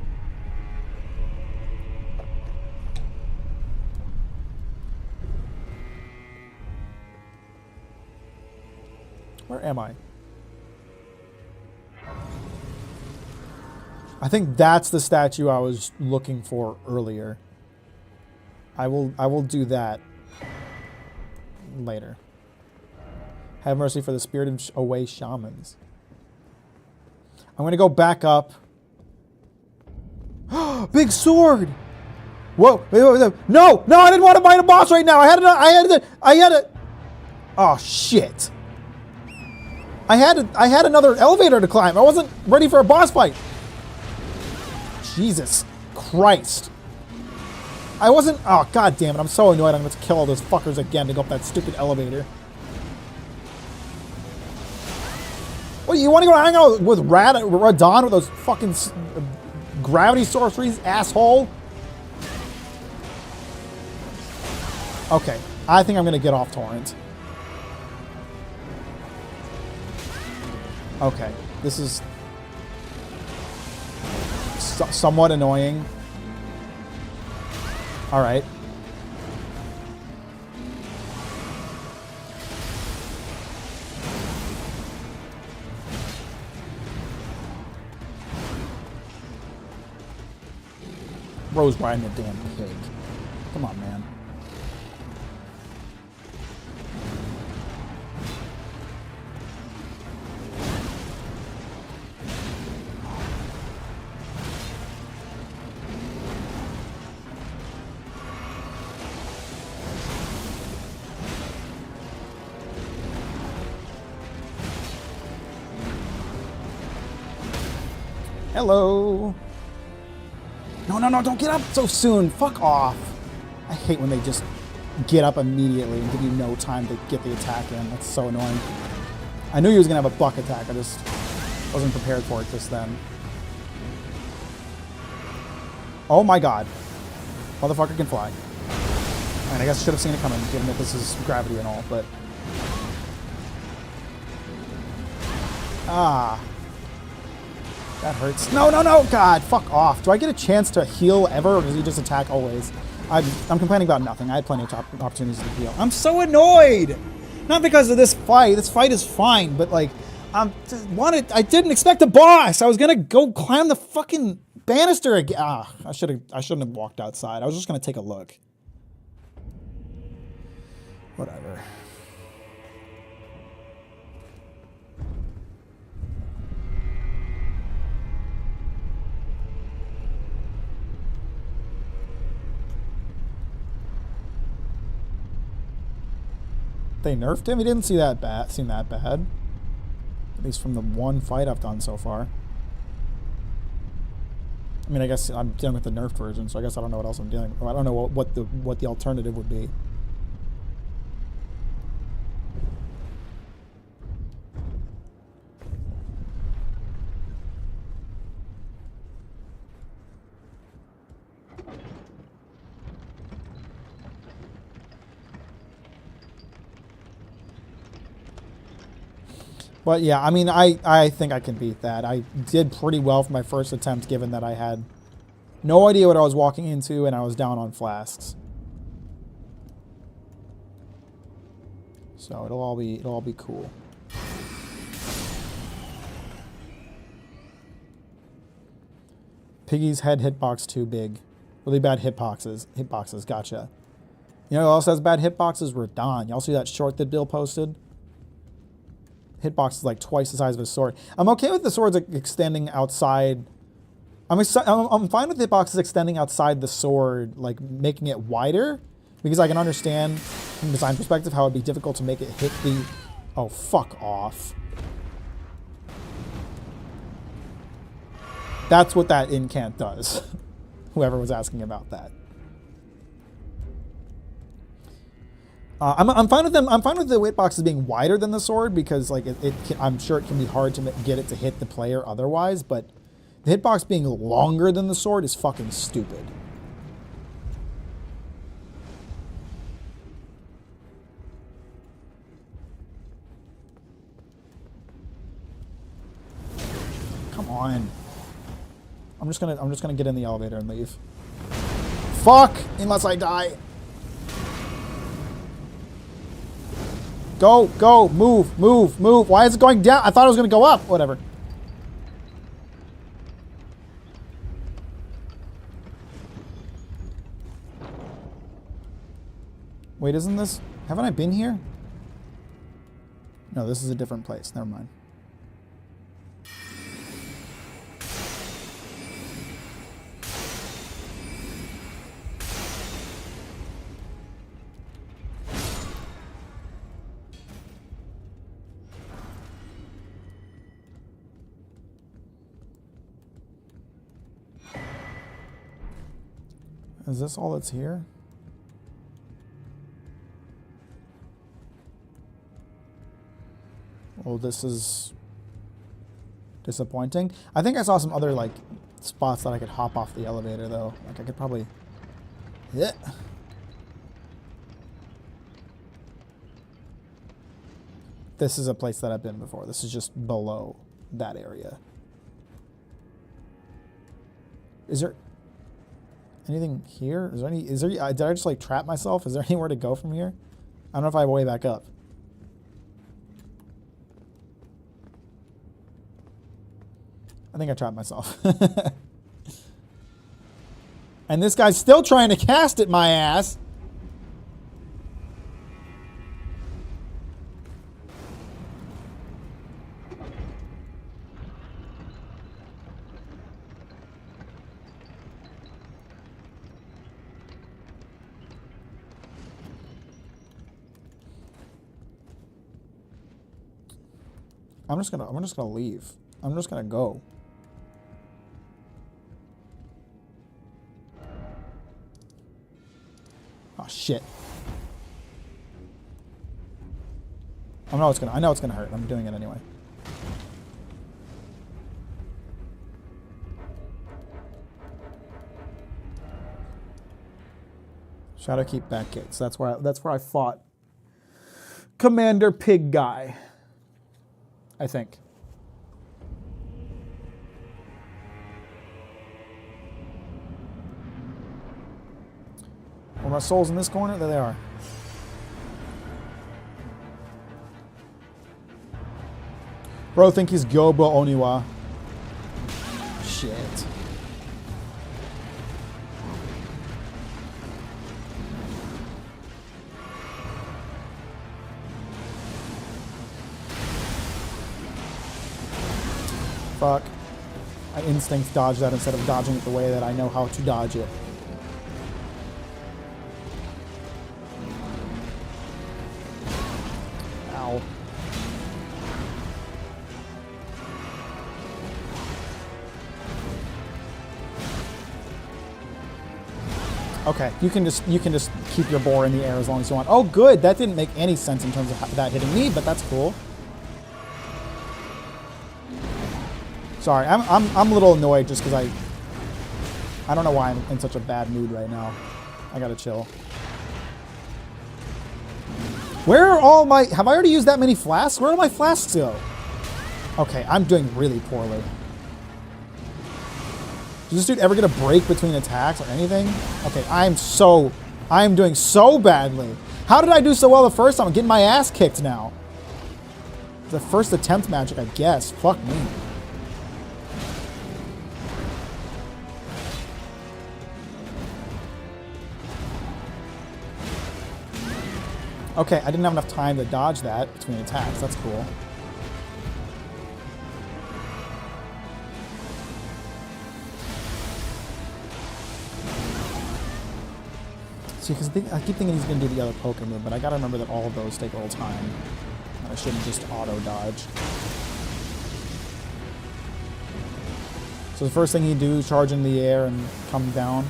Where am I? I think that's the statue I was looking for earlier. I will do that later. Have mercy for the spirited away shamans. I'm gonna go back up. Big sword! Whoa! No! No! I didn't want to fight a boss right now. I had a. Oh shit! I had another elevator to climb. I wasn't ready for a boss fight. Jesus Christ! I wasn't. Oh god damn it! I'm so annoyed. I'm going to kill all those fuckers again to go up that stupid elevator. What, you want to go hang out with Radon with those fucking gravity sorceries, asshole? Okay, I think I'm gonna get off Torrent. Okay, this is somewhat annoying. All right. Rose riding a damn pig. Come on, man. Hello. No, don't get up so soon. Fuck off. I hate when they just get up immediately and give you no time to get the attack in. That's so annoying. I knew he was going to have a buck attack. I just wasn't prepared for it just then. Oh my god. Motherfucker can fly. And I guess I should have seen it coming, given that this is gravity and all, but... Ah. That hurts. No! God, fuck off. Do I get a chance to heal ever, or does he just attack always? I'm complaining about nothing. I had plenty of opportunities to heal. I'm so annoyed! Not because of this fight. This fight is fine, but like, I didn't expect a boss! I was gonna go climb the fucking banister again. Ah, I shouldn't have walked outside. I was just gonna take a look. Whatever. They nerfed him? He didn't seem that bad. At least from the one fight I've done so far. I mean, I guess I'm dealing with the nerfed version, so I guess I don't know what else I'm dealing with. I don't know what the alternative would be. But yeah, I mean, I think I can beat that. I did pretty well for my first attempt, given that I had no idea what I was walking into and I was down on flasks. So it'll all be cool. Piggy's head hitbox too big. Really bad hitboxes. Hitboxes, gotcha. You know who else has bad hitboxes? Radon. Y'all see that short that Bill posted? Hitbox is like twice the size of a sword. I'm okay with the swords extending outside. I'm fine with hitboxes extending outside the sword, like making it wider, because I can understand from a design perspective how it'd be difficult to make it hit the... Oh, fuck off. That's what that incant does. Whoever was asking about that. I'm fine with them. I'm fine with the hitboxes being wider than the sword because, like, I'm sure it can be hard to get it to hit the player otherwise. But the hitbox being longer than the sword is fucking stupid. Come on. I'm just gonna get in the elevator and leave. Fuck! Unless I die. Go, go, move, move, move. Why is it going down? I thought it was gonna go up. Whatever. Wait, isn't this... Haven't I been here? No, this is a different place. Never mind. Is this all that's here? Well, this is disappointing. I think I saw some other, like, spots that I could hop off the elevator, though. Like, I could probably... Yeah. This is a place that I've been before. This is just below that area. Is there... anything here? Is there did I just like trap myself? Is there anywhere to go from here? I don't know if I have a way back up. I think I trapped myself. And this guy's still trying to cast at my ass. I'm just gonna leave. I'm just gonna go. Oh shit. I know it's gonna hurt. I'm doing it anyway. Shadowkeep back gates. That's where I fought Commander Pig Guy. I think. Are my souls in this corner? There they are. Bro, think he's Gobo Oniwa. Shit. Fuck. I instinct dodged that instead of dodging it the way that I know how to dodge it. Ow. Okay, you can just keep your boar in the air as long as you want. Oh good, that didn't make any sense in terms of that hitting me, but that's cool. Sorry, I'm a little annoyed just because I don't know why I'm in such a bad mood right now. I gotta chill. Where are all my... Have I already used that many flasks? Where do my flasks go? Okay, I'm doing really poorly. Does this dude ever get a break between attacks or anything? Okay, I'm doing so badly. How did I do so well the first time? I'm getting my ass kicked now. The first attempt magic, I guess. Fuck me. Okay, I didn't have enough time to dodge that between attacks. That's cool. See, because I keep thinking he's going to do the other poker move, but I got to remember that all of those take a little time. I shouldn't just auto-dodge. So the first thing he do, charge in the air and come down.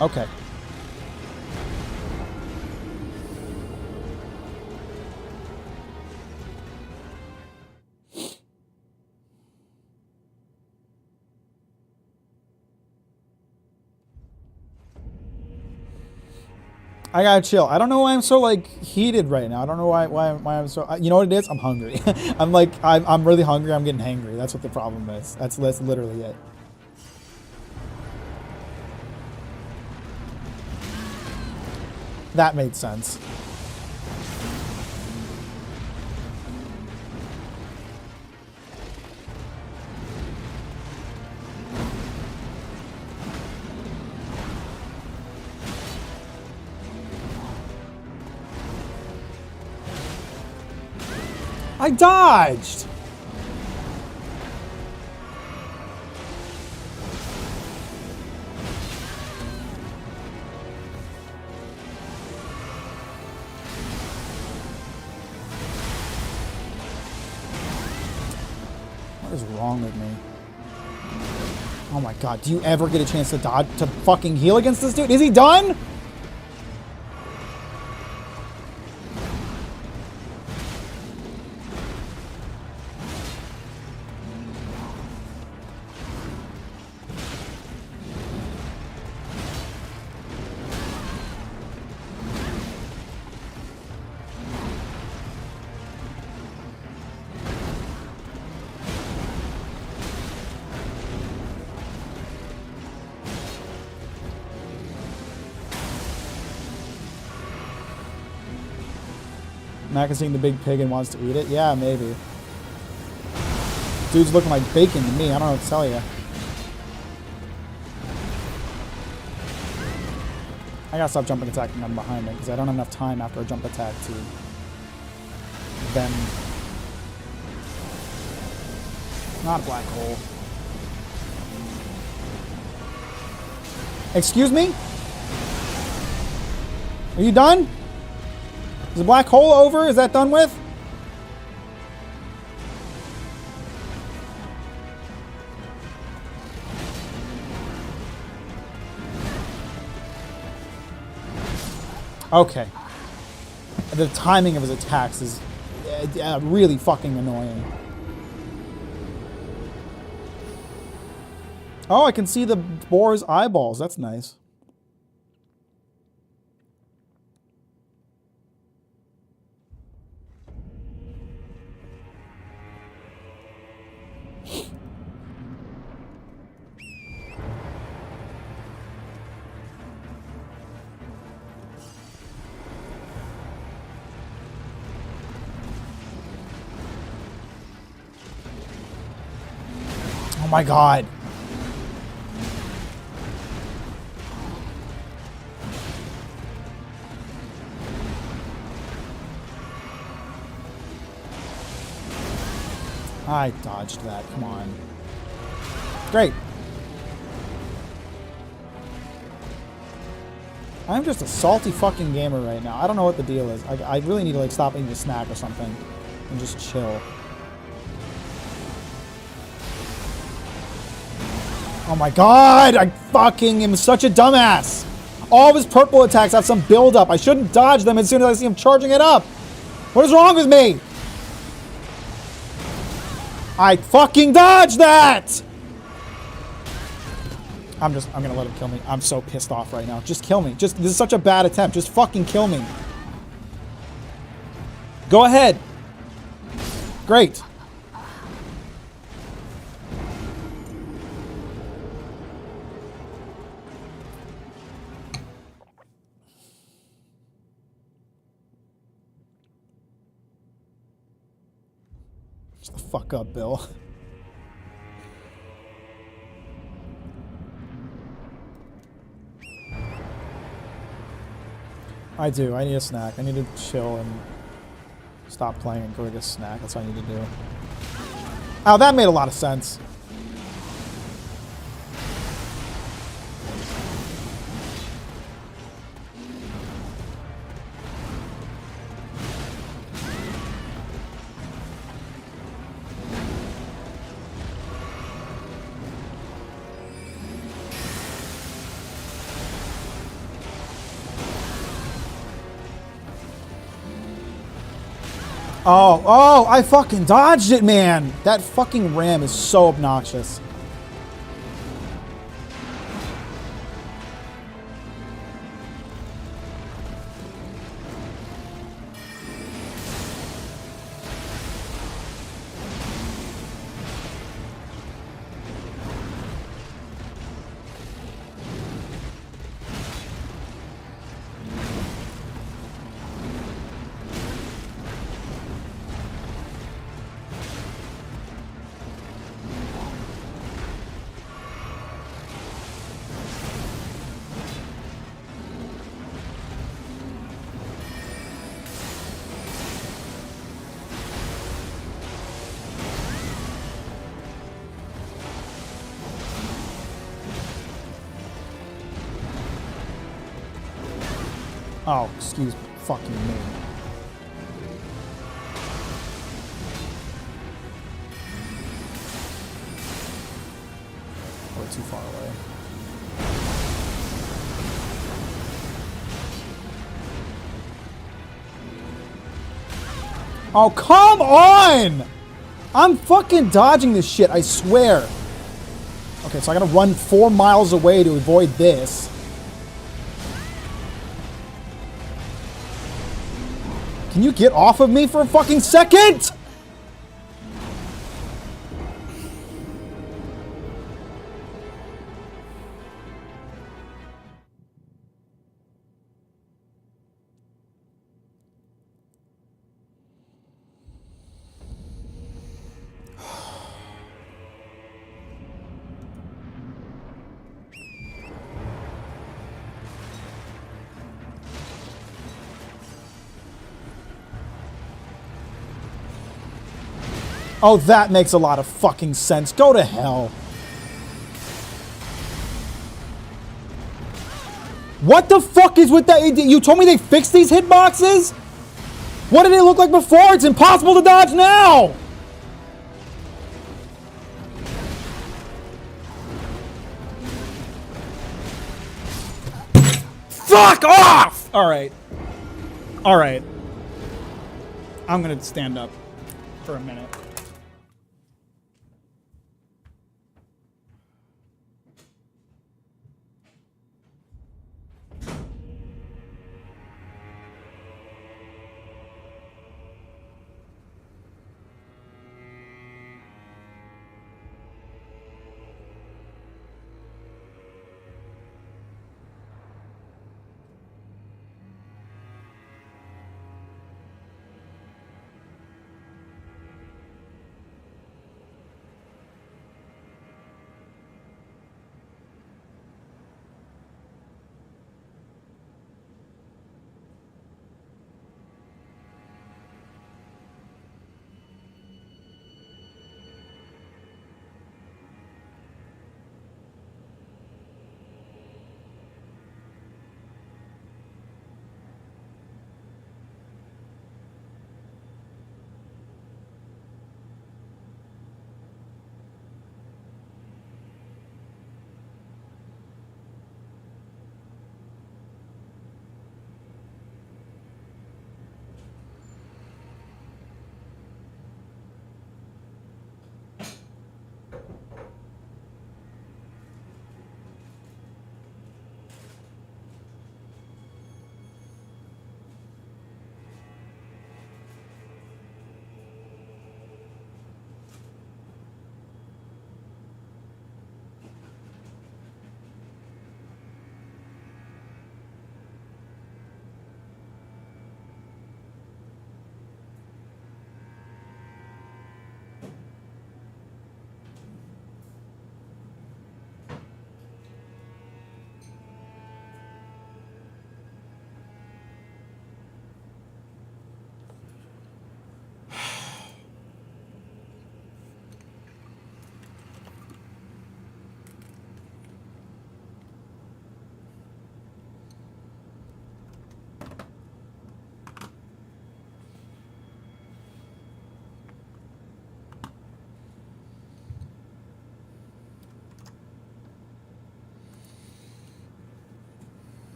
Okay. I gotta chill. I don't know why I'm so like heated right now. I don't know why I'm so. You know what it is? I'm hungry. I'm really hungry. I'm getting hangry. That's what the problem is. That's literally it. That made sense. I dodged! What is wrong with me? Oh my god, do you ever get a chance to dodge, to fucking heal against this dude? Is he done? Mack is seeing the big pig and wants to eat it? Yeah, maybe. Dude's looking like bacon to me. I don't know what to tell you. I gotta stop jumping attacking them behind me because I don't have enough time after a jump attack to then. Not a black hole. Excuse me? Are you done? Is the black hole over? Is that done with? Okay. The timing of his attacks is really fucking annoying. Oh, I can see the boar's eyeballs. That's nice. Oh my god. I dodged that. Come on. Great. I'm just a salty fucking gamer right now. I don't know what the deal is. I really need to like stop eating a snack or something and just chill. Oh my god! I fucking am such a dumbass! All of his purple attacks have some build-up. I shouldn't dodge them as soon as I see him charging it up! What is wrong with me? I fucking dodged that! I'm gonna let him kill me. I'm so pissed off right now. Just kill me. This is such a bad attempt. Just fucking kill me. Go ahead. Great. Shut the fuck up, Bill. I do. I need a snack. I need to chill and stop playing and go get a snack. That's what I need to do. Oh, that made a lot of sense. Oh, I fucking dodged it, man. That fucking ram is so obnoxious. Oh, excuse fucking me. We're too far away. Oh, come on! I'm fucking dodging this shit, I swear. Okay, so I gotta run 4 miles away to avoid this. Can you get off of me for a fucking second? Oh, that makes a lot of fucking sense. Go to hell. What the fuck is with that? You told me they fixed these hitboxes? What did it look like before? It's impossible to dodge now! Fuck off! Alright. Alright. I'm gonna stand up for a minute.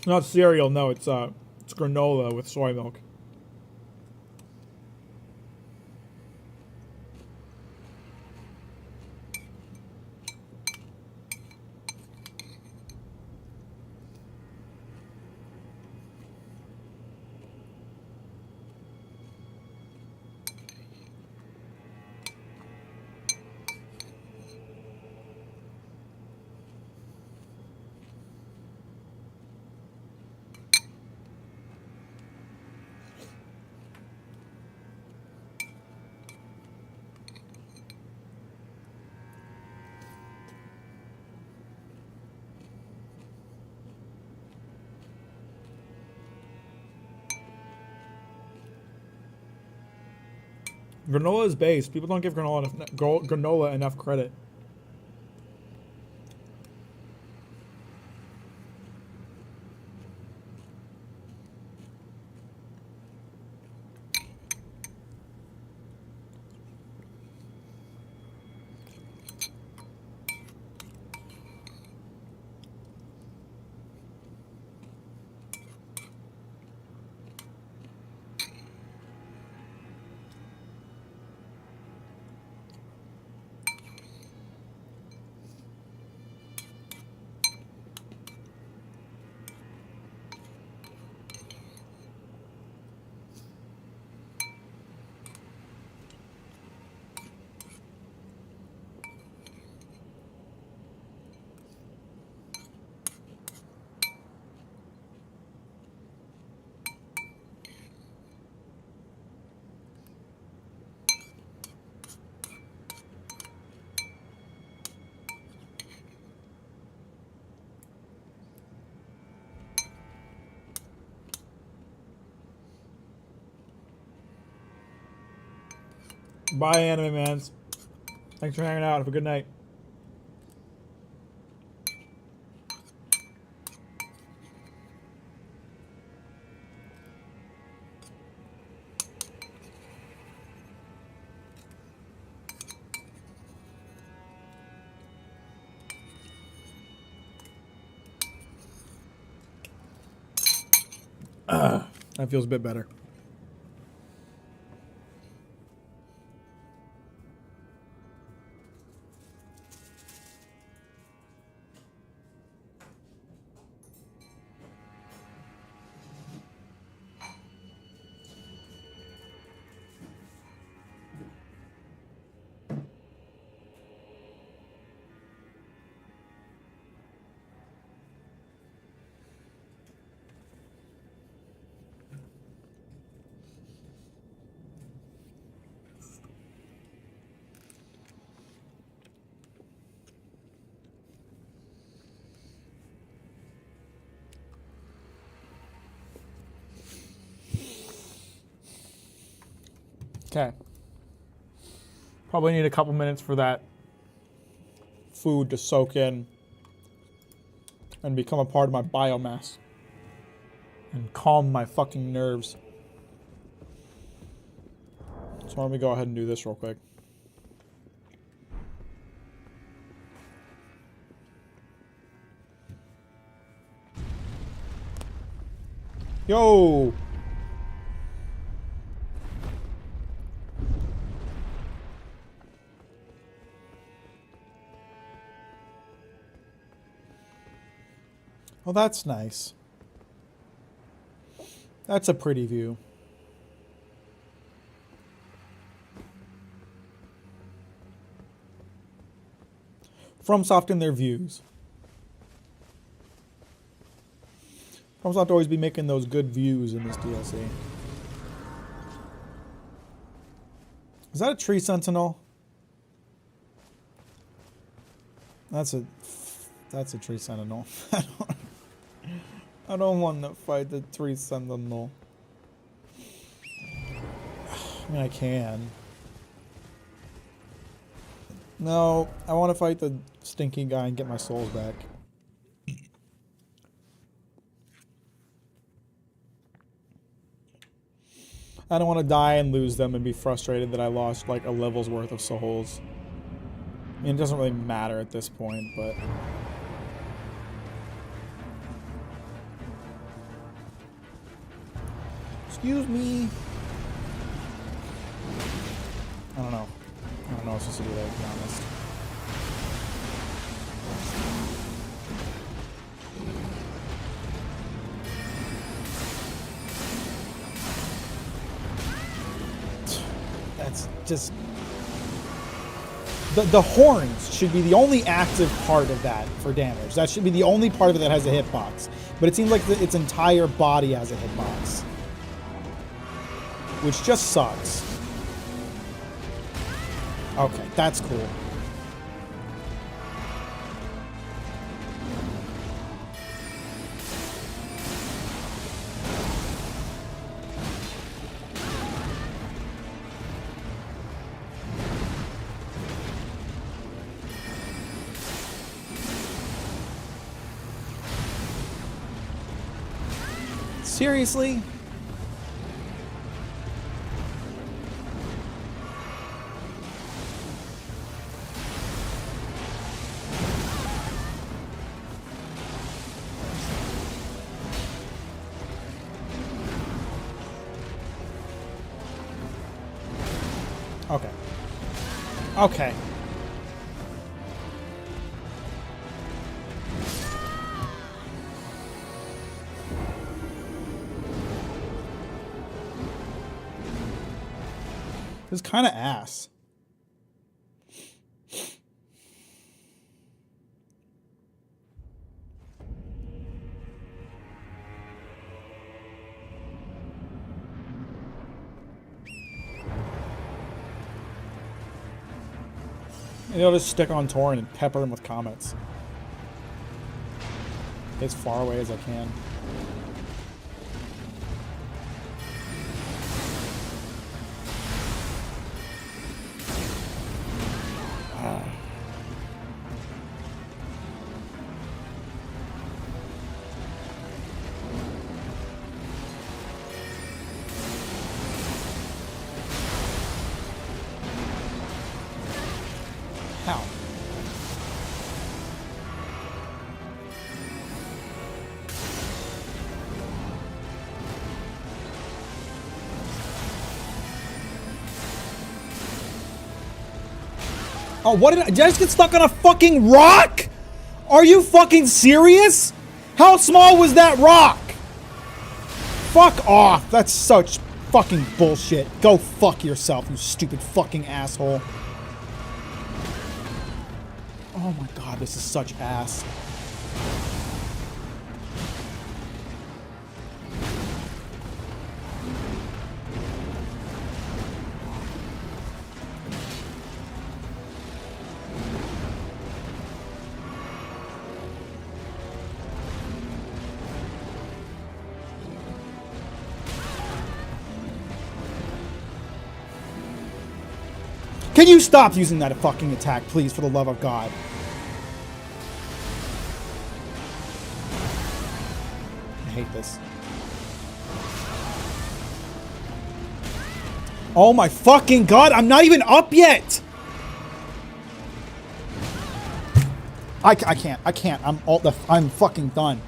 Not cereal, no, it's granola with soy milk. Granola is base. People don't give granola enough credit. Bye, anime mans. Thanks for hanging out. Have a good night. That feels a bit better. Okay. Probably need a couple minutes for that food to soak in and become a part of my biomass and calm my fucking nerves. So why don't we go ahead and do this real quick. Yo! Well, that's nice. That's a pretty view. FromSoft and their views. FromSoft always be making those good views in this DLC. Is that a tree sentinel? That's a tree sentinel. I don't want to fight the tree sentinel. I mean, I can. No, I want to fight the stinky guy and get my souls back. I don't want to die and lose them and be frustrated that I lost like a level's worth of souls. I mean, it doesn't really matter at this point, but... Excuse me. I don't know. I don't know what I'm supposed to do there, to be honest. That's just... The horns should be the only active part of that for damage. That should be the only part of it that has a hitbox. But it seems like its entire body has a hitbox. Which just sucks. Okay, that's cool. Seriously? Okay. Okay. This is kind of ass. Maybe I'll just stick on Torrent and pepper him with comments. As far away as I can. How? Oh, what did I just get stuck on a fucking rock? Are you fucking serious? How small was that rock? Fuck off. That's such fucking bullshit. Go fuck yourself, you stupid fucking asshole. Oh my god, this is such ass. Can you stop using that fucking attack, please, for the love of God? I hate this. Oh my fucking God, I'm not even up yet! I can't. I'm fucking done.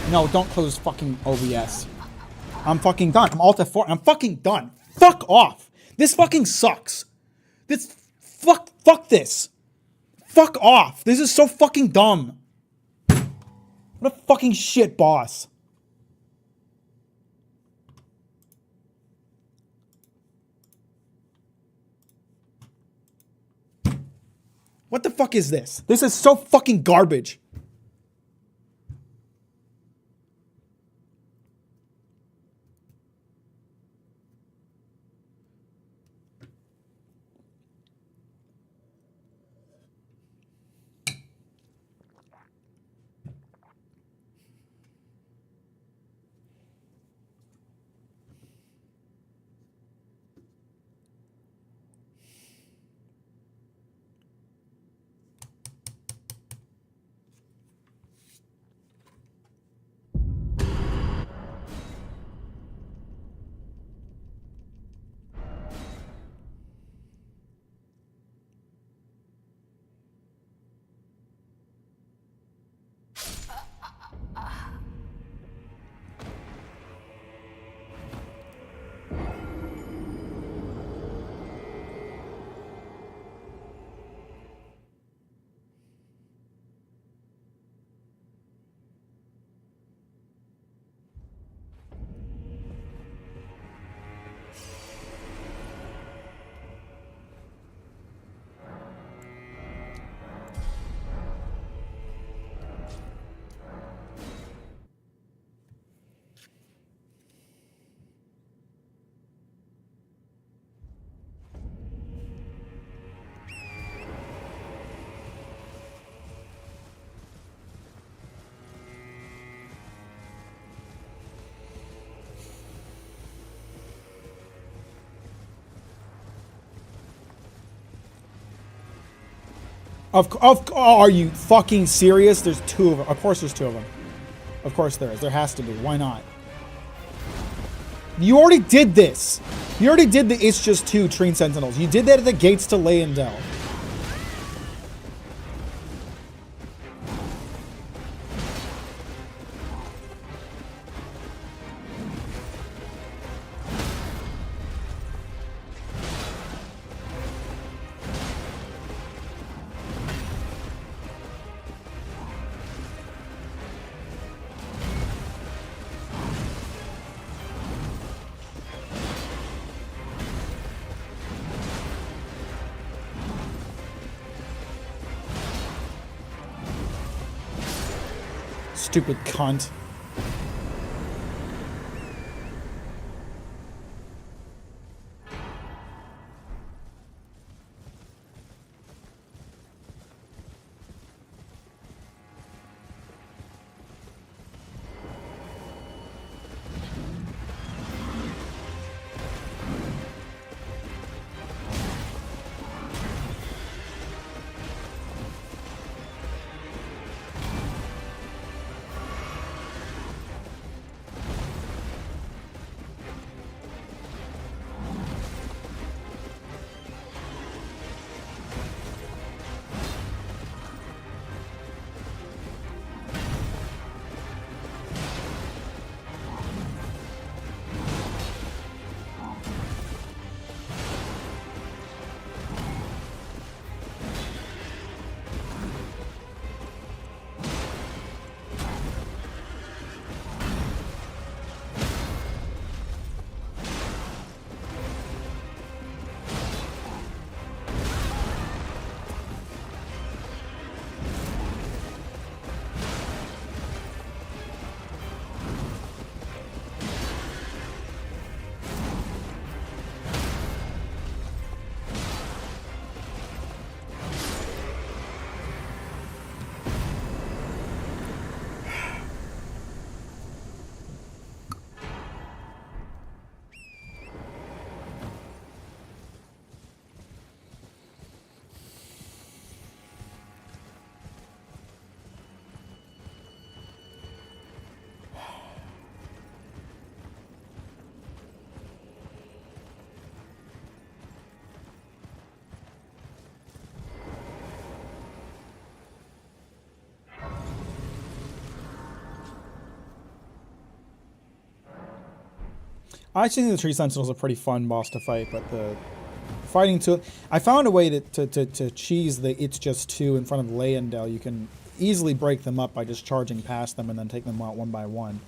No, don't close fucking OBS. I'm fucking done. I'm Alt F4. I'm fucking done. Fuck off. This fucking sucks. This fuck this. Fuck off. This is so fucking dumb. What a fucking shit boss. What the fuck is this? This is so fucking garbage. Are you fucking serious? There's two of them. Of course there's two of them. Of course there is. There has to be. Why not? You already did this. You already did the It's Just Two Tree Sentinels. You did that at the gates to Leyendell. Stupid cunt. I actually think the Tree Sentinel is a pretty fun boss to fight, but the fighting to I found a way to cheese the It's Just Two in front of Leyendell. You can easily break them up by just charging past them and then take them out one by one.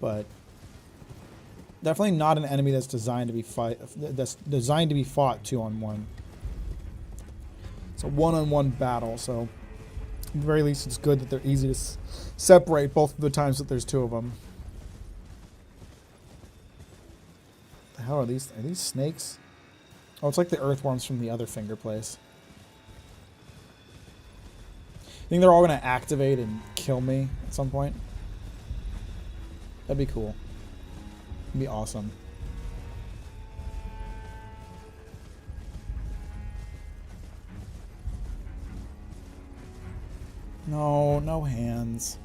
But definitely not an enemy that's designed to be fought 2-on-1. It's a one-on-one battle, so at the very least it's good that they're easy to separate both of the times that there's two of them. The hell are these? Are these snakes? Oh, it's like the earthworms from the other finger place. You think they're all going to activate and kill me at some point? That'd be cool. It'd be awesome. No, no hands.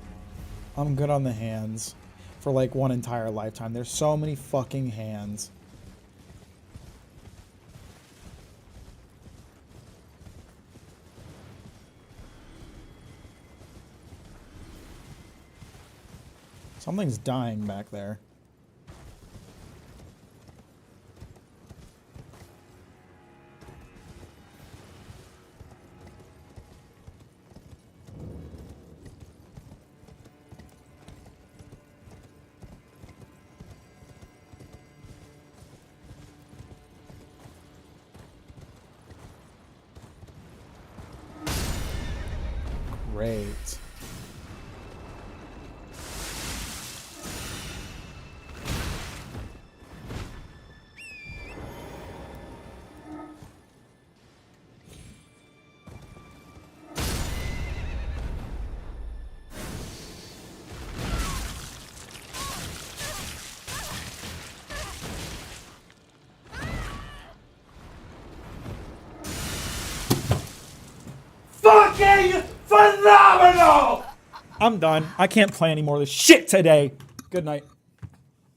I'm good on the hands for like one entire lifetime. There's so many fucking hands. Something's dying back there. Great. criminal! I'm done. I can't play any more of this shit today. Good night.